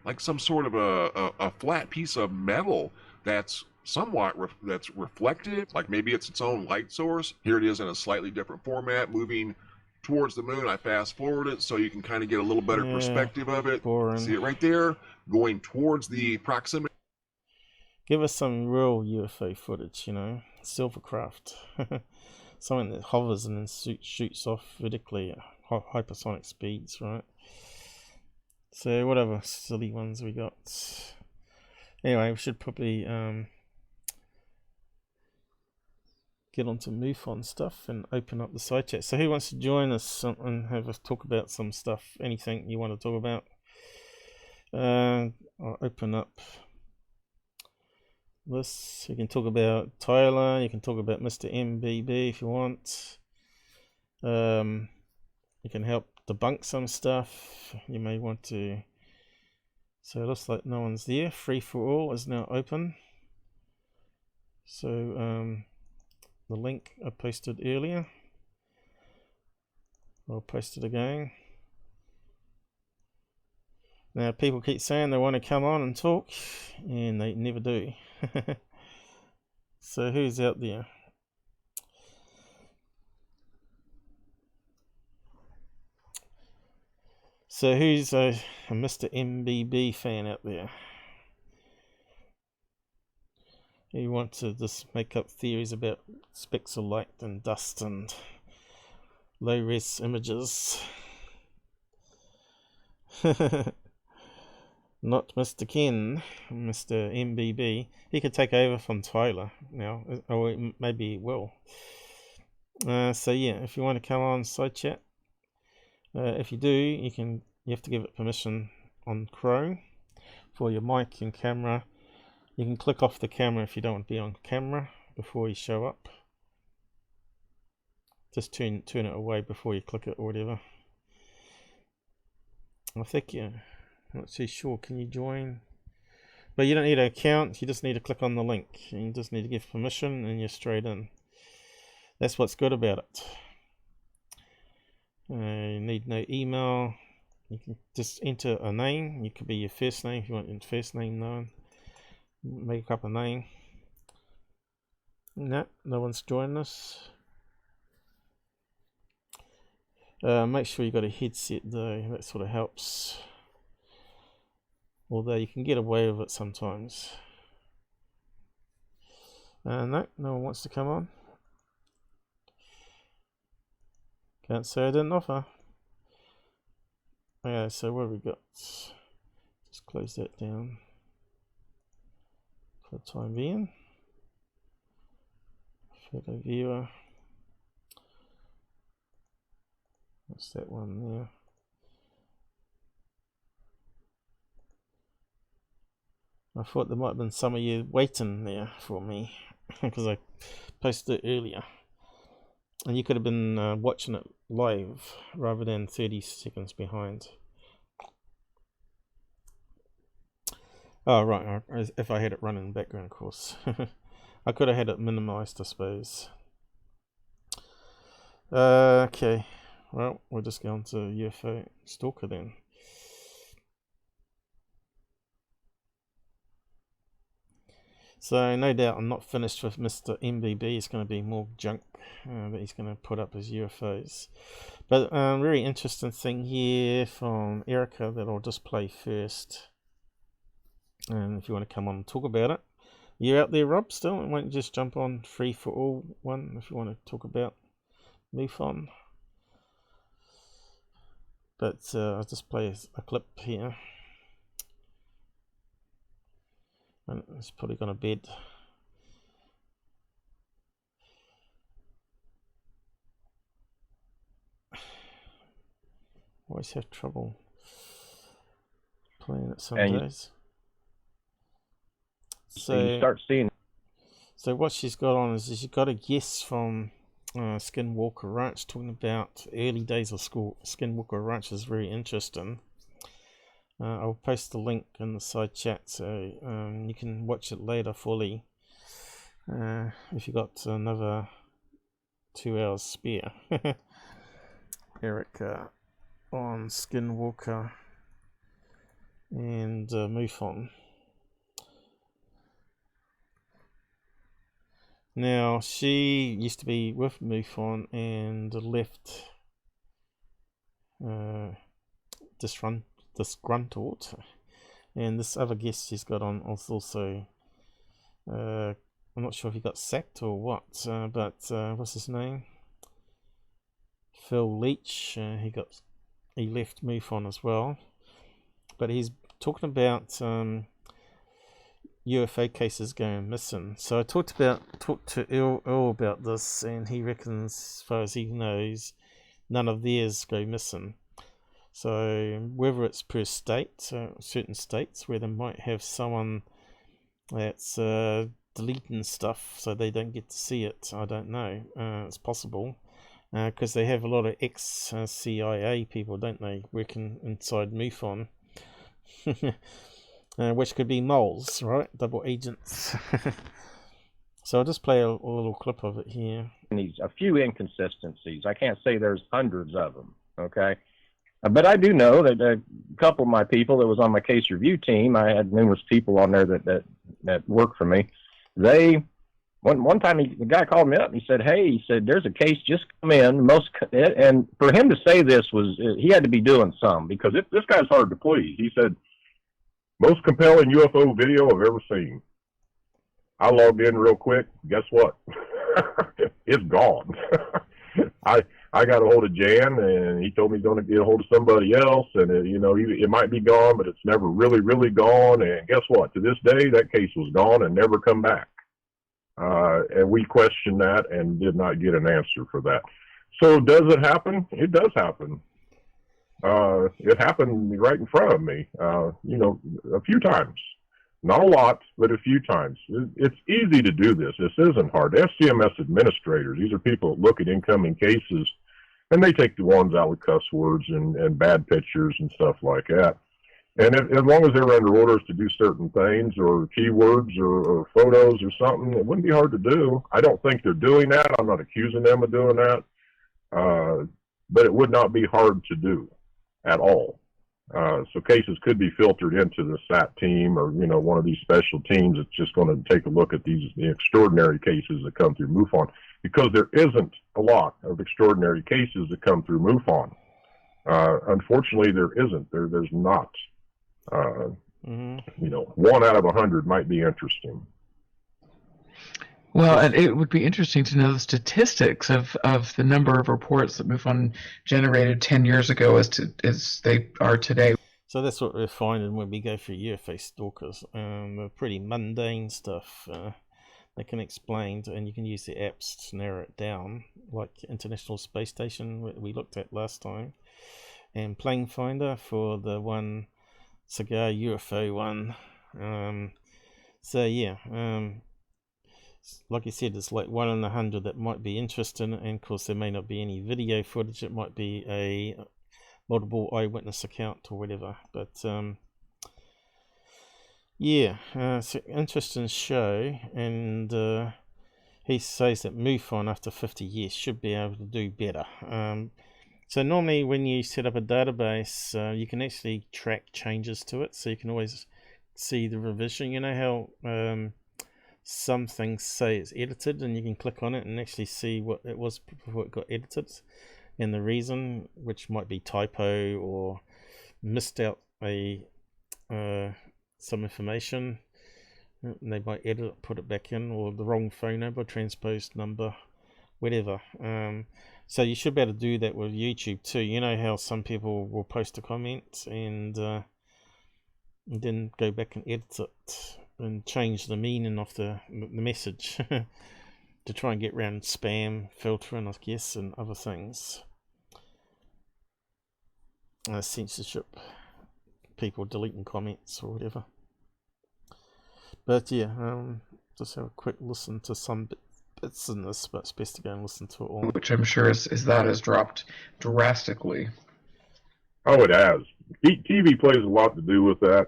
like some sort of a flat piece of metal that's somewhat that's reflective, like maybe it's its own light source. Here it is in a slightly different format, moving towards the moon. I fast forward it so you can kind of get a little better perspective of it. Boring. See it right there, going towards the proximity. Give us some real UFO footage, you know, silvercraft. Something that hovers and then shoots off vertically at hypersonic speeds, right? So whatever silly ones we got. Anyway, we should probably get onto MUFON stuff and open up the side chat. So who wants to join us and have us talk about some stuff? Anything you want to talk about? I'll open up this. You can talk about Tyler. You can talk about MrMBB if you want. You can help debunk some stuff. You may want to. So it looks like no one's there. Free for all is now open. So the link I posted earlier, I'll post it again. Now people keep saying they want to come on and talk, and they never do. So who's out there? So who's a MrMBB fan out there? You want to just make up theories about specks of light and dust and low-res images. Not Mr. Ken, MrMBB. He could take over from Tyler now, or maybe he will. So yeah, if you want to come on side chat, if you do, you have to give it permission on Chrome for your mic and camera. You can click off the camera if you don't want to be on camera before you show up. Just turn it away before you click it or whatever. I think I'm not too sure. Can you join? But you don't need an account. You just need to click on the link. And you just need to give permission and you're straight in. That's what's good about it. You need no email. You can just enter a name. It could be your first name if you want your first name known. Make up a name. No one's joining us. Make sure you got a headset though. That sort of helps. although you can get away with it sometimes. No one wants to come on. Can't say I didn't offer. Okay, so what have we got? Just close that down for the time being. Photo viewer. What's that one there? I thought there might have been some of you waiting there for me because I posted it earlier. And you could have been watching it live rather than 30 seconds behind. Oh, right. If I had it running in the background, of course. I could have had it minimized, I suppose. Okay. Well, we'll just go on to UFO Stalker then. So no doubt I'm not finished with MrMBB. It's going to be more junk that he's going to put up as UFOs. But very interesting thing here from Erica that I'll just play first. And if you want to come on and talk about it. You out there, Rob, still? Why don't you just jump on Free for All one if you want to talk about MUFON. But I'll just play a clip here. And it's probably gone to bed. Always have trouble playing it some days. So you start seeing. So what she's got on is she's got a guest from Skinwalker Ranch talking about early days of school. Skinwalker Ranch is very interesting. I'll post the link in the side chat so you can watch it later fully if you got another 2 hours spare. Eric on Skinwalker and MUFON. Now she used to be with MUFON and left disgruntled, and this other guest she's got on was also I'm not sure if he got sacked or what, but what's his name, Phil Leach, he left MUFON as well, but he's talking about UFO cases going missing. So I talked to Earl about this, and he reckons as far as he knows none of theirs go missing. So whether it's per state, certain states where they might have someone that's deleting stuff so they don't get to see it, I don't know. It's possible because they have a lot of ex-CIA people, don't they, working inside MUFON, which could be moles, right? Double agents. So I'll just play a little clip of it here. A few inconsistencies. I can't say there's hundreds of them, okay? But I do know that a couple of my people that was on my case review team, I had numerous people on there that work for me. They, one time the guy called me up and he said, hey, he said, there's a case just come in. And for him to say this was, he had to be doing some, because this guy's hard to please. He said, most compelling UFO video I've ever seen. I logged in real quick. Guess what? It's gone. I got a hold of Jan, and he told me he's going to get a hold of somebody else, and it might be gone, but it's never really, really gone. And guess what? To this day, that case was gone and never come back. And we questioned that and did not get an answer for that. So does it happen? It does happen. It happened right in front of me, a few times. Not a lot, but a few times. It's easy to do this. This isn't hard. FCMS administrators, these are people that look at incoming cases, and they take the ones out with cuss words and bad pictures and stuff like that. And as long as they're under orders to do certain things or keywords or photos or something, it wouldn't be hard to do. I don't think they're doing that. I'm not accusing them of doing that. But it would not be hard to do at all. So cases could be filtered into the SAT team or, one of these special teams that's just going to take a look at the extraordinary cases that come through MUFON, because there isn't a lot of extraordinary cases that come through MUFON. Unfortunately, there isn't. There's not. You know, 1 out of 100 might be interesting. Well, and it would be interesting to know the statistics of the number of reports that MUFON generated 10 years ago as they are today. So that's what we're finding when we go through UFO stalkers. They're pretty mundane stuff. They can explain, and you can use the apps to narrow it down, like International Space Station we looked at last time, and Plane Finder for the one cigar UFO one. So yeah, like I said, it's like 1 in 100 that might be interesting, and of course there may not be any video footage. It might be a multiple eyewitness account or whatever, but yeah, it's an interesting show, and he says that MUFON after 50 years should be able to do better. So normally when you set up a database, you can actually track changes to it, so you can always see the revision. You know how some things say it's edited, and you can click on it and actually see what it was before it got edited, and the reason, which might be typo or missed out some information. They might edit it, put it back in, or the wrong phone number, transposed number, whatever. So you should be able to do that with YouTube too. You know how some people will post a comment and then go back and edit it and change the meaning of the message to try and get around spam filtering, I guess, and other things. Censorship, people deleting comments or whatever. But yeah, just have a quick listen to some bits in this, but it's best to go and listen to it all. Which I'm sure has dropped drastically. Oh, it has. TV plays a lot to do with that.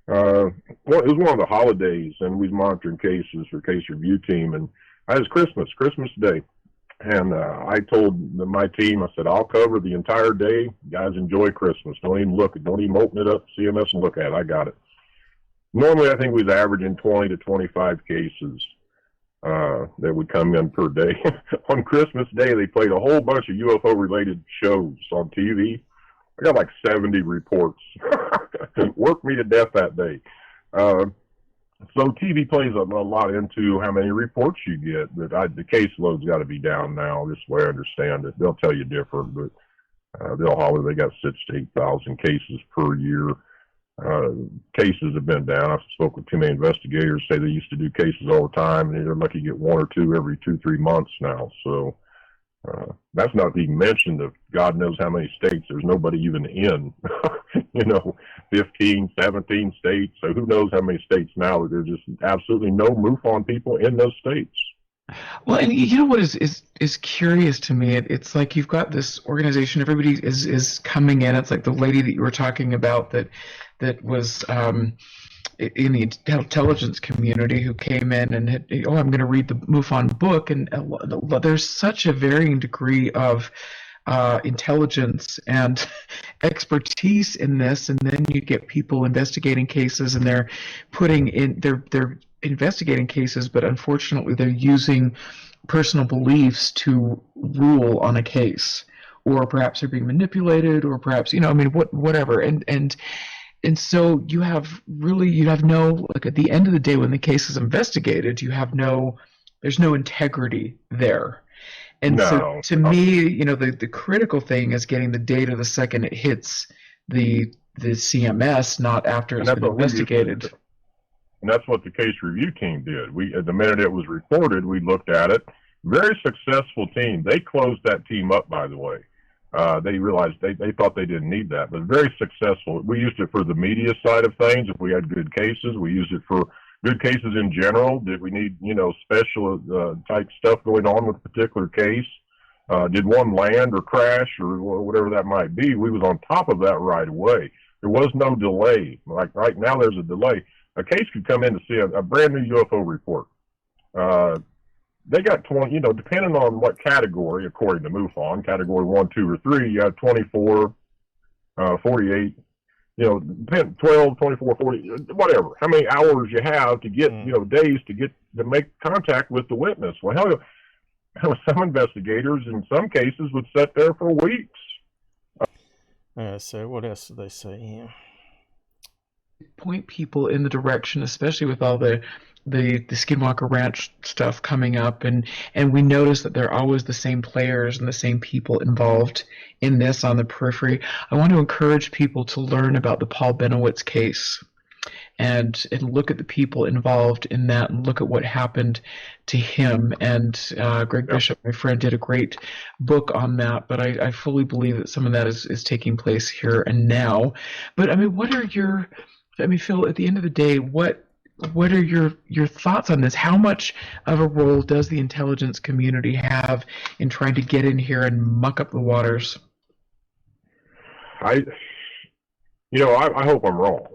Well, it was one of the holidays, and we was monitoring cases for case review team, and it was Christmas Day. And I told my team, I said, I'll cover the entire day. You guys enjoy Christmas. Don't even open it up, CMS, and look at it. I got it. Normally, I think we was averaging 20 to 25 cases that would come in per day. On Christmas Day, they played a whole bunch of UFO-related shows on TV. I got like 70 reports. Worked me to death that day. So TV plays a lot into how many reports you get. But the caseload's got to be down now. This way I understand it. They'll tell you different, but they'll holler they got 6,000 to 8,000 cases per year. Cases have been down. I've spoken with too many investigators, say they used to do cases all the time, and they're lucky to get 1 or 2 every 2-3 months now. So that's not even mentioned of God knows how many states there's nobody even in. 15, 17 states. So who knows how many states now that there's just absolutely no MUFON people in those states. Well, and you know what is curious to me? It's like you've got this organization. Everybody is coming in. It's like the lady that you were talking about that was in the intelligence community who came in and had, I'm going to read the MUFON book, and there's such a varying degree of intelligence and expertise in this, and then you get people investigating cases, and they're investigating cases, but unfortunately they're using personal beliefs to rule on a case, or perhaps they're being manipulated, or perhaps whatever, and so you have no, like, at the end of the day when the case is investigated, there's no integrity there. And so to me, the critical thing is getting the data the second it hits the CMS, not after it's been investigated. And that's what the case review team did. The minute it was reported, we looked at it. Very successful team. They closed that team up, by the way. They realized they thought they didn't need that, but very successful. We used it for the media side of things. If we had good cases, we used it for good cases in general. Did we need, special type stuff going on with a particular case? Did one land or crash or whatever that might be? We was on top of that right away. There was no delay. Like right now, there's a delay. A case could come in to see a brand new UFO report. They got 20, depending on what category, according to MUFON, category 1, 2, or 3, you have 24, 48, 12, 24, 40, whatever, how many hours you have to get, days to make contact with the witness. Well, hell, some investigators in some cases would sit there for weeks. So what else do they say here? point people in the direction, especially with all the Skinwalker Ranch stuff coming up, and we notice that there are always the same players and the same people involved in this on the periphery. I want to encourage people to learn about the Paul Benowitz case and look at the people involved in that and look at what happened to him. And Greg Bishop, my friend, did a great book on that, but I fully believe that some of that is taking place here and now. But I mean, what are your, I mean, Phil, at the end of the day, what are your thoughts on this? How much of a role does the intelligence community have in trying to get in here and muck up the waters? I hope I'm wrong.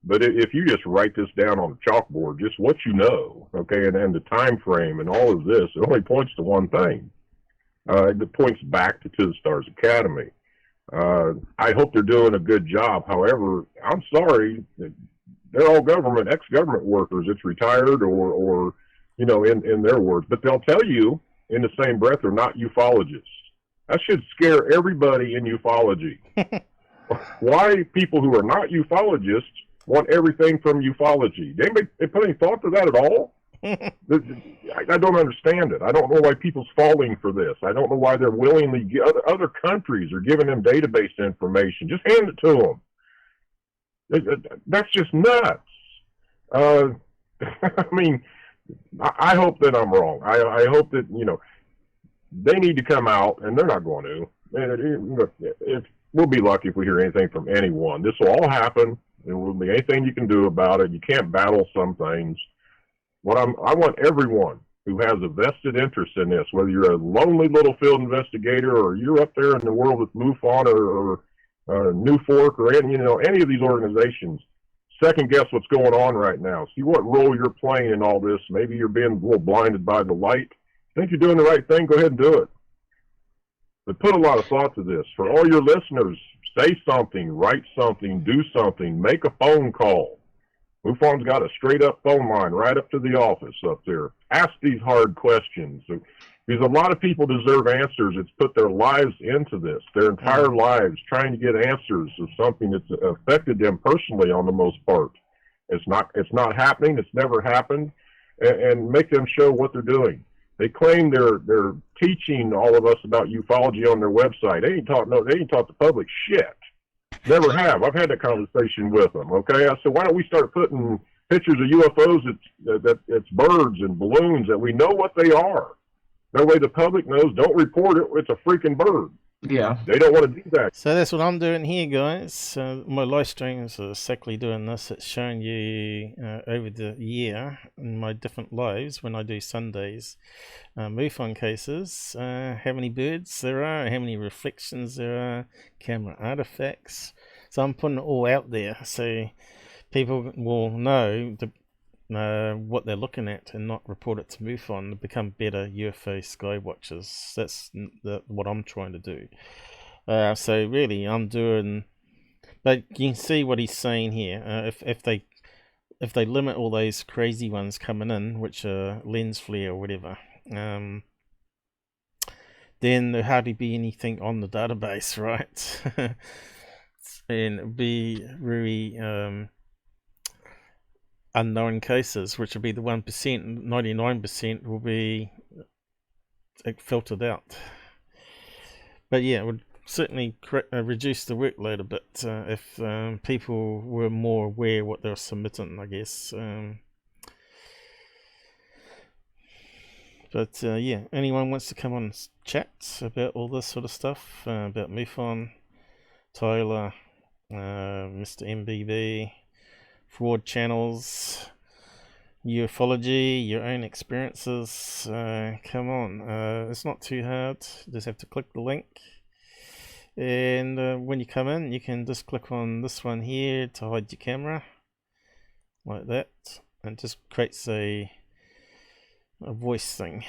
But if you just write this down on the chalkboard, just what you know, okay, and the time frame and all of this, it only points to one thing. It points back to the Stars Academy. I hope they're doing a good job. However, I'm sorry, they're all ex-government workers. It's retired or in their words. But they'll tell you in the same breath they're not ufologists. That should scare everybody in ufology. Why people who are not ufologists want everything from ufology? They put any thought to that at all? I don't understand it. I don't know why people's falling for this. I don't know why they're willingly, other countries are giving them database information. Just hand it to them. That's just nuts. I mean, I hope that I'm wrong. I hope that, they need to come out, and they're not going to. We'll be lucky if we hear anything from anyone. This will all happen. There won't be anything you can do about it. You can't battle some things. I want everyone who has a vested interest in this, whether you're a lonely little field investigator or you're up there in the world with MUFON or New Fork or any of these organizations, second guess what's going on right now. See what role you're playing in all this. Maybe you're being a little blinded by the light. Think you're doing the right thing? Go ahead and do it. But put a lot of thought to this. For all your listeners, say something, write something, do something, make a phone call. MUFON's got a straight-up phone line right up to the office up there. Ask these hard questions. Because a lot of people deserve answers. It's put their lives into this, their entire lives, trying to get answers of something that's affected them personally on the most part. It's not happening. It's never happened. And make them show what they're doing. They claim they're teaching all of us about ufology on their website. They ain't taught the public shit. Never have. I've had that conversation with them. Okay, I said, why don't we start putting pictures of UFOs it's birds and balloons that we know what they are. That way the public knows. Don't report it. It's a freaking bird. Yeah. They don't want to do that. So that's what I'm doing here, guys. My live streams are exactly doing this. It's showing you over the year in my different lives when I do Sundays, MUFON cases, how many birds there are, how many reflections there are, camera artifacts. So I'm putting it all out there so people will know what they're looking at and not report it to MUFON to become better UFO sky watchers. That's what I'm trying to do. So really, I'm doing. But you can see what he's saying here. If they limit all those crazy ones coming in, which are lens flare or whatever, then there hardly be anything on the database, right? And it'd be very unknown cases, which will be the 1%. 99% will be filtered out. But yeah, it would certainly reduce the workload a bit if people were more aware what they're submitting, I guess. But yeah, anyone wants to come on and chat about all this sort of stuff, about MUFON, Tyler, MrMBB, fraud channels, ufology, your own experiences, come on, it's not too hard. You just have to click the link, and when you come in, you can just click on this one here to hide your camera, like that, and it just creates a voice thing,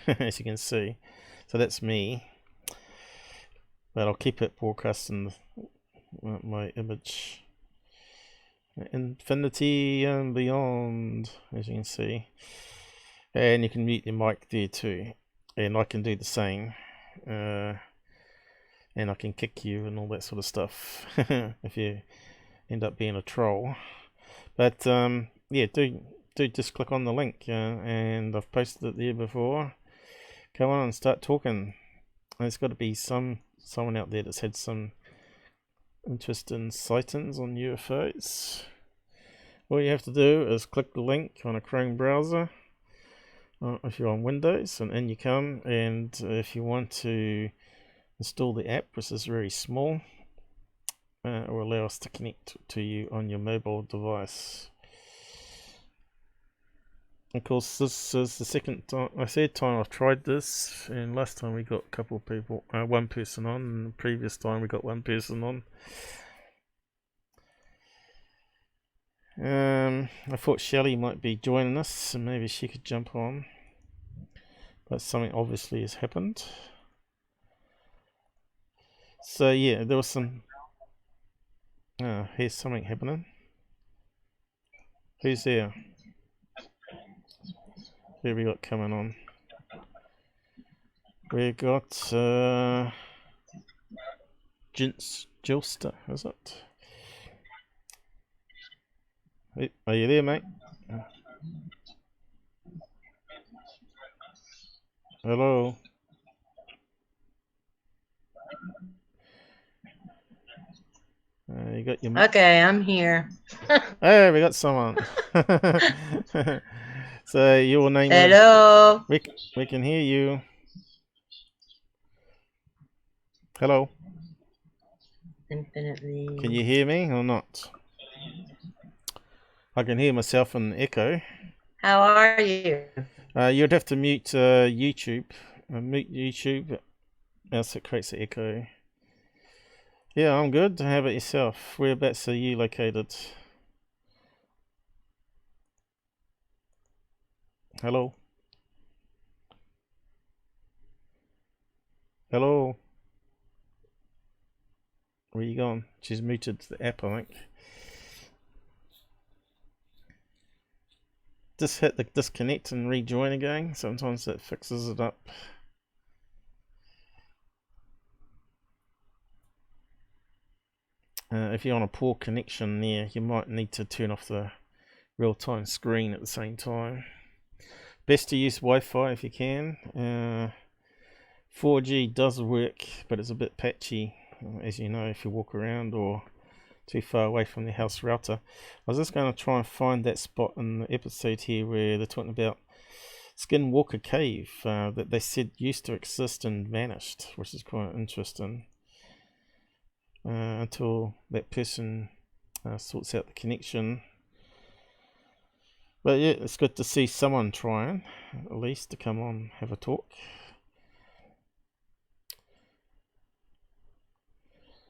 as you can see. So that's me, but I'll keep it broadcasting my image. Infinity and beyond, as you can see, and you can mute your mic there too, and I can do the same, and I can kick you and all that sort of stuff if you end up being a troll. But yeah, do just click on the link, and I've posted it there before. Come on and start talking. There's got to be someone out there that's had some interest in sightings on UFOs. All you have to do is click the link on a Chrome browser if you're on Windows, and in you come. And if you want to install the app, which is very small, or allow us to connect to you on your mobile device. Of course, this is the third time I've tried this, and last time we got a couple of people, one person on, and the previous time we got one person on. I thought Shelley might be joining us, and maybe she could jump on, but something obviously has happened. So yeah, there was some. Here's something happening. Who's there? Who we got coming on? We got Jilster, is it? Hey, are you there, mate? Hello. You got your. Okay, I'm here. Hey, we got someone. So your name Hello. is. We can hear you. Hello. Infinitely. Can you hear me or not? I can hear myself in the echo. How are you? You'd have to mute YouTube. Mute YouTube, else it creates an echo. Yeah, I'm good. How about yourself? Whereabouts are you located? Hello? Hello? Where you going? She's muted the app, I think. Just hit the disconnect and rejoin again. Sometimes that fixes it up. If you're on a poor connection there, you might need to turn off the real-time screen at the same time. Best to use Wi-Fi if you can. 4G does work, but it's a bit patchy, as you know, if you walk around or too far away from the house router. I was just going to try and find that spot in the episode here where they're talking about Skinwalker Cave that they said used to exist and vanished, which is quite interesting. Until that person sorts out the connection. But yeah, it's good to see someone trying, at least, to come on, have a talk.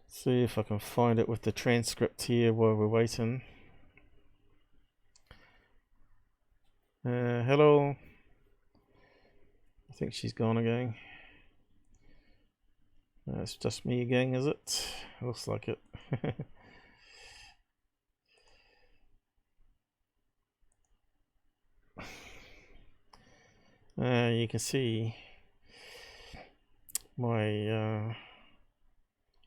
See if I can find it with the transcript here while we're waiting. Hello. I think she's gone again. It's just me again, is it? Looks like it. You can see my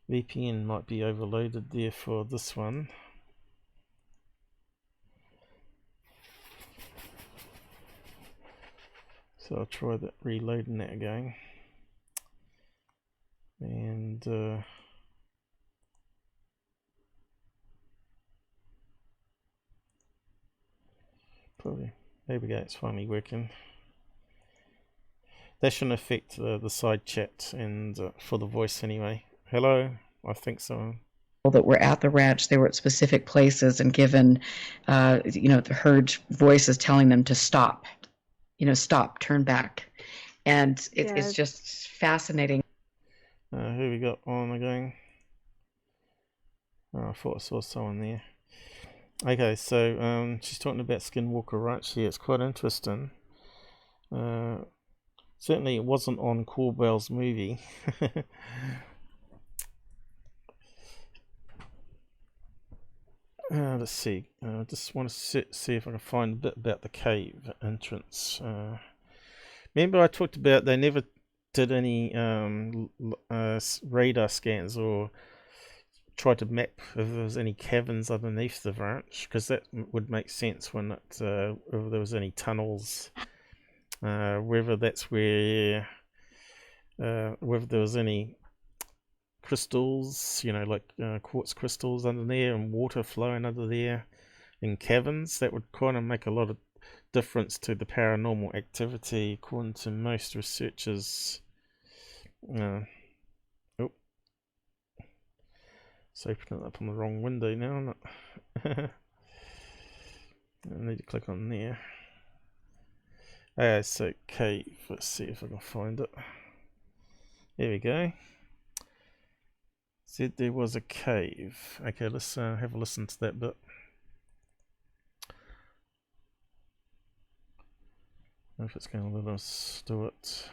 VPN might be overloaded there for this one. So I'll try that, reloading that again. And probably, there we go, it's finally working. That shouldn't affect the side chat and for the voice anyway. Hello, I think so. That were at the ranch, they were at specific places and given, heard voices telling them to stop, stop, turn back. And it's just fascinating. Who we got on again? Oh, I thought I saw someone there. Okay, so she's talking about Skinwalker Ranch here. It's quite interesting. Certainly it wasn't on Corbell's movie. Let's see. I just want to see if I can find a bit about the cave entrance. Remember I talked about they never did any radar scans or tried to map if there was any caverns underneath the ranch, because that would make sense when it if there was any tunnels, whether that's where whether there was any crystals, you know, like quartz crystals under there and water flowing under there in caverns. That would kind of make a lot of difference to the paranormal activity, according to most researchers. Oh, it's opening up on the wrong window now, isn't it? I need to click on there. So cave. Let's see if I can find it. There we go. Said there was a cave. Okay, let's have a listen to that bit. I don't know if it's going to let us do it.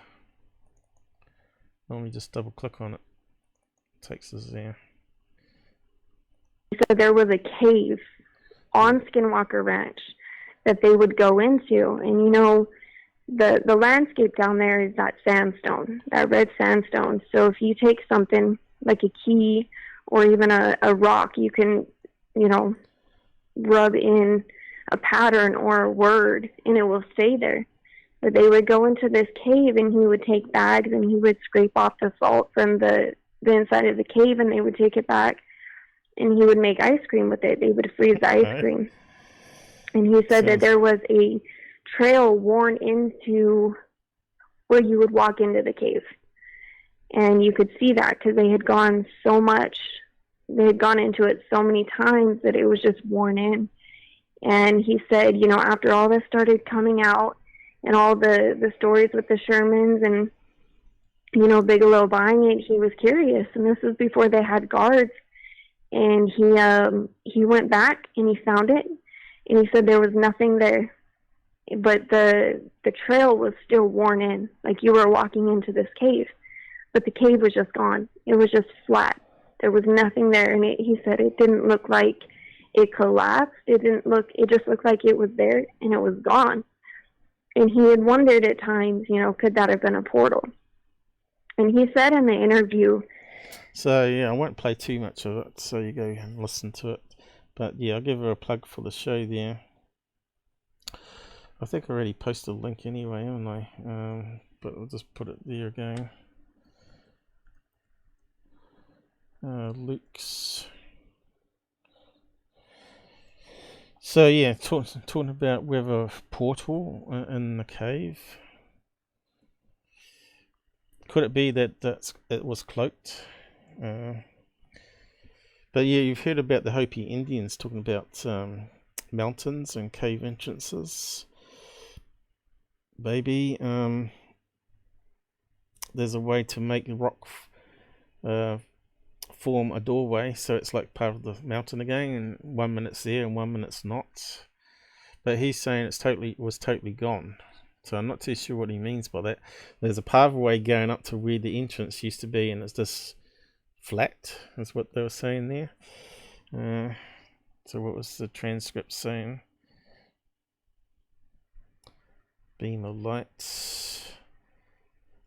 Let me just double click on it. Takes us there. So there was a cave on Skinwalker Ranch that they would go into, and you know, the landscape down there is that sandstone, that red sandstone. So if you take something like a key or even a rock, you can, you know, rub in a pattern or a word and it will stay there. But they would go into this cave and he would take bags and he would scrape off the salt from the inside of the cave, and they would take it back and he would make ice cream with it. They would freeze the ice cream. And he said that there was a trail worn into where you would walk into the cave. And you could see that because they had gone so much, they had gone into it so many times that it was just worn in. And he said, you know, after all this started coming out and all the stories with the Shermans and, you know, Bigelow buying it, he was curious. And this was before they had guards. And he went back and he found it. And he said there was nothing there. But the trail was still worn in, like you were walking into this cave. But the cave was just gone. It was just flat. There was nothing there. And he said it didn't look like it collapsed. It just looked like it was there and it was gone. And he had wondered at times, you know, could that have been a portal? And he said in the interview. So yeah, I won't play too much of it, so you go and listen to it. But yeah, I'll give her a plug for the show there. I think I already posted a link anyway, haven't I? But I'll just put it there again. Luke's. So yeah, talking about whether portal in the cave. Could it be that it was cloaked? But yeah, you've heard about the Hopi Indians talking about mountains and cave entrances. Maybe there's a way to make rock form a doorway, so it's like part of the mountain again, and 1 minute's there and 1 minute's not. But he's saying it was totally gone. So I'm not too sure what he means by that. There's a pathway going up to where the entrance used to be, and it's just flat, is what they were saying there. So what was the transcript saying? Beam of light.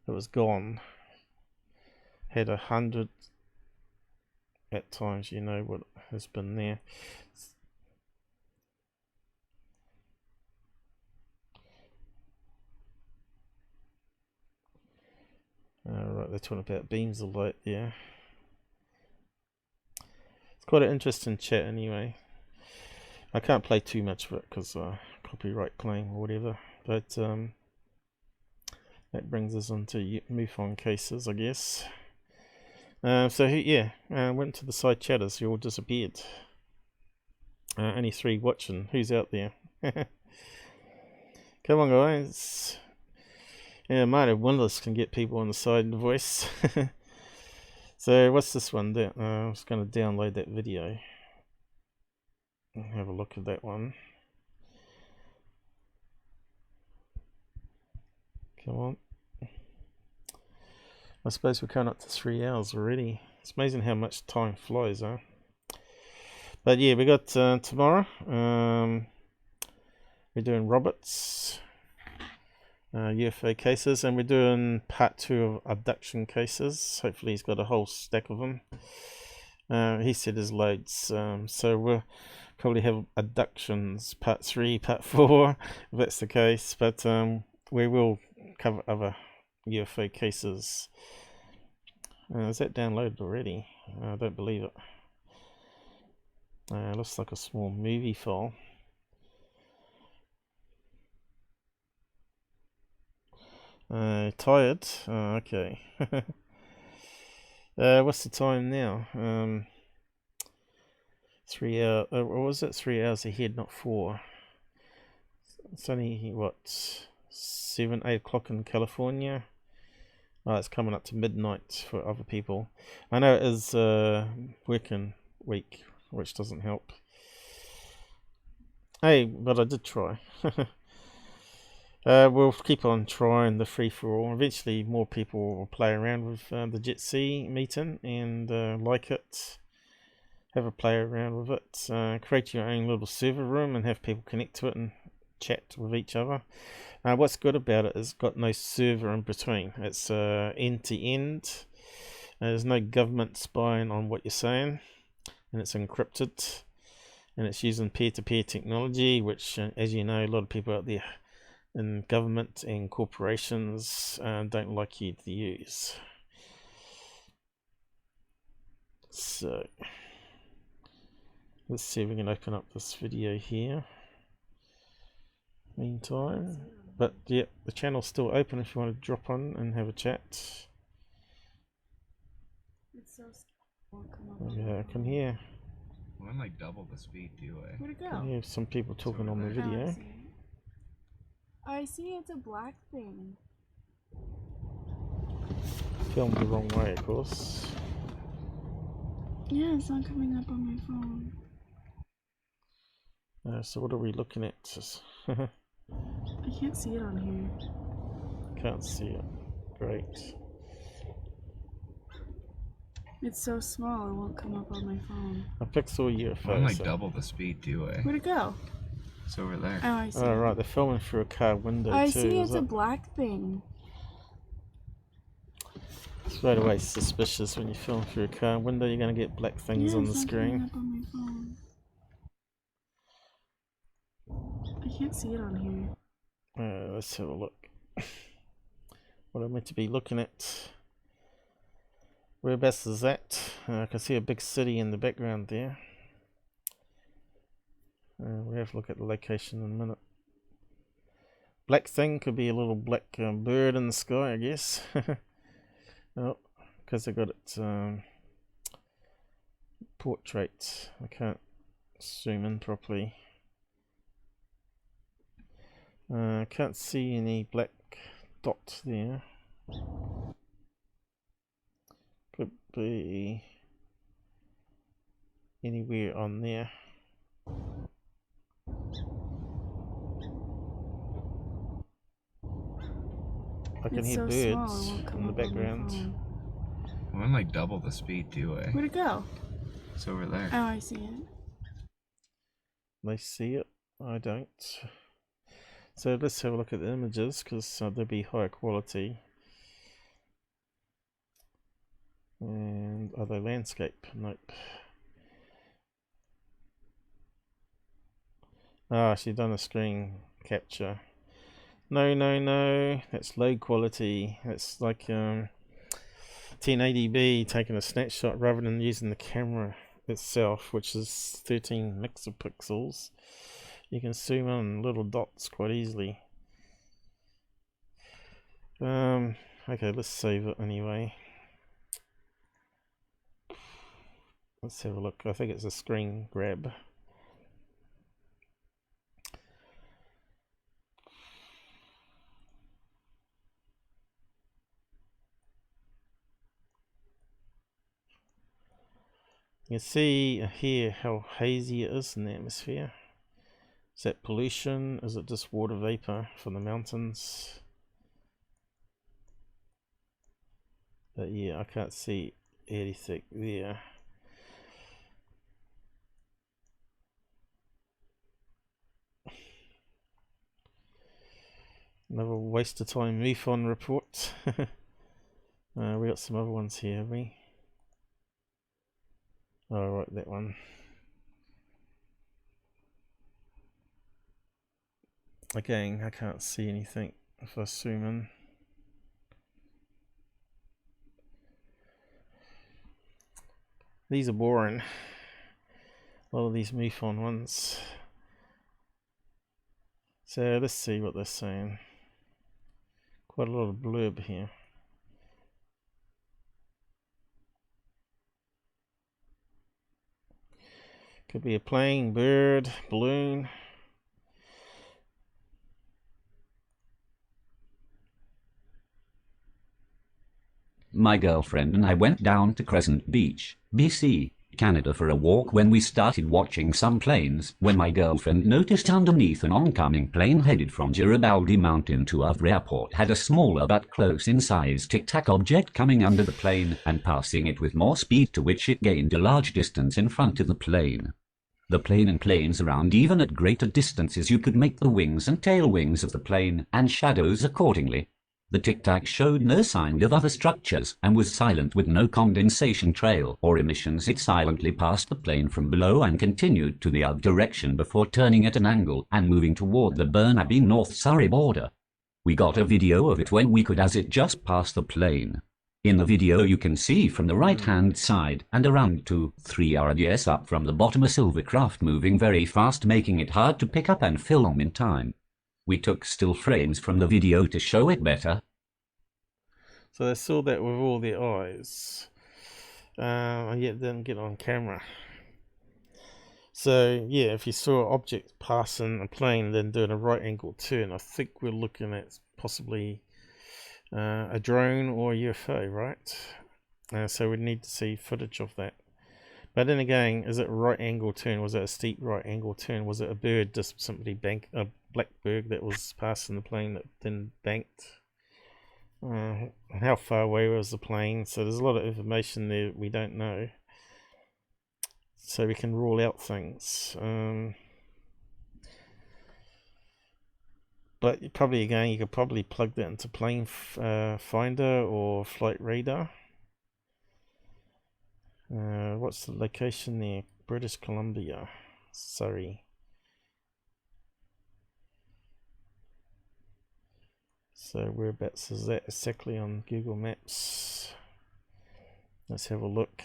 It was gone. Had 100 at times, you know what has been there. Right, they're talking about beams of light there. It's quite an interesting chat anyway. I can't play too much of it because copyright claim or whatever, but that brings us on to MUFON cases, I guess. So yeah, went to the side chatters, you all disappeared. Only 3 watching. Who's out there? Come on guys. Yeah, Mario Windless can get people on the side voice. So what's this one there? I'm just going to download that video. Have a look at that one. Come on. I suppose we're coming up to 3 hours already. It's amazing how much time flies, huh? But yeah, we got tomorrow. We're doing Roberts. UFO cases, and we're doing part 2 of abduction cases. Hopefully he's got a whole stack of them. He said there's loads. So we'll probably have abductions part 3, part 4, if that's the case. But we will cover other UFO cases. Is that downloaded already? I don't believe it. Looks like a small movie file. Tired? Okay. What's the time now? 3 hours. Or was it 3 hours ahead, not 4? It's only what, 7, 8 o'clock in California. Oh, it's coming up to midnight for other people. I know it is working week, which doesn't help. Hey, but I did try. We'll keep on trying the free-for-all. Eventually more people will play around with the Jet C meeting and like it. Have a play around with it. Create your own little server room and have people connect to it and chat with each other. What's good about it is it's got no server in between. It's end-to-end. There's no government spying on what you're saying, and it's encrypted, and it's using peer-to-peer technology, which, as you know, a lot of people out there in government and corporations don't like you to use. So let's see if we can open up this video here. Meantime, but yeah, the channel's still open if you want to drop on and have a chat. It's so scary. Yeah, I can hear. We're on like double the speed, do I? Where'd it go? I can hear some people talking on the video. I see it's a black thing. Filmed the wrong way, of course. Yeah, it's not coming up on my phone. So what are we looking at? I can't see it on here. Can't see it. Great. It's so small, it won't come up on my phone. A pixel UFO. We're on like double the speed, do I? Where'd it go? It's over there. Oh, I see. Oh, right, they're filming through a car window I too. see it's a black thing. Straight away suspicious when you film through a car window. You're going to get black things on the screen. Up on my phone. I can't see it on here. Let's have a look. What I'm meant to be looking at. Whereabouts is that? I can see a big city in the background there. We'll have a look at the location in a minute. Black thing could be a little black bird in the sky, I guess. Oh, because I got it portrait. I can't zoom in properly. Can't see any black dot there. Could be anywhere on there. I can hear birds in the background. We're on like double the speed, do I? Where'd it go? It's over there. Oh, I see it. They see it. I don't. So let's have a look at the images because they'll be higher quality. And are they landscape? Nope. Ah, she's done a screen capture. No, that's low quality. It's like 1080p taking a snapshot rather than using the camera itself, which is 13 megapixels. You can zoom in little dots quite easily. Okay, let's save it anyway. Let's have a look. I think it's a screen grab. You can see here how hazy it is in the atmosphere. Is that pollution? Is it just water vapor from the mountains? But yeah, I can't see anything there. Another waste of time MUFON report. We got some other ones here, have we? Oh, right, that one. Again, I can't see anything if I zoom in. These are boring. A lot of these MUFON ones. So let's see what they're saying. Quite a lot of blurb here. Could be a plane, bird, balloon. My girlfriend and I went down to Crescent Beach, BC, Canada for a walk when we started watching some planes when my girlfriend noticed underneath an oncoming plane headed from Garibaldi Mountain to Havre Airport had a smaller but close in size tic-tac object coming under the plane and passing it with more speed, to which it gained a large distance in front of the plane. The plane and planes around, even at greater distances you could make the wings and tail wings of the plane and shadows accordingly. The tic-tac showed no sign of other structures and was silent with no condensation trail or emissions. It silently passed the plane from below and continued to the other direction before turning at an angle and moving toward the Burnaby North Surrey border. We got a video of it when we could, as it just passed the plane. In the video you can see from the right-hand side and around 2-3 yards up from the bottom a silver craft moving very fast, making it hard to pick up and film in time. We took still frames from the video to show it better. So they saw that with all their eyes, and yet didn't get on camera. So yeah, if you saw an object passing a plane then doing a right angle turn, I think we're looking at possibly a drone or a UFO, right? So we need to see footage of that. But then again, is it a right angle turn? Was it a steep right angle turn? Was it a bird just simply banked, a black bird that was passing the plane that then banked? How far away was the plane? So there's a lot of information there we don't know. So we can rule out things. But probably again, you could probably plug that into plane finder or flight radar. What's the location there? British Columbia, Surrey. So whereabouts is that exactly on Google Maps? Let's have a look.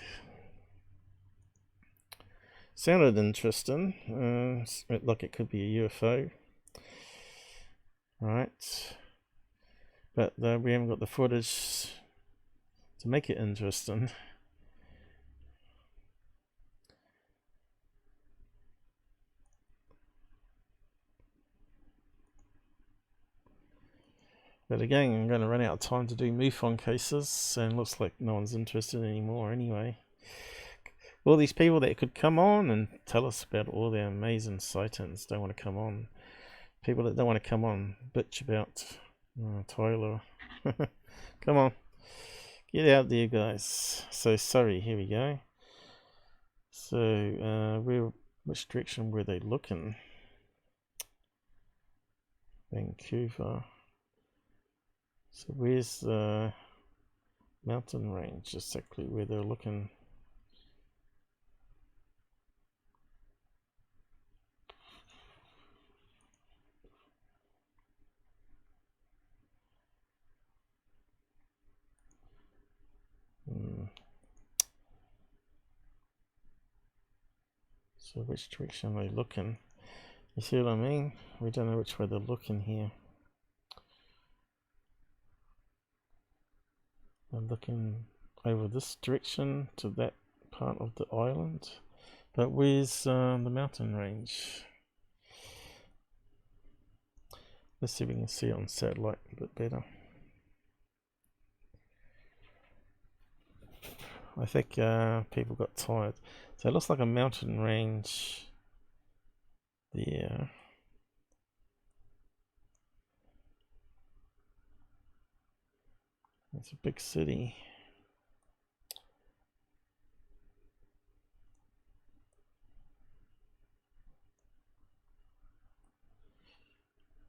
Sounded interesting. Like it could be a UFO. Right. But we haven't got the footage to make it interesting. But again, I'm going to run out of time to do MUFON cases, and looks like no one's interested anymore anyway. All these people that could come on and tell us about all their amazing sightings don't want to come on. People that don't want to come on bitch about Tyler. Come on, get out there, guys. So sorry, here we go. So which direction were they looking? Vancouver. So where's the mountain range exactly where they're looking? So which direction are they looking? You see what I mean? We don't know which way they're looking here. I'm looking over this direction to that part of the island. But where's the mountain range? Let's see if we can see it on satellite a bit better. I think people got tired. So it looks like a mountain range there. It's a big city.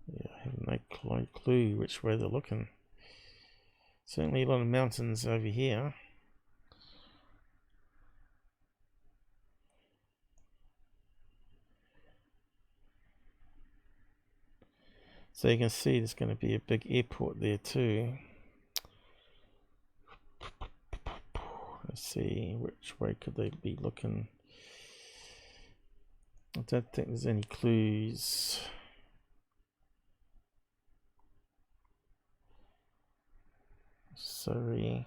Yeah, I have no clue which way they're looking. Certainly a lot of mountains over here. So you can see there's going to be a big airport there too. Let's see, which way could they be looking? I don't think there's any clues. Sorry.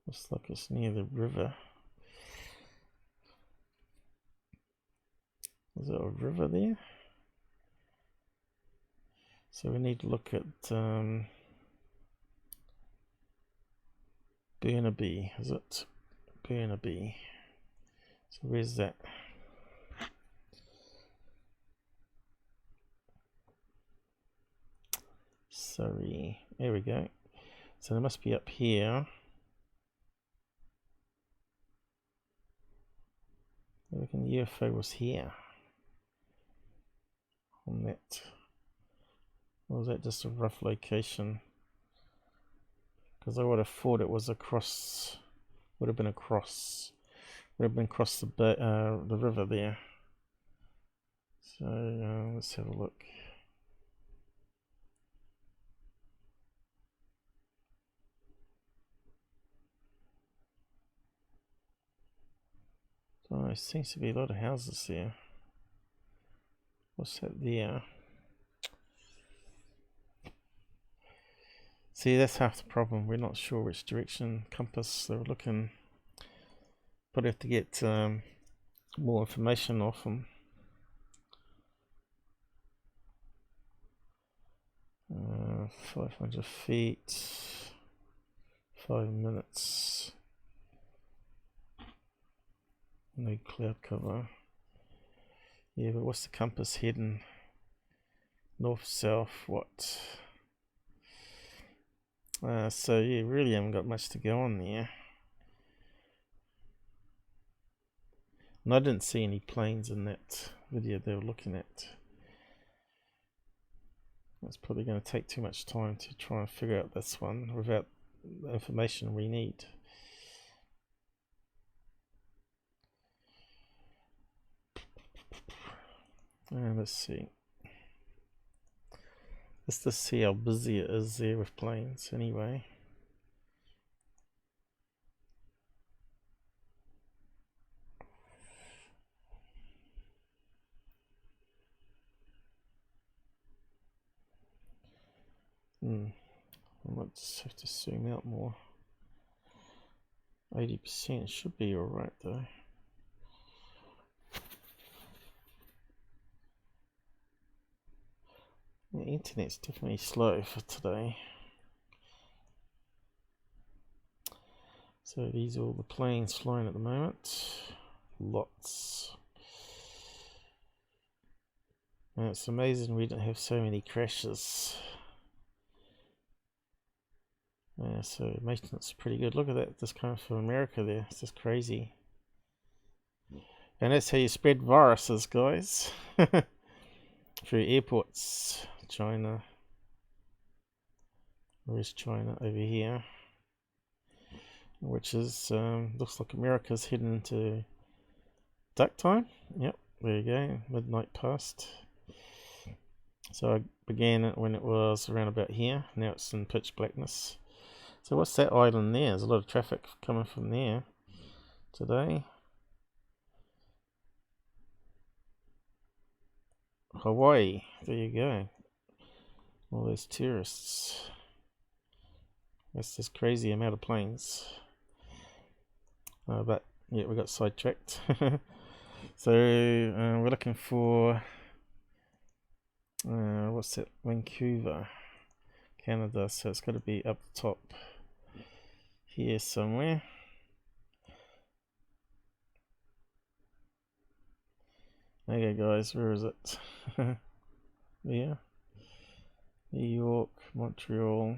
Looks like it's near the river. Is there a river there? So we need to look at Burnaby. Is it Burnaby? So where's that? Sorry. There we go. So they must be up here. I reckon the UFO was here. On that. Or was that just a rough location? Because I would have thought it was across. Would have been across. Would have been across the river there. So let's have a look. So there seems to be a lot of houses there. What's that there? See, that's half the problem. We're not sure which direction compass they were looking. But have to get more information off them. 500 feet, 5 minutes. No cloud cover. Yeah, but what's the compass heading? North, south, what? So yeah, really haven't got much to go on there. And I didn't see any planes in that video they were looking at. It's probably going to take too much time to try and figure out this one without the information we need. Let's see. Let's just see how busy it is there with planes anyway. I might just have to zoom out more. 80% should be alright though. The internet's definitely slow for today. So these are all the planes flying at the moment. Lots. And it's amazing we don't have so many crashes. So maintenance is pretty good. Look at that, just coming from America there. It's just crazy. And that's how you spread viruses, guys. Through airports. China. Where's China? Over here. Which is, looks like America's heading into duck time. Yep, there you go. Midnight past. So I began it when it was around about here. Now it's in pitch blackness. So what's that island there? There's a lot of traffic coming from there today. Hawaii, there you go. All those tourists. That's just crazy amount of planes. But yeah, we got sidetracked. So we're looking for what's that? Vancouver, Canada. So it's got to be up the top here somewhere. Okay, guys, where is it? Yeah, New York, Montreal.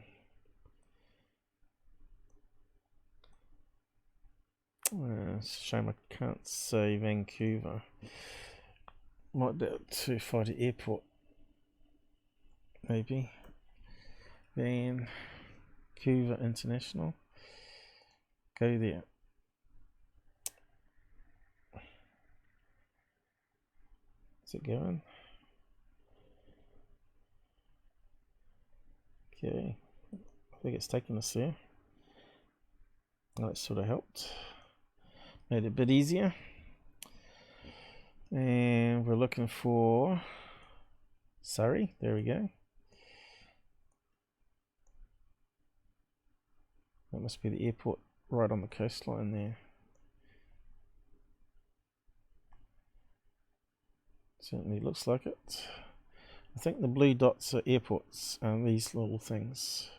It's a shame I can't say Vancouver. Might be able to find an airport. Maybe. Then Vancouver International. Go there. Is it going? Okay, I think it's taking us there. That sort of helped. Made it a bit easier. And we're looking for Surrey. There we go. That must be the airport right on the coastline there. Certainly looks like it. I think the blue dots are airports, these little things.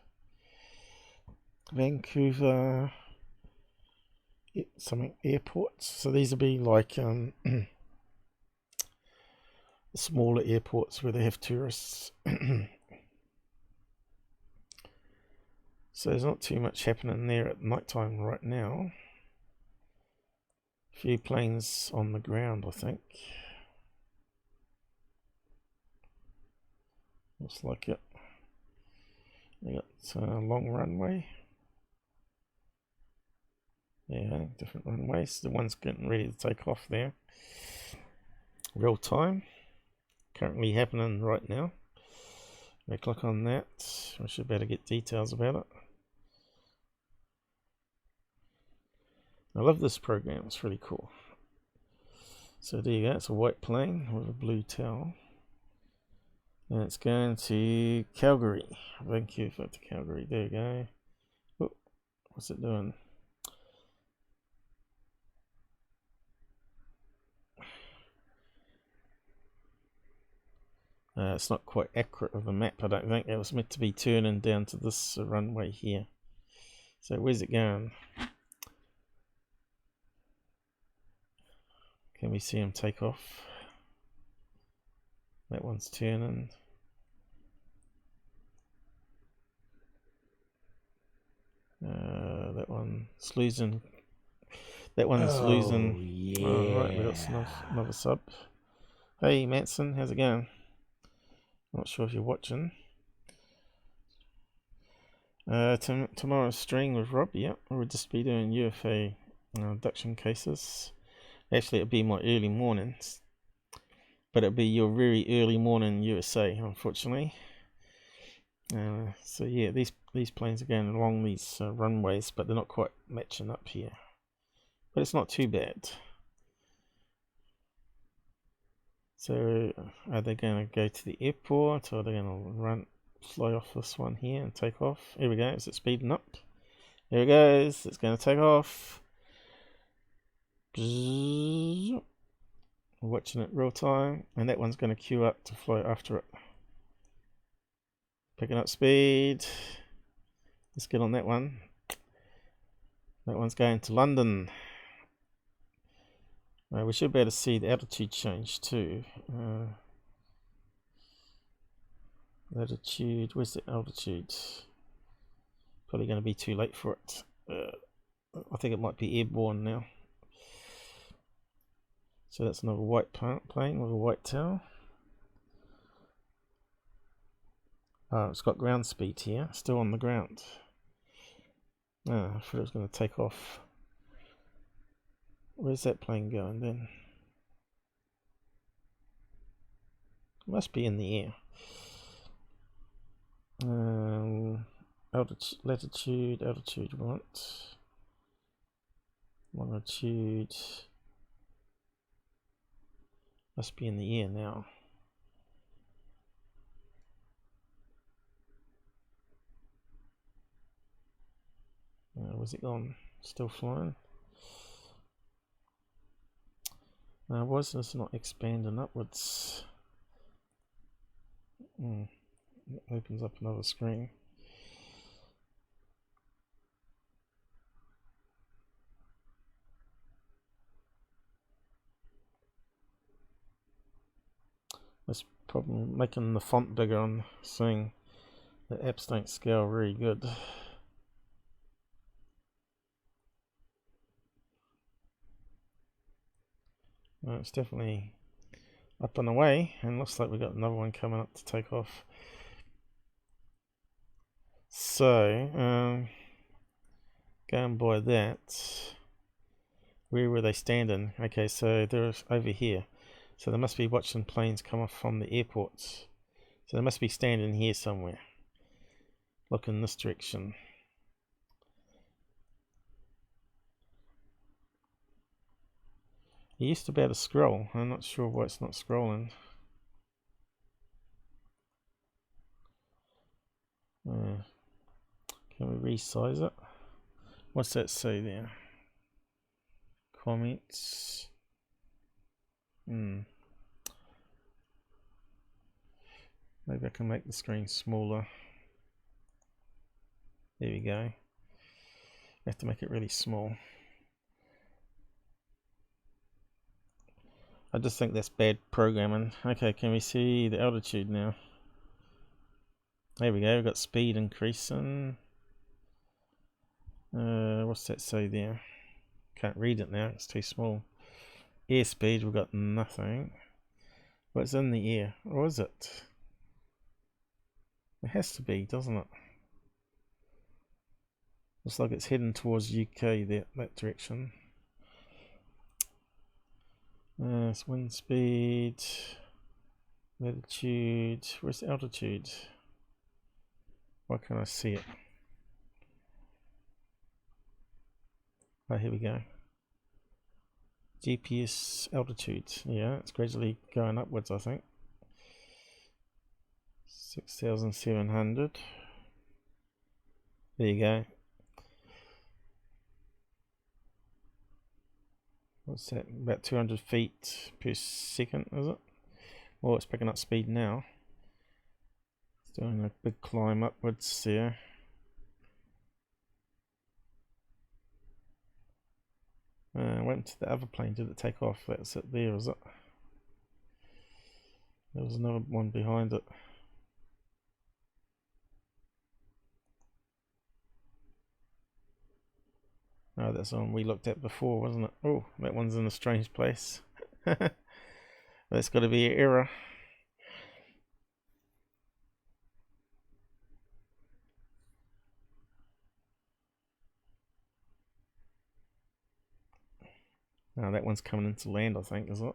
Vancouver something airports. So these will be like the smaller airports where they have tourists. So there's not too much happening there at night time right now. A few planes on the ground, I think. Looks like it. They got a long runway. Yeah, different runways. The one's getting ready to take off there. Real time. Currently happening right now. We click on that. We should better get details about it. I love this program. It's really cool. So there you go. It's a white plane with a blue towel. And it's going to Calgary. Vancouver to Calgary. There you go. Oh, what's it doing? It's not quite accurate of the map, I don't think. It was meant to be turning down to this runway here. So where's it going? Can we see him take off? That one's turning. That one's losing. That one's losing. Yeah. Alright, we got another sub. Hey Manson, how's it going? Not sure if you're watching. Tomorrow's stream with Rob, yeah. We'll just be doing UFO abduction cases. Actually, it'll be my early mornings. But it'll be your very early morning USA, unfortunately. So yeah, these planes are going along these runways, but they're not quite matching up here. But it's not too bad. So are they going to go to the airport, or are they going to fly off this one here and take off? Here we go. Is it speeding up? There it goes. It's going to take off. We're watching it real time, and that one's going to queue up to fly after it. Picking up speed. Let's get on that one. That one's going to London. We should be able to see the altitude change too. Latitude, where's the altitude? Probably going to be too late for it. I think it might be airborne now. So that's another white plane with a white tail. It's got ground speed here, still on the ground. I thought it was going to take off. Where's that plane going then? It must be in the air. Latitude, altitude, right. Longitude. Must be in the air now. Where's it gone? Still flying? Why is this not expanding upwards? It opens up another screen. That's probably making the font bigger on seeing the apps don't scale very good. It's definitely up and away, and looks like we've got another one coming up to take off. So, going by that, where were they standing? Okay, so they're over here. So they must be watching planes come off from the airport. So they must be standing here somewhere. Look in this direction. It used to be able to scroll. I'm not sure why it's not scrolling. Can we resize it? What's that say there? Comments. Maybe I can make the screen smaller. There we go. I have to make it really small. I just think that's bad programming. Okay, can we see the altitude now? There we go, we've got speed increasing. What's that say there? Can't read it now, it's too small. Airspeed, we've got nothing. What's in the air? Or is it? It has to be, doesn't it? Looks like it's heading towards UK, that direction. It's wind speed, latitude. Where's the altitude? Why can't I see it? Oh, here we go. GPS altitude. Yeah, it's gradually going upwards, I think. 6,700. There you go. What's that? About 200 feet per second, is it? Well, it's picking up speed now. It's doing a big climb upwards there. Went to the other plane. Did it take off? That's it there, is it? There was another one behind it. Oh, that's the one we looked at before, wasn't it? Oh, that one's in a strange place. That's got to be an error. Oh, that one's coming into land, I think, is it?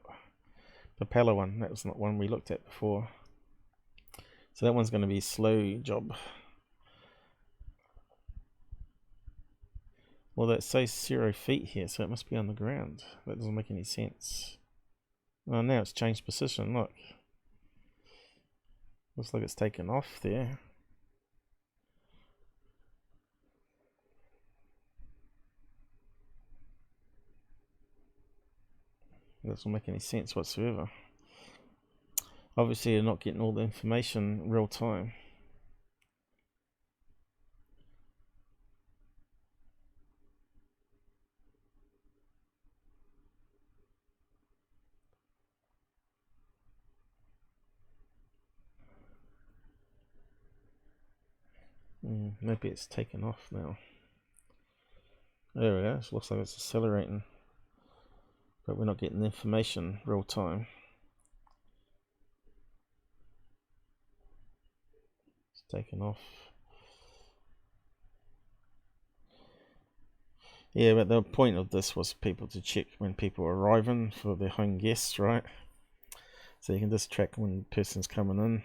The propeller one, that was not one we looked at before. So that one's going to be a slow job. Well, that says 0 feet here, so it must be on the ground. That doesn't make any sense. Oh, now it's changed position, look. Looks like it's taken off there. That doesn't make any sense whatsoever. Obviously, you're not getting all the information real time. Maybe it's taken off now. There we go. It looks like it's accelerating. But we're not getting the information real time. It's taken off. Yeah, but the point of this was people to check when people are arriving for their home guests, right? So you can just track when the person's coming in.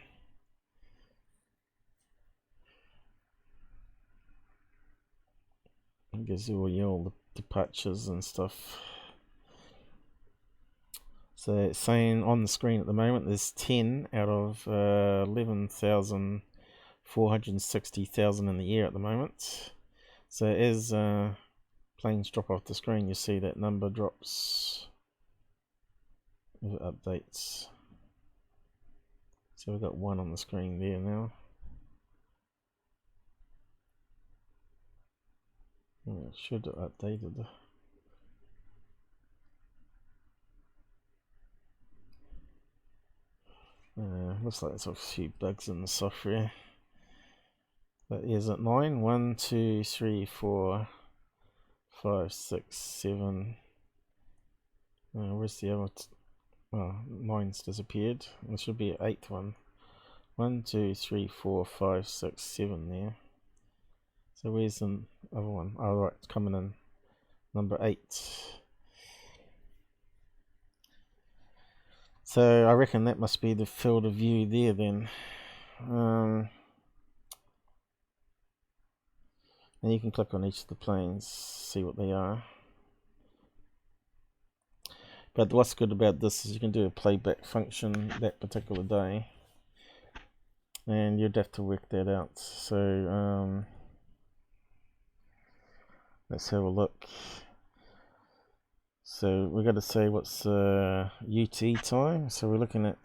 It gives you all the departures and stuff. So it's saying on the screen at the moment there's 10 out of 11,460,000 in the air at the moment. So as planes drop off the screen, you see that number drops. If it updates. So we've got 1 on the screen there now. It should have updated. Looks like there's a few bugs in the software. But is it 9? 1, 2, 3, 4, 5, 6, 7. Where's the other? Oh, 9's disappeared. There should be an 8th one. 1, 2, 3, 4, 5, 6, 7 there. So where's the other one? Oh, right, it's coming in. Number 8. So I reckon that must be the field of view there then. And you can click on each of the planes, see what they are. But what's good about this is you can do a playback function that particular day. And you'd have to work that out. So let's have a look. So we've got to say what's UT time. So we're looking at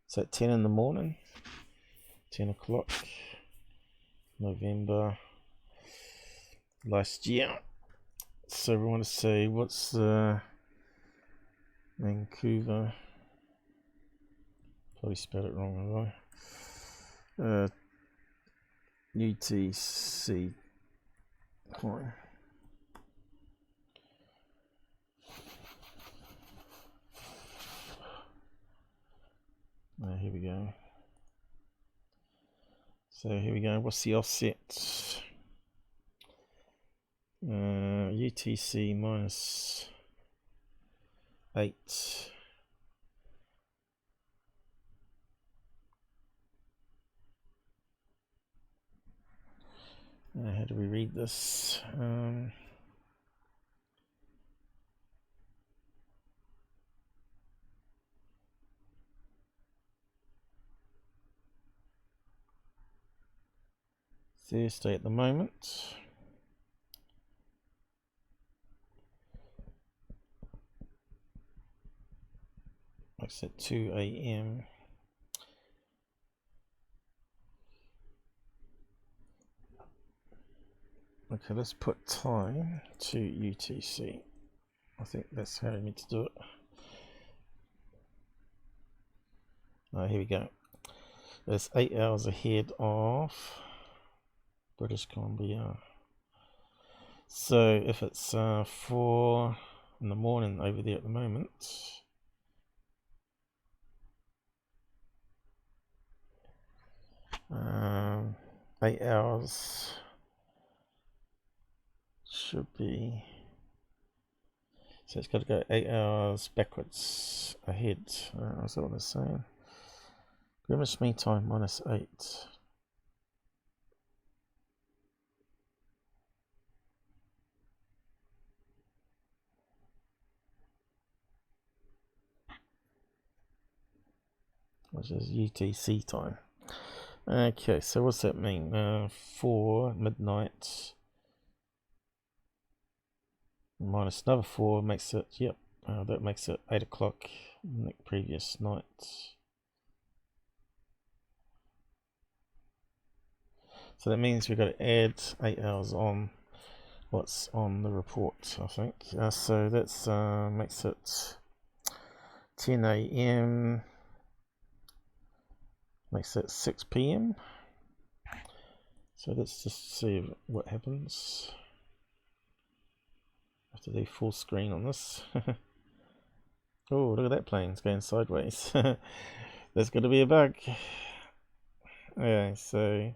it's at 10 in the morning, 10 o'clock, November last year. So we want to say what's Vancouver. Probably spelled it wrong, have I? UTC time. Here we go. So here we go. What's the offset? UTC minus 8. How do we read this? Thursday at the moment. Makes it 2 AM. Okay, let's put time to UTC. I think that's how I need to do it. Here we go. It's 8 hours ahead of British Columbia. So if it's 4 in the morning over there at the moment, 8 hours should be, so it's got to go 8 hours backwards ahead. Is that what it's saying? Greenwich Mean Time minus 8. Which is UTC time. Okay, so what's that mean? 4 midnight minus another 4 makes it, yep, that makes it 8 o'clock the previous night. So that means we've got to add 8 hours on what's on the report, I think. So that's makes it 10 AM, makes it 6 PM. So let's just see what happens. I have to do full screen on this. Oh, look at that plane, it's going sideways. There's going to be a bug. Okay, so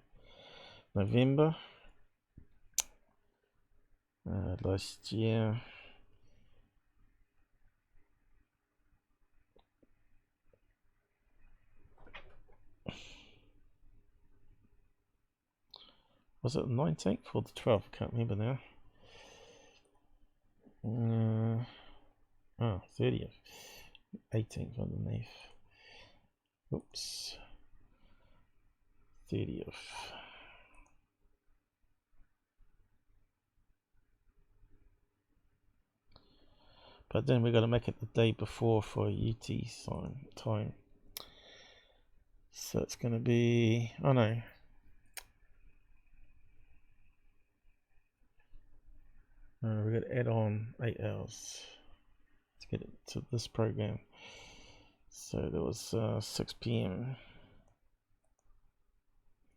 November last year. Was it the 19th or the 12th? I can't remember now. 30th. 18th underneath. Oops. 30th. But then we've got to make it the day before for UT time. So it's going to be, oh no. We've got to add on 8 hours to get it to this program. So there was 6 PM.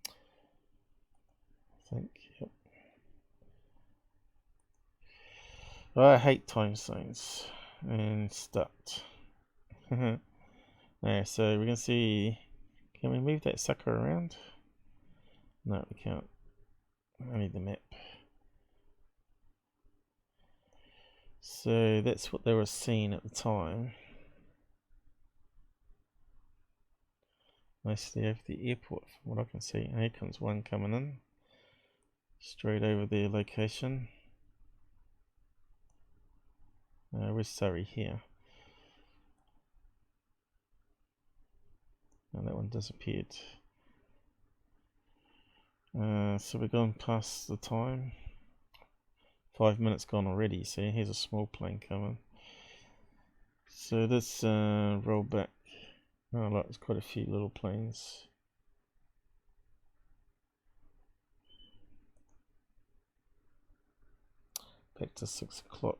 I think, yep. I hate time zones. And start. Yeah, so we can see, can we move that sucker around? No, we can't. I need the map. So that's what they were seeing at the time. Mostly over the airport, from what I can see. And here comes one coming in. Straight over their location. Where's Surrey? Here. And that one disappeared. So we're going past the time. 5 minutes gone already. See, here's a small plane coming. So let's roll back. Oh, look, there's quite a few little planes. Back to 6 o'clock.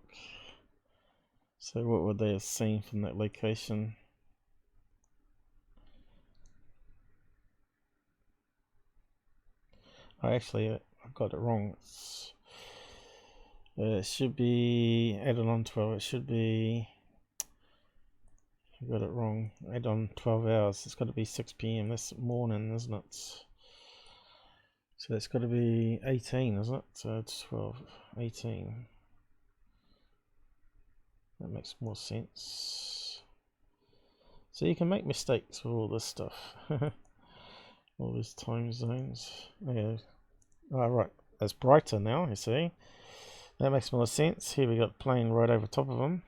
So what would they have seen from that location? I got it wrong. It should be added on 12. It should be. I got it wrong. Add on 12 hours. It's got to be 6 p.m. That's morning, isn't it? So that's got to be 18, isn't it? So it's 12, 18. That makes more sense. So you can make mistakes with all this stuff. All these time zones. Yeah. Oh, right. That's brighter now, you see. That makes more sense. Here we got plane right over top of them.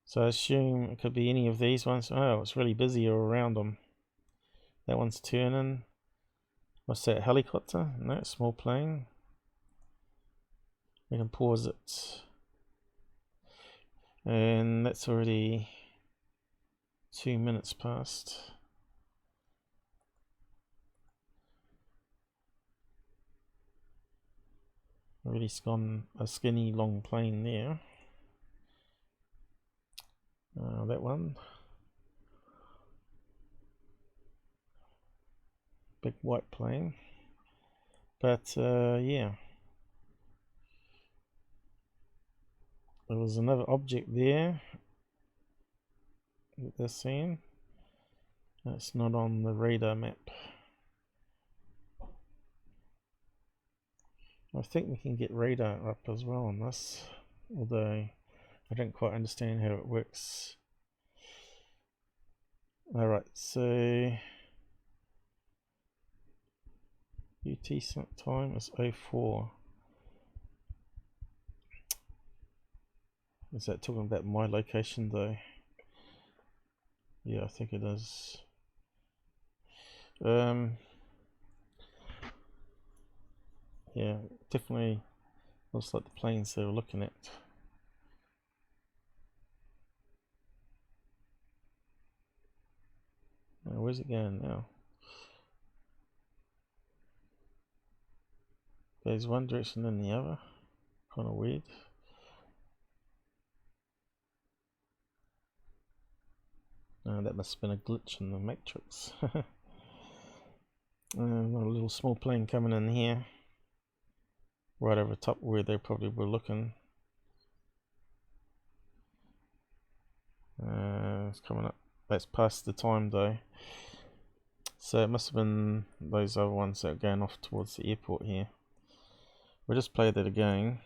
So I assume it could be any of these ones. Oh, it's really busy all around them. That one's turning. What's that, helicopter? No, small plane. We can pause it. And that's already 2 minutes past. Already gone a skinny long plane there. That one. Big white plane. But yeah. There was another object there that they're seeing. That's not on the radar map. I think we can get radar up as well on this, although I don't quite understand how it works. Alright, so UT time is 04. Is that talking about my location though? Yeah, I think it is. Yeah, definitely looks like the planes they were looking at. Now, where's it going now? Goes one direction then the other. Kind of weird. That must have been a glitch in the matrix. A little small plane coming in here. Right over top where they probably were looking. It's coming up. That's past the time though. So it must have been those other ones that are going off towards the airport here. We'll just play that again.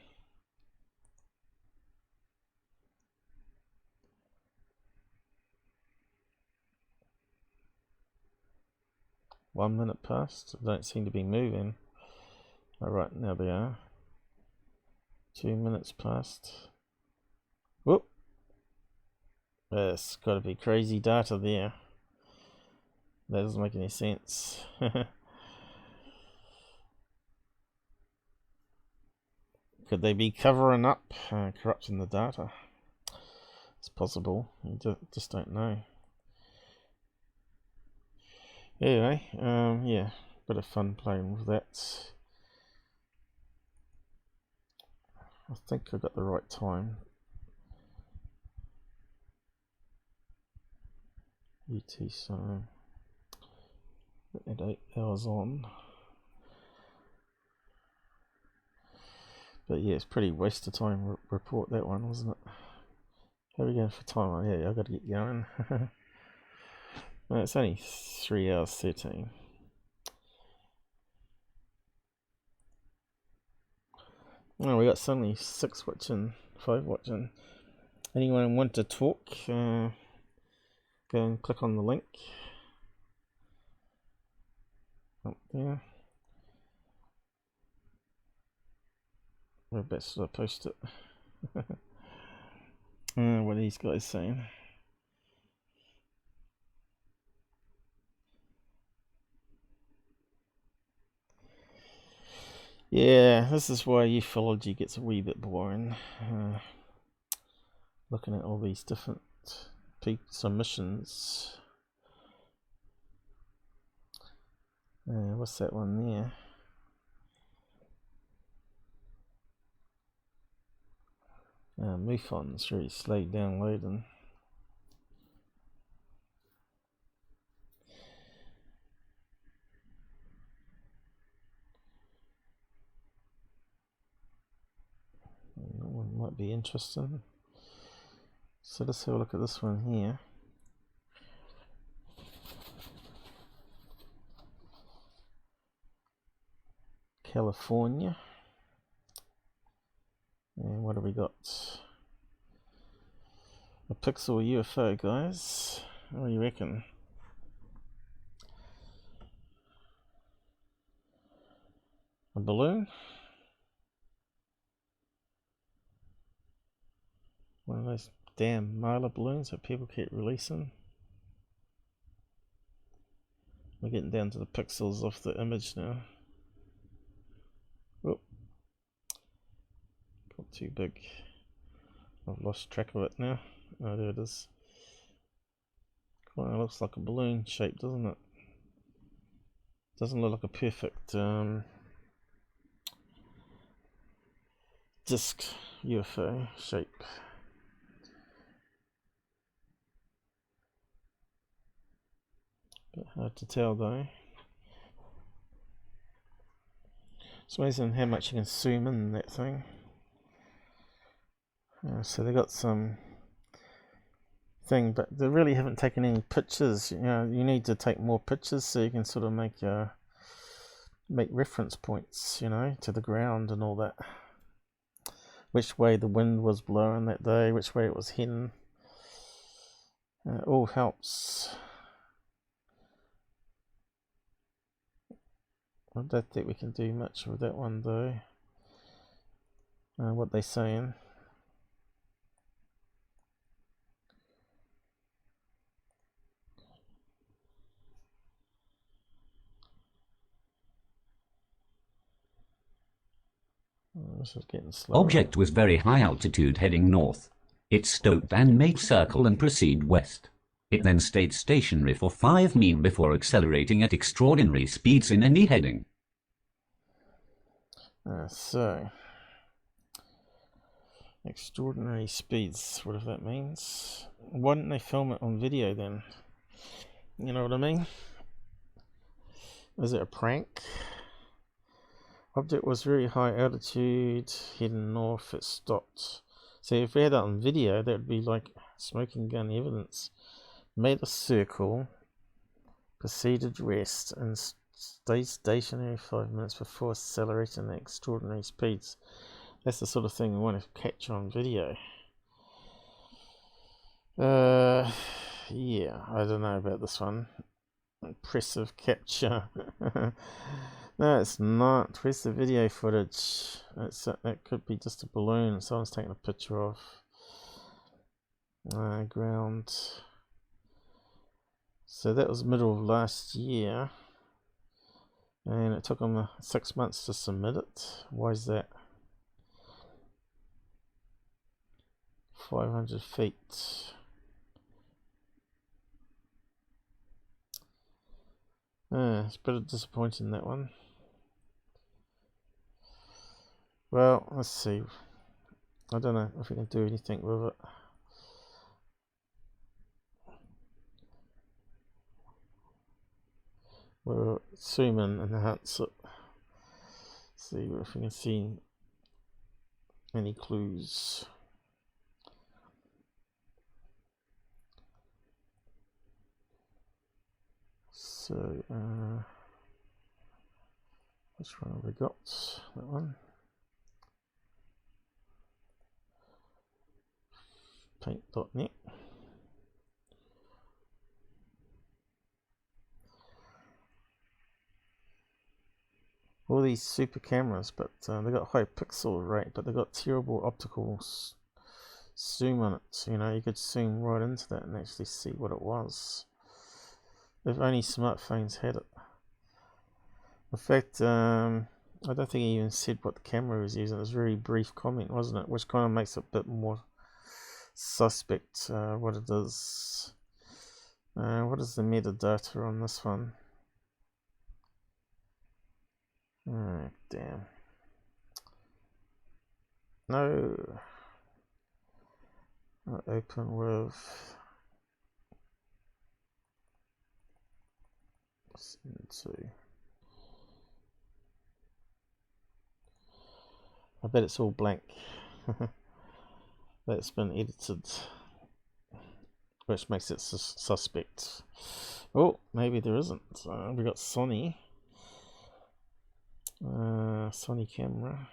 One minute past. They don't seem to be moving. Alright, now they are. 2 minutes past. Whoop! There's got to be crazy data there. That doesn't make any sense. Could they be covering up, corrupting the data? It's possible. You just don't know. Anyway, yeah, bit of fun playing with that. I think I got the right time. UT, so at 8 hours on. But yeah, it's pretty waste of time report that one, wasn't it? How are we going for time? Oh, yeah, I've got to get going. No, it's only 3 hours 13. Oh, we got suddenly 6 watching, 5 watching. Anyone want to talk? Go and click on the link up there. Where best should I post it? What are these guys saying? Yeah, this is why ufology gets a wee bit boring. Looking at all these different submissions. What's that one there? MUFON's really slowed down loading. That one might be interesting. So let's have a look at this one here. California. And what have we got? A pixel UFO, guys. What do you reckon? A balloon? One of those damn Mylar balloons that people keep releasing. We're getting down to the pixels off the image now. Oh, got too big. I've lost track of it now. Oh, there it is. Kind of looks like a balloon shape, doesn't it? Doesn't look like a perfect disc UFO shape. Bit hard to tell though. It's amazing how much you can zoom in that thing. So they got some thing, but they really haven't taken any pictures. You know, you need to take more pictures so you can sort of make reference points, you know, to the ground and all that. Which way the wind was blowing that day, which way it was heading. All helps. I don't think we can do much with that one though. What they saying? Oh, this is getting slower. Object was very high altitude heading north. It stopped and made circle and proceed west. It then stayed stationary for 5 min before accelerating at extraordinary speeds in any heading. So, extraordinary speeds, whatever that means. Why didn't they film it on video then? You know what I mean? Is it a prank? Object was very high altitude, heading north, it stopped. So if we had that on video, that would be like smoking gun evidence. Made a circle, proceeded west, and stayed stationary 5 minutes before accelerating at extraordinary speeds. That's the sort of thing we want to catch on video. Yeah, I don't know about this one. Impressive capture. No, it's not. Where's the video footage? That could be just a balloon someone's taking a picture of. Ground. So that was middle of last year. And it took them 6 months to submit it. Why is that? 500 feet. It's a bit disappointing, that one. Well, let's see. I don't know if we can do anything with it. We'll zoom in and enhance it. See if we can see any clues. So, which one have we got? That one. paint.net. All these super cameras, but they got high pixel rate, but they got terrible optical zoom on it. You know, you could zoom right into that and actually see what it was. If only smartphones had it. In fact, I don't think he even said what the camera was using. It was a very brief comment, wasn't it? Which kind of makes it a bit more suspect what it is. What is the metadata on this one? Oh, damn. No. Not open with. Into. I bet it's all blank. That's been edited, which makes it suspect. Oh, maybe there isn't. We got Sony. Sony camera.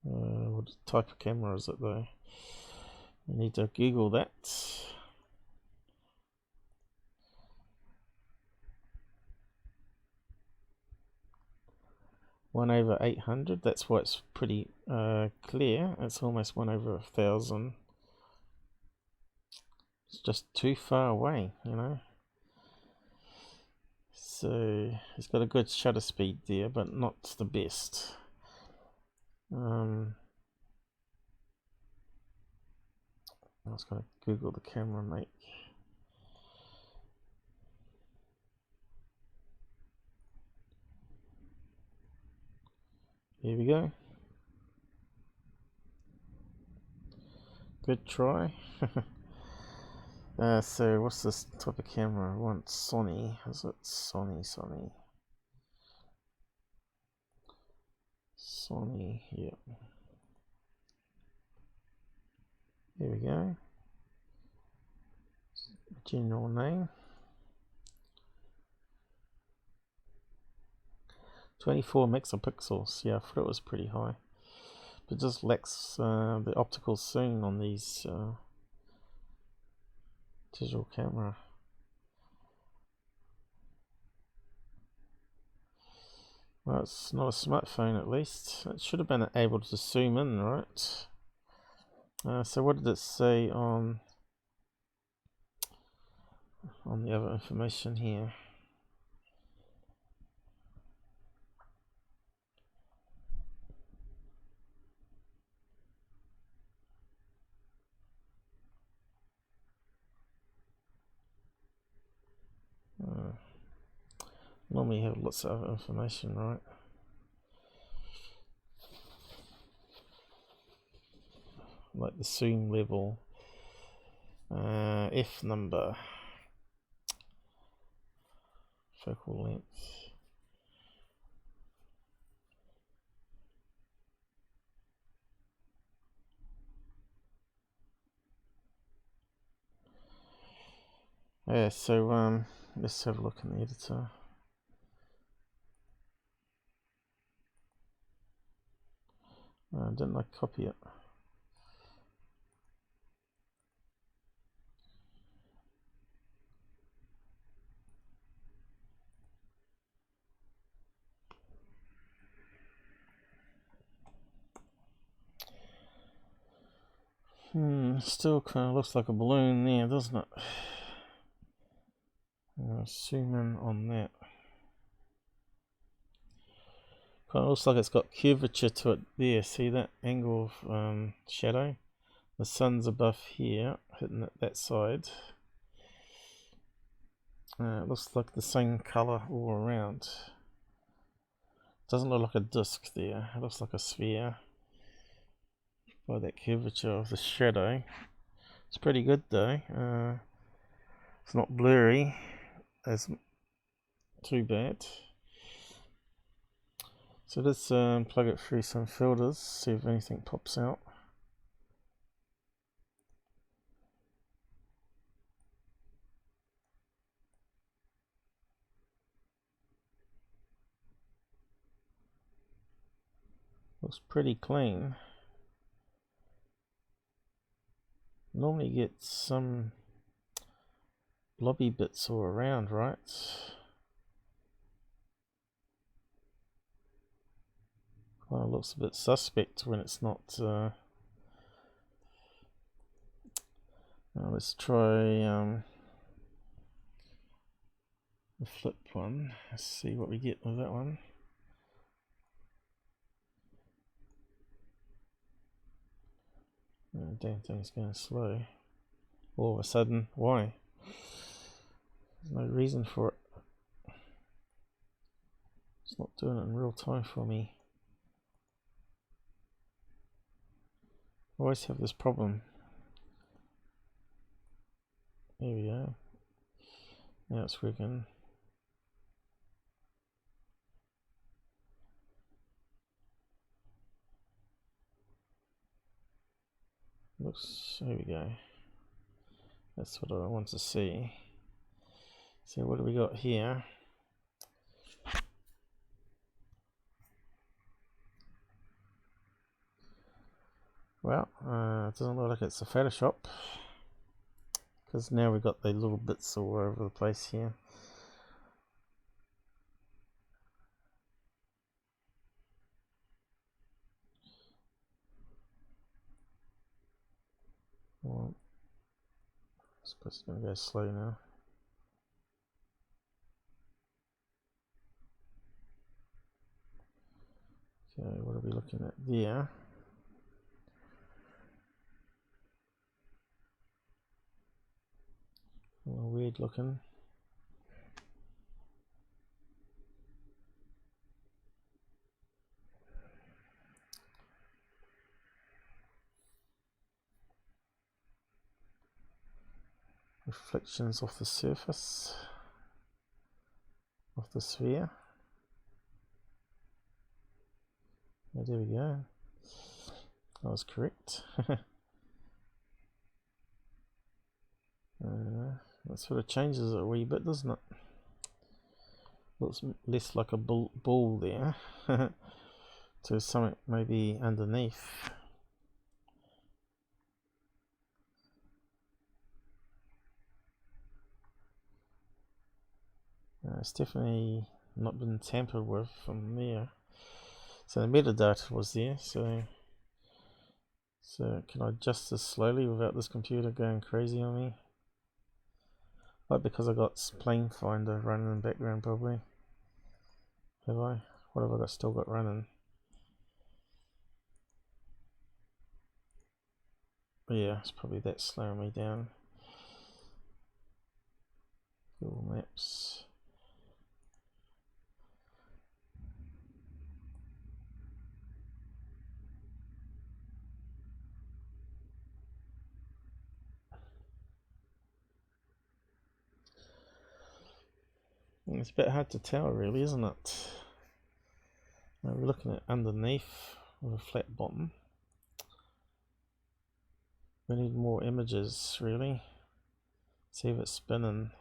What type of camera is it though? We need to Google that. 1/800. That's why it's pretty clear. It's almost 1/1000. It's just too far away, you know. So it's got a good shutter speed there, but not the best. I was going to Google the camera make. Here we go. Good try. So what's this type of camera? I want Sony. Is it Sony? Sony, yeah. Here we go. General name. 24 megapixels. Yeah, I thought it was pretty high. But it just lacks the optical zoom on these digital camera. Well, it's not a smartphone at least. It should have been able to zoom in, right? So what did it say on the other information here? Normally have lots of other information, right? Like the zoom level, F number, focal length. Yeah, so let's have a look in the editor. Didn't I copy it? Still kind of looks like a balloon there, doesn't it? Zoom in on that. Kind of looks like it's got curvature to it there. See that angle of shadow? The sun's above here, hitting it that side. It looks like the same color all around. Doesn't look like a disc there. It looks like a sphere. By that curvature of the shadow. It's pretty good though. It's not blurry. That's too bad. So let's plug it through some filters, see if anything pops out. Looks pretty clean. Normally get some blobby bits all around, right? Well, it looks a bit suspect when it's not. Now let's try the flip one. Let's see what we get with that one. Oh, damn thing's going slow. All of a sudden, why? There's no reason for it. It's not doing it in real time for me. I always have this problem. There we go. Now it's working. Looks, there we go. That's what I want to see. So what do we got here? Well, it doesn't look like it's a Photoshop, because now we've got the little bits all over the place here. Well, I suppose it's going to go slow now. Okay, what are we looking at there? A little weird looking. Reflections off the surface of the sphere. Oh, there we go. I was correct. That sort of changes it a wee bit, doesn't it? Looks less like a ball there to something maybe underneath. It's definitely not been tampered with from there. So the metadata was there, so can I adjust this slowly without this computer going crazy on me? Like, because I got Plane Finder running in the background probably. Have I? What have I still got running? But yeah, it's probably that slowing me down. Google Maps. It's a bit hard to tell really, isn't it? Now we're looking at underneath with a flat bottom. We need more images really. See if it's spinning.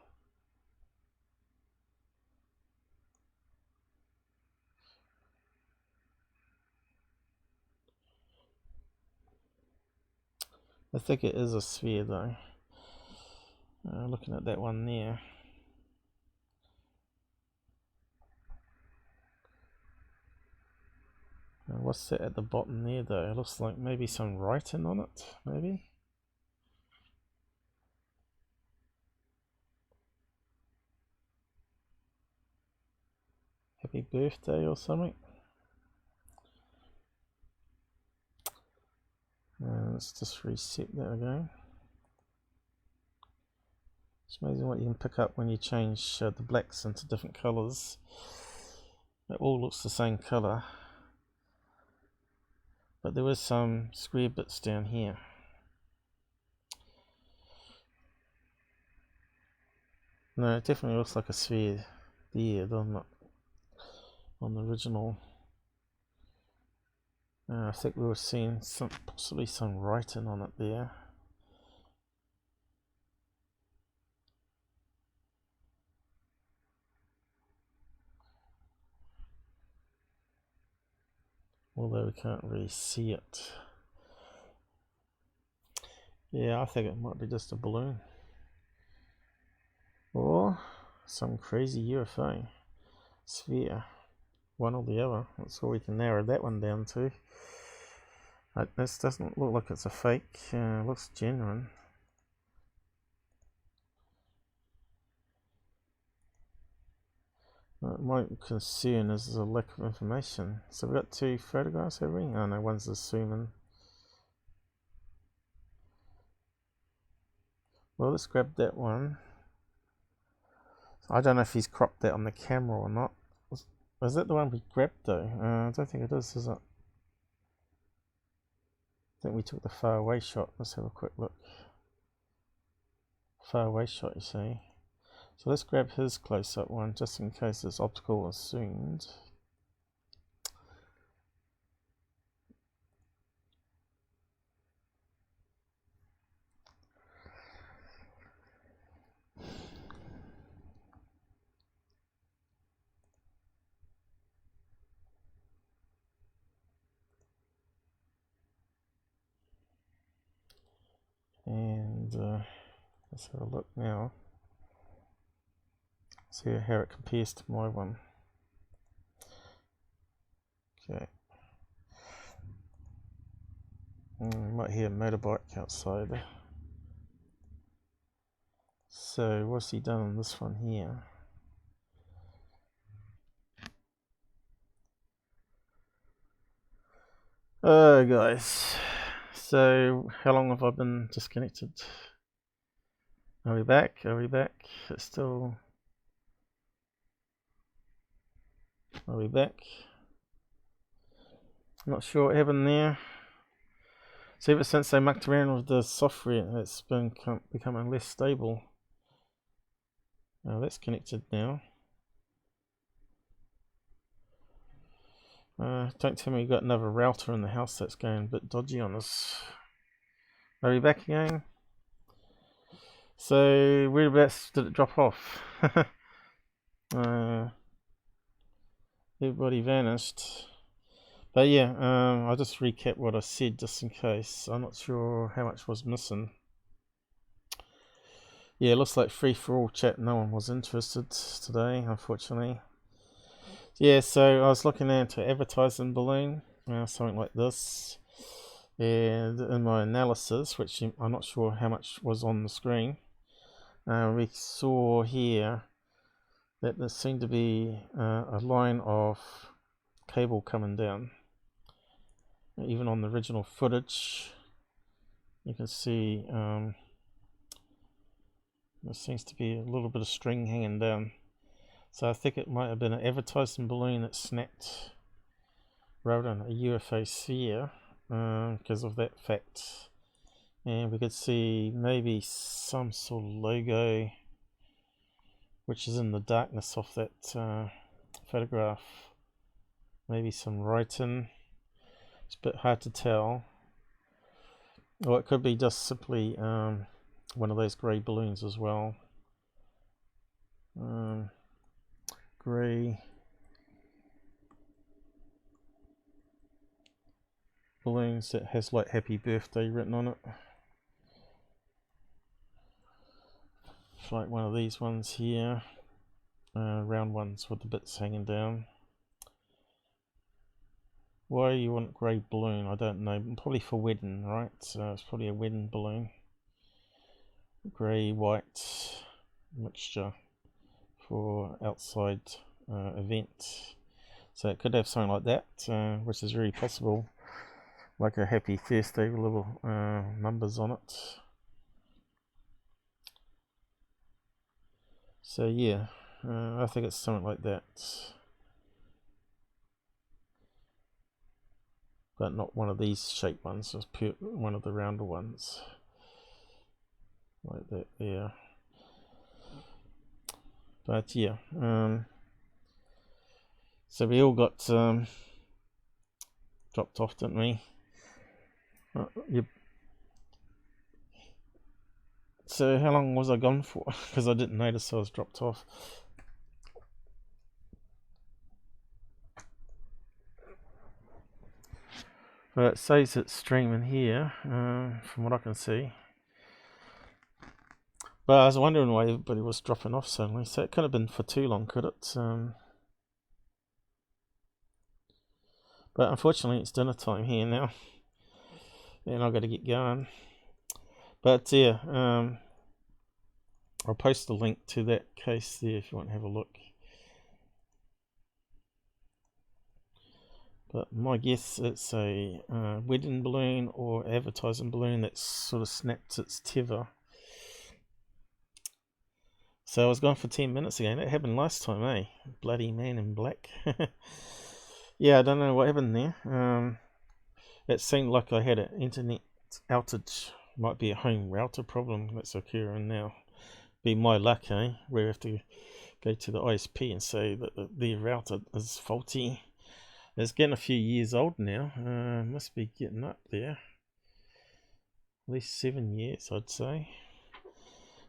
I think it is a sphere though. Looking at that one there. What's that at the bottom there though? It looks like maybe some writing on it, maybe? Happy birthday or something? Let's just reset that again. It's amazing what you can pick up when you change the blacks into different colours. It all looks the same colour. But there was some square bits down here. No, it definitely looks like a sphere there, doesn't it? On the original. I think we were seeing possibly some writing on it there. Although we can't really see it. Yeah, I think it might be just a balloon. Or some crazy UFO sphere. One or the other. That's all we can narrow that one down to. This doesn't look like it's a fake. Looks genuine. My concern is the lack of information. So we've got 2 photographs, have we? Oh no, one's a zoom in. Well, let's grab that one. I don't know if he's cropped that on the camera or not. Is that the one we grabbed though? I don't think it is it? I think we took the far away shot. Let's have a quick look. Far away shot, you see. So let's grab his close-up one, just in case this optical is zoomed. And let's have a look now. See how it compares to my one. Okay. You might hear a motorbike outside. So what's he done on this one here? Oh guys, so how long have I been disconnected? Are we back? Are we back? It's still... Are we back? Not sure what happened there. So ever since they mucked around with the software, it's been becoming less stable. Now that's connected now. Don't tell me you got another router in the house that's going a bit dodgy on us. Are we back again? So whereabouts did it drop off? Everybody vanished. But yeah, I'll just recap what I said just in case. I'm not sure how much was missing. Yeah, it looks like free for all chat. No one was interested today, unfortunately. Yeah, so I was looking into advertising balloon, something like this. And in my analysis, which I'm not sure how much was on the screen, we saw here that there seemed to be a line of cable coming down. Even on the original footage, you can see there seems to be a little bit of string hanging down. So I think it might have been an advertising balloon that snapped rather than a UFO sphere because of that fact. And we could see maybe some sort of logo which is in the darkness of that photograph. Maybe some writing. It's a bit hard to tell. Or it could be just simply one of those grey balloons as well. Grey balloons that has like happy birthday written on it. It's like one of these ones here. Round ones with the bits hanging down. Why you want grey balloon, I don't know. Probably for wedding, right? So it's probably a wedding balloon. Grey, white mixture for outside event. So it could have something like that, which is very possible. Like a happy birthday with little numbers on it. So yeah, I think it's something like that. But not one of these shaped ones, just one of the rounder ones. Like that there. But yeah, so we all got dropped off, didn't we? Yep. So how long was I gone for? Because I didn't notice I was dropped off. But it says it's streaming here, from what I can see. But I was wondering why everybody was dropping off suddenly, so it could have been for too long, could it? But unfortunately it's dinner time here now, and I've got to get going. But yeah, I'll post the link to that case there if you want to have a look. But my guess it's a wedding balloon or advertising balloon that sort of snapped its tether. So I was gone for 10 minutes again. That happened last time, eh? Bloody man in black. Yeah, I don't know what happened there. It seemed like I had an internet outage. Might be a home router problem that's occurring now. Be my luck, eh? We have to go to the ISP and say that the router is faulty. It's getting a few years old now. Must be getting up there. At least 7 years, I'd say.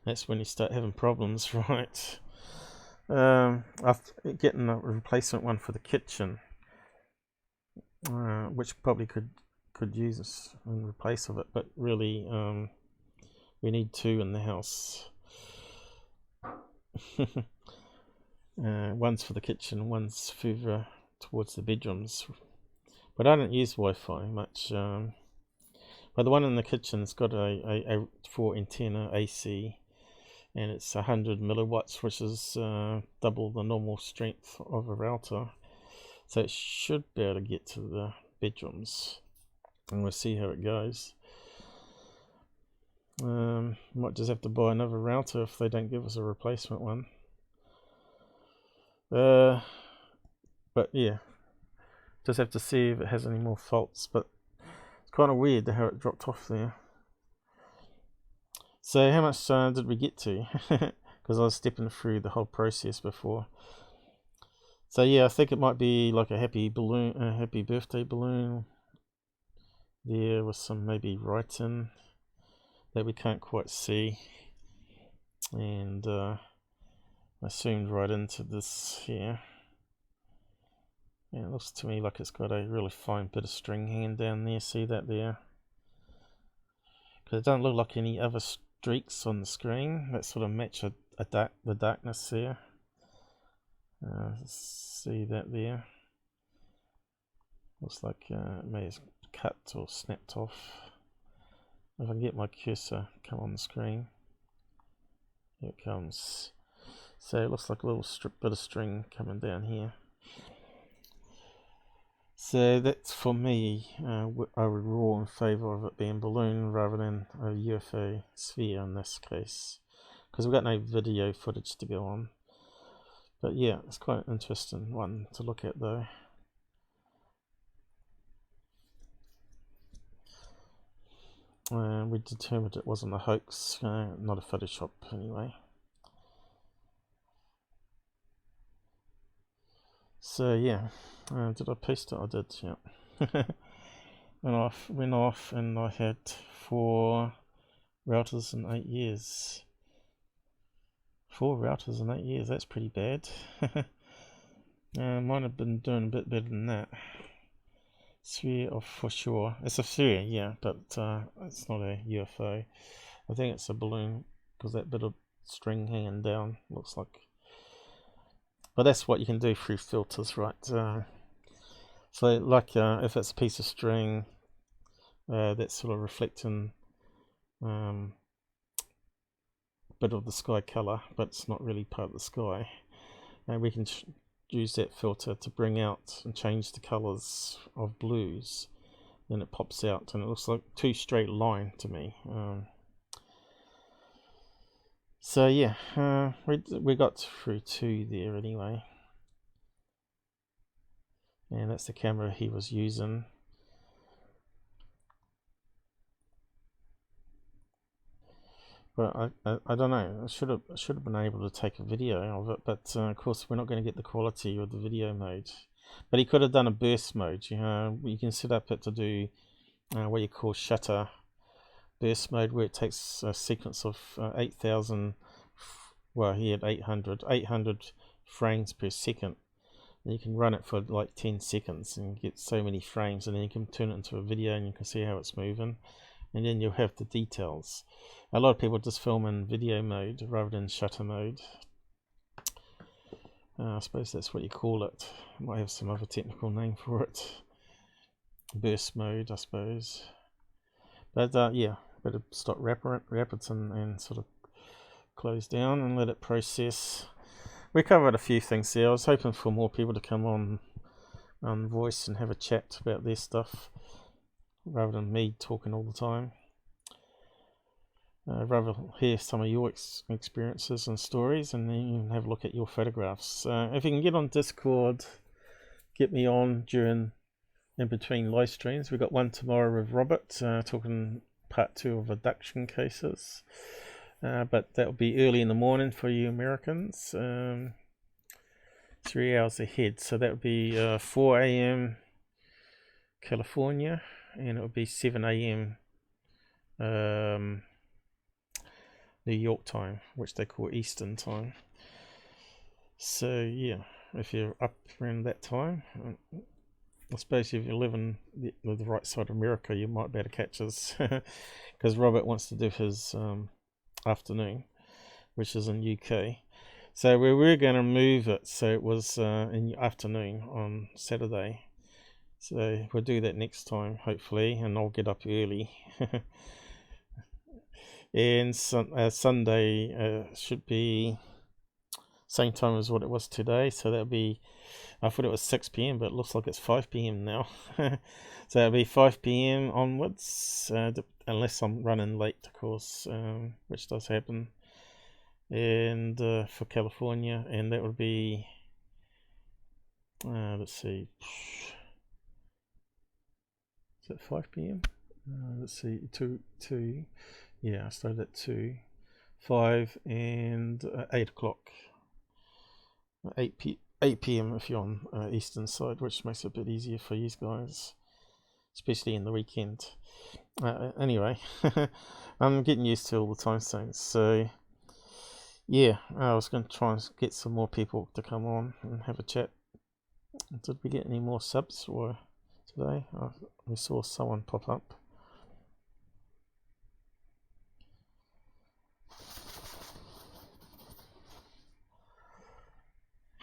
That's when you start having problems, right? After getting a replacement one for the kitchen, which probably could use this in replace of it, but really we need two in the house. One's for the kitchen, one's further towards the bedrooms. But I don't use Wi-Fi much. But the one in the kitchen's got a 4 antenna AC, and it's 100 milliwatts, which is double the normal strength of a router. So it should be able to get to the bedrooms, and we'll see how it goes. Might just have to buy another router if they don't give us a replacement one. But yeah, just have to see if it has any more faults. But it's kind of weird how it dropped off there. So how much did we get to? Because I was stepping through the whole process before. So yeah, I think it might be like a happy balloon, a happy birthday balloon. There was some maybe writing that we can't quite see, and I zoomed right into this here. And it looks to me like it's got a really fine bit of string hanging down there. See that there? Because it doesn't look like any other streaks on the screen that sort of match the darkness there. See that there? Looks like it may have cut or snapped off. If I can get my cursor come on the screen. Here it comes. So it looks like a little bit of string coming down here. So that's, for me, I would rule in favour of it being balloon rather than a UFO sphere in this case, because we've got no video footage to go on. But yeah, it's quite an interesting one to look at though. We determined it wasn't a hoax, not a Photoshop anyway. So yeah, did I paste it? I did, yeah. went off and I had 4 routers in 8 years. 4 routers in 8 years, that's pretty bad. Mine have been doing a bit better than that. Sphere of for sure. It's a sphere, yeah, but it's not a UFO. I think it's a balloon because that bit of string hanging down looks like. But that's what you can do through filters, right? So like if it's a piece of string that's sort of reflecting a bit of the sky color, but it's not really part of the sky, and we can use that filter to bring out and change the colors of blues. Then it pops out and it looks like 2 straight line to me. So yeah, we got through 2 there anyway, and that's the camera he was using. But I don't know, I should have been able to take a video of it, but of course we're not going to get the quality of the video mode. But he could have done a burst mode. You can set up it to do what you call shutter burst mode, where it takes a sequence of 8,000, well he had 800 frames per second, and you can run it for like 10 seconds and get so many frames, and then you can turn it into a video and you can see how it's moving, and then you'll have the details. A lot of people just film in video mode rather than shutter mode. I suppose that's what you call it. Might have some other technical name for it. Burst mode, I suppose. But yeah, better stop rapids and sort of close down and let it process. We covered a few things there. I was hoping for more people to come on voice and have a chat about their stuff rather than me talking all the time. Rather hear some of your experiences and stories, and then you can have a look at your photographs. If you can get on Discord, get me on in between live streams. We've got one tomorrow with Robert talking part 2 of abduction cases, but that'll be early in the morning for you Americans, 3 hours ahead, so that would be 4 a.m. California, and it would be 7 a.m. New York time, which they call Eastern time. So yeah, if you're up around that time, I suppose if you live in the right side of America, you might be able to catch us, because Robert wants to do his afternoon, which is in UK. So we were going to move it so it was in the afternoon on Saturday. So we'll do that next time, hopefully, and I'll get up early. And Sunday should be same time as what it was today, so that'll be, I thought it was 6 p.m, but it looks like it's 5 p.m. now. So it'll be 5 p.m. onwards, unless I'm running late, of course, which does happen. And for California, and that would be, let's see, is it 5 p.m? Let's see, 2. Yeah, I started at 2, 5, and 8 o'clock. 8 p.m. if you're on Eastern side, which makes it a bit easier for you guys, especially in the weekend. Anyway, I'm getting used to all the time zones. So yeah, I was going to try and get some more people to come on and have a chat. Did we get any more subs or today? We saw someone pop up.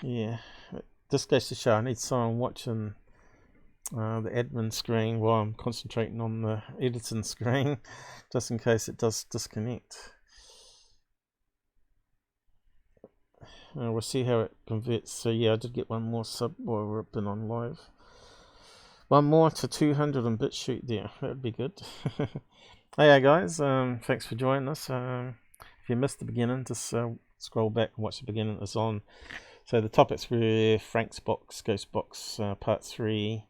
Yeah, this goes to show I need someone watching the admin screen while I'm concentrating on the editing screen, just in case it does disconnect. We'll see how it converts. So yeah, I did get one more sub while we've been on live. One more to 200 and BitChute there. That would be good. Hey guys, thanks for joining us. If you missed the beginning, just scroll back and watch the beginning. It's on. So the topics were Frank's Box, Ghost Box, Part 3,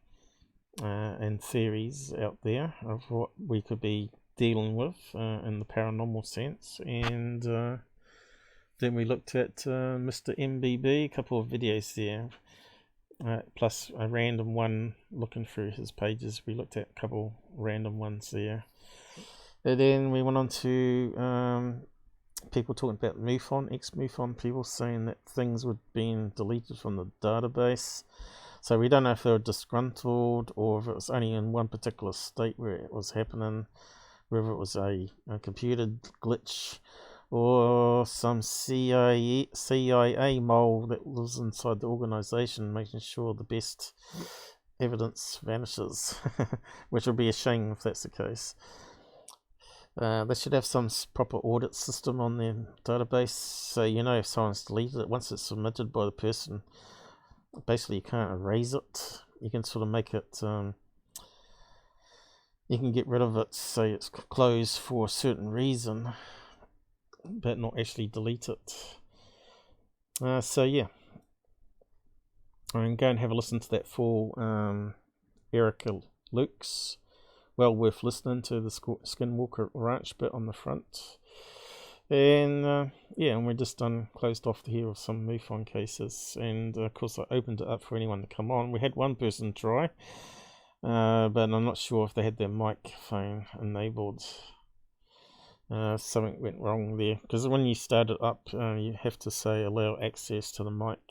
and theories out there of what we could be dealing with in the paranormal sense. And then we looked at MrMBB, a couple of videos there, plus a random one looking through his pages. We looked at a couple random ones there. And then we went on to people talking about MUFON, ex-MUFON people saying that things were being deleted from the database. So we don't know if they were disgruntled or if it was only in one particular state where it was happening, whether it was a computer glitch or some CIA mole that lives inside the organization making sure the best evidence vanishes, which would be a shame if that's the case. They should have some proper audit system on their database, so you know if someone's deleted it. Once it's submitted by the person, basically you can't erase it. You can sort of make it, you can get rid of it, say it's closed for a certain reason, but not actually delete it. So yeah, and go and have a listen to that full Erica Luke's. Well worth listening to the Skinwalker Ranch bit on the front. And yeah, and we're just closed off here with some MUFON cases. And of course I opened it up for anyone to come on. We had one person try, but I'm not sure if they had their microphone enabled. Something went wrong there, because when you start it up, you have to say allow access to the mic.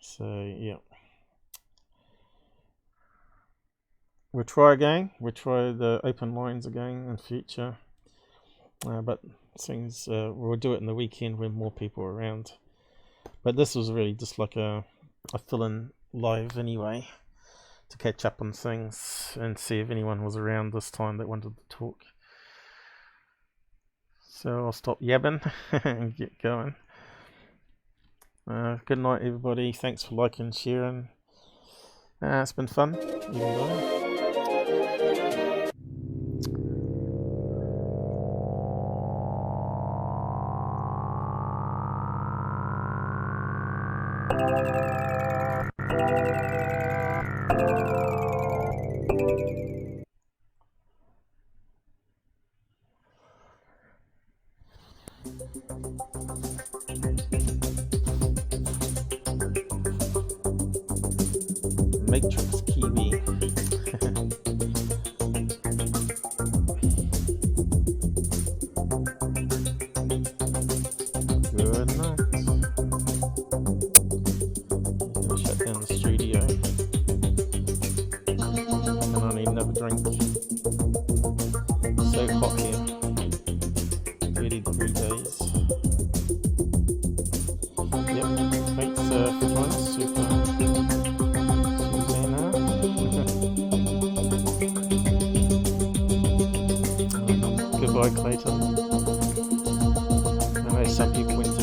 So yeah. We'll try again. We'll try the open lines again in future. but things we'll do it in the weekend when more people are around. But this was really just like a fill-in live anyway, to catch up on things and see if anyone was around this time that wanted to talk. So I'll stop yabbing and get going. Good night, everybody. Thanks for liking and sharing. It's been fun, even though. Matrix Kiwi. Good night. Gonna shut down the studio. Can only another drink. So hot here. 30-degree days. Yep. Thanks for joining us. Super. Goodbye, Clayton. I know some people went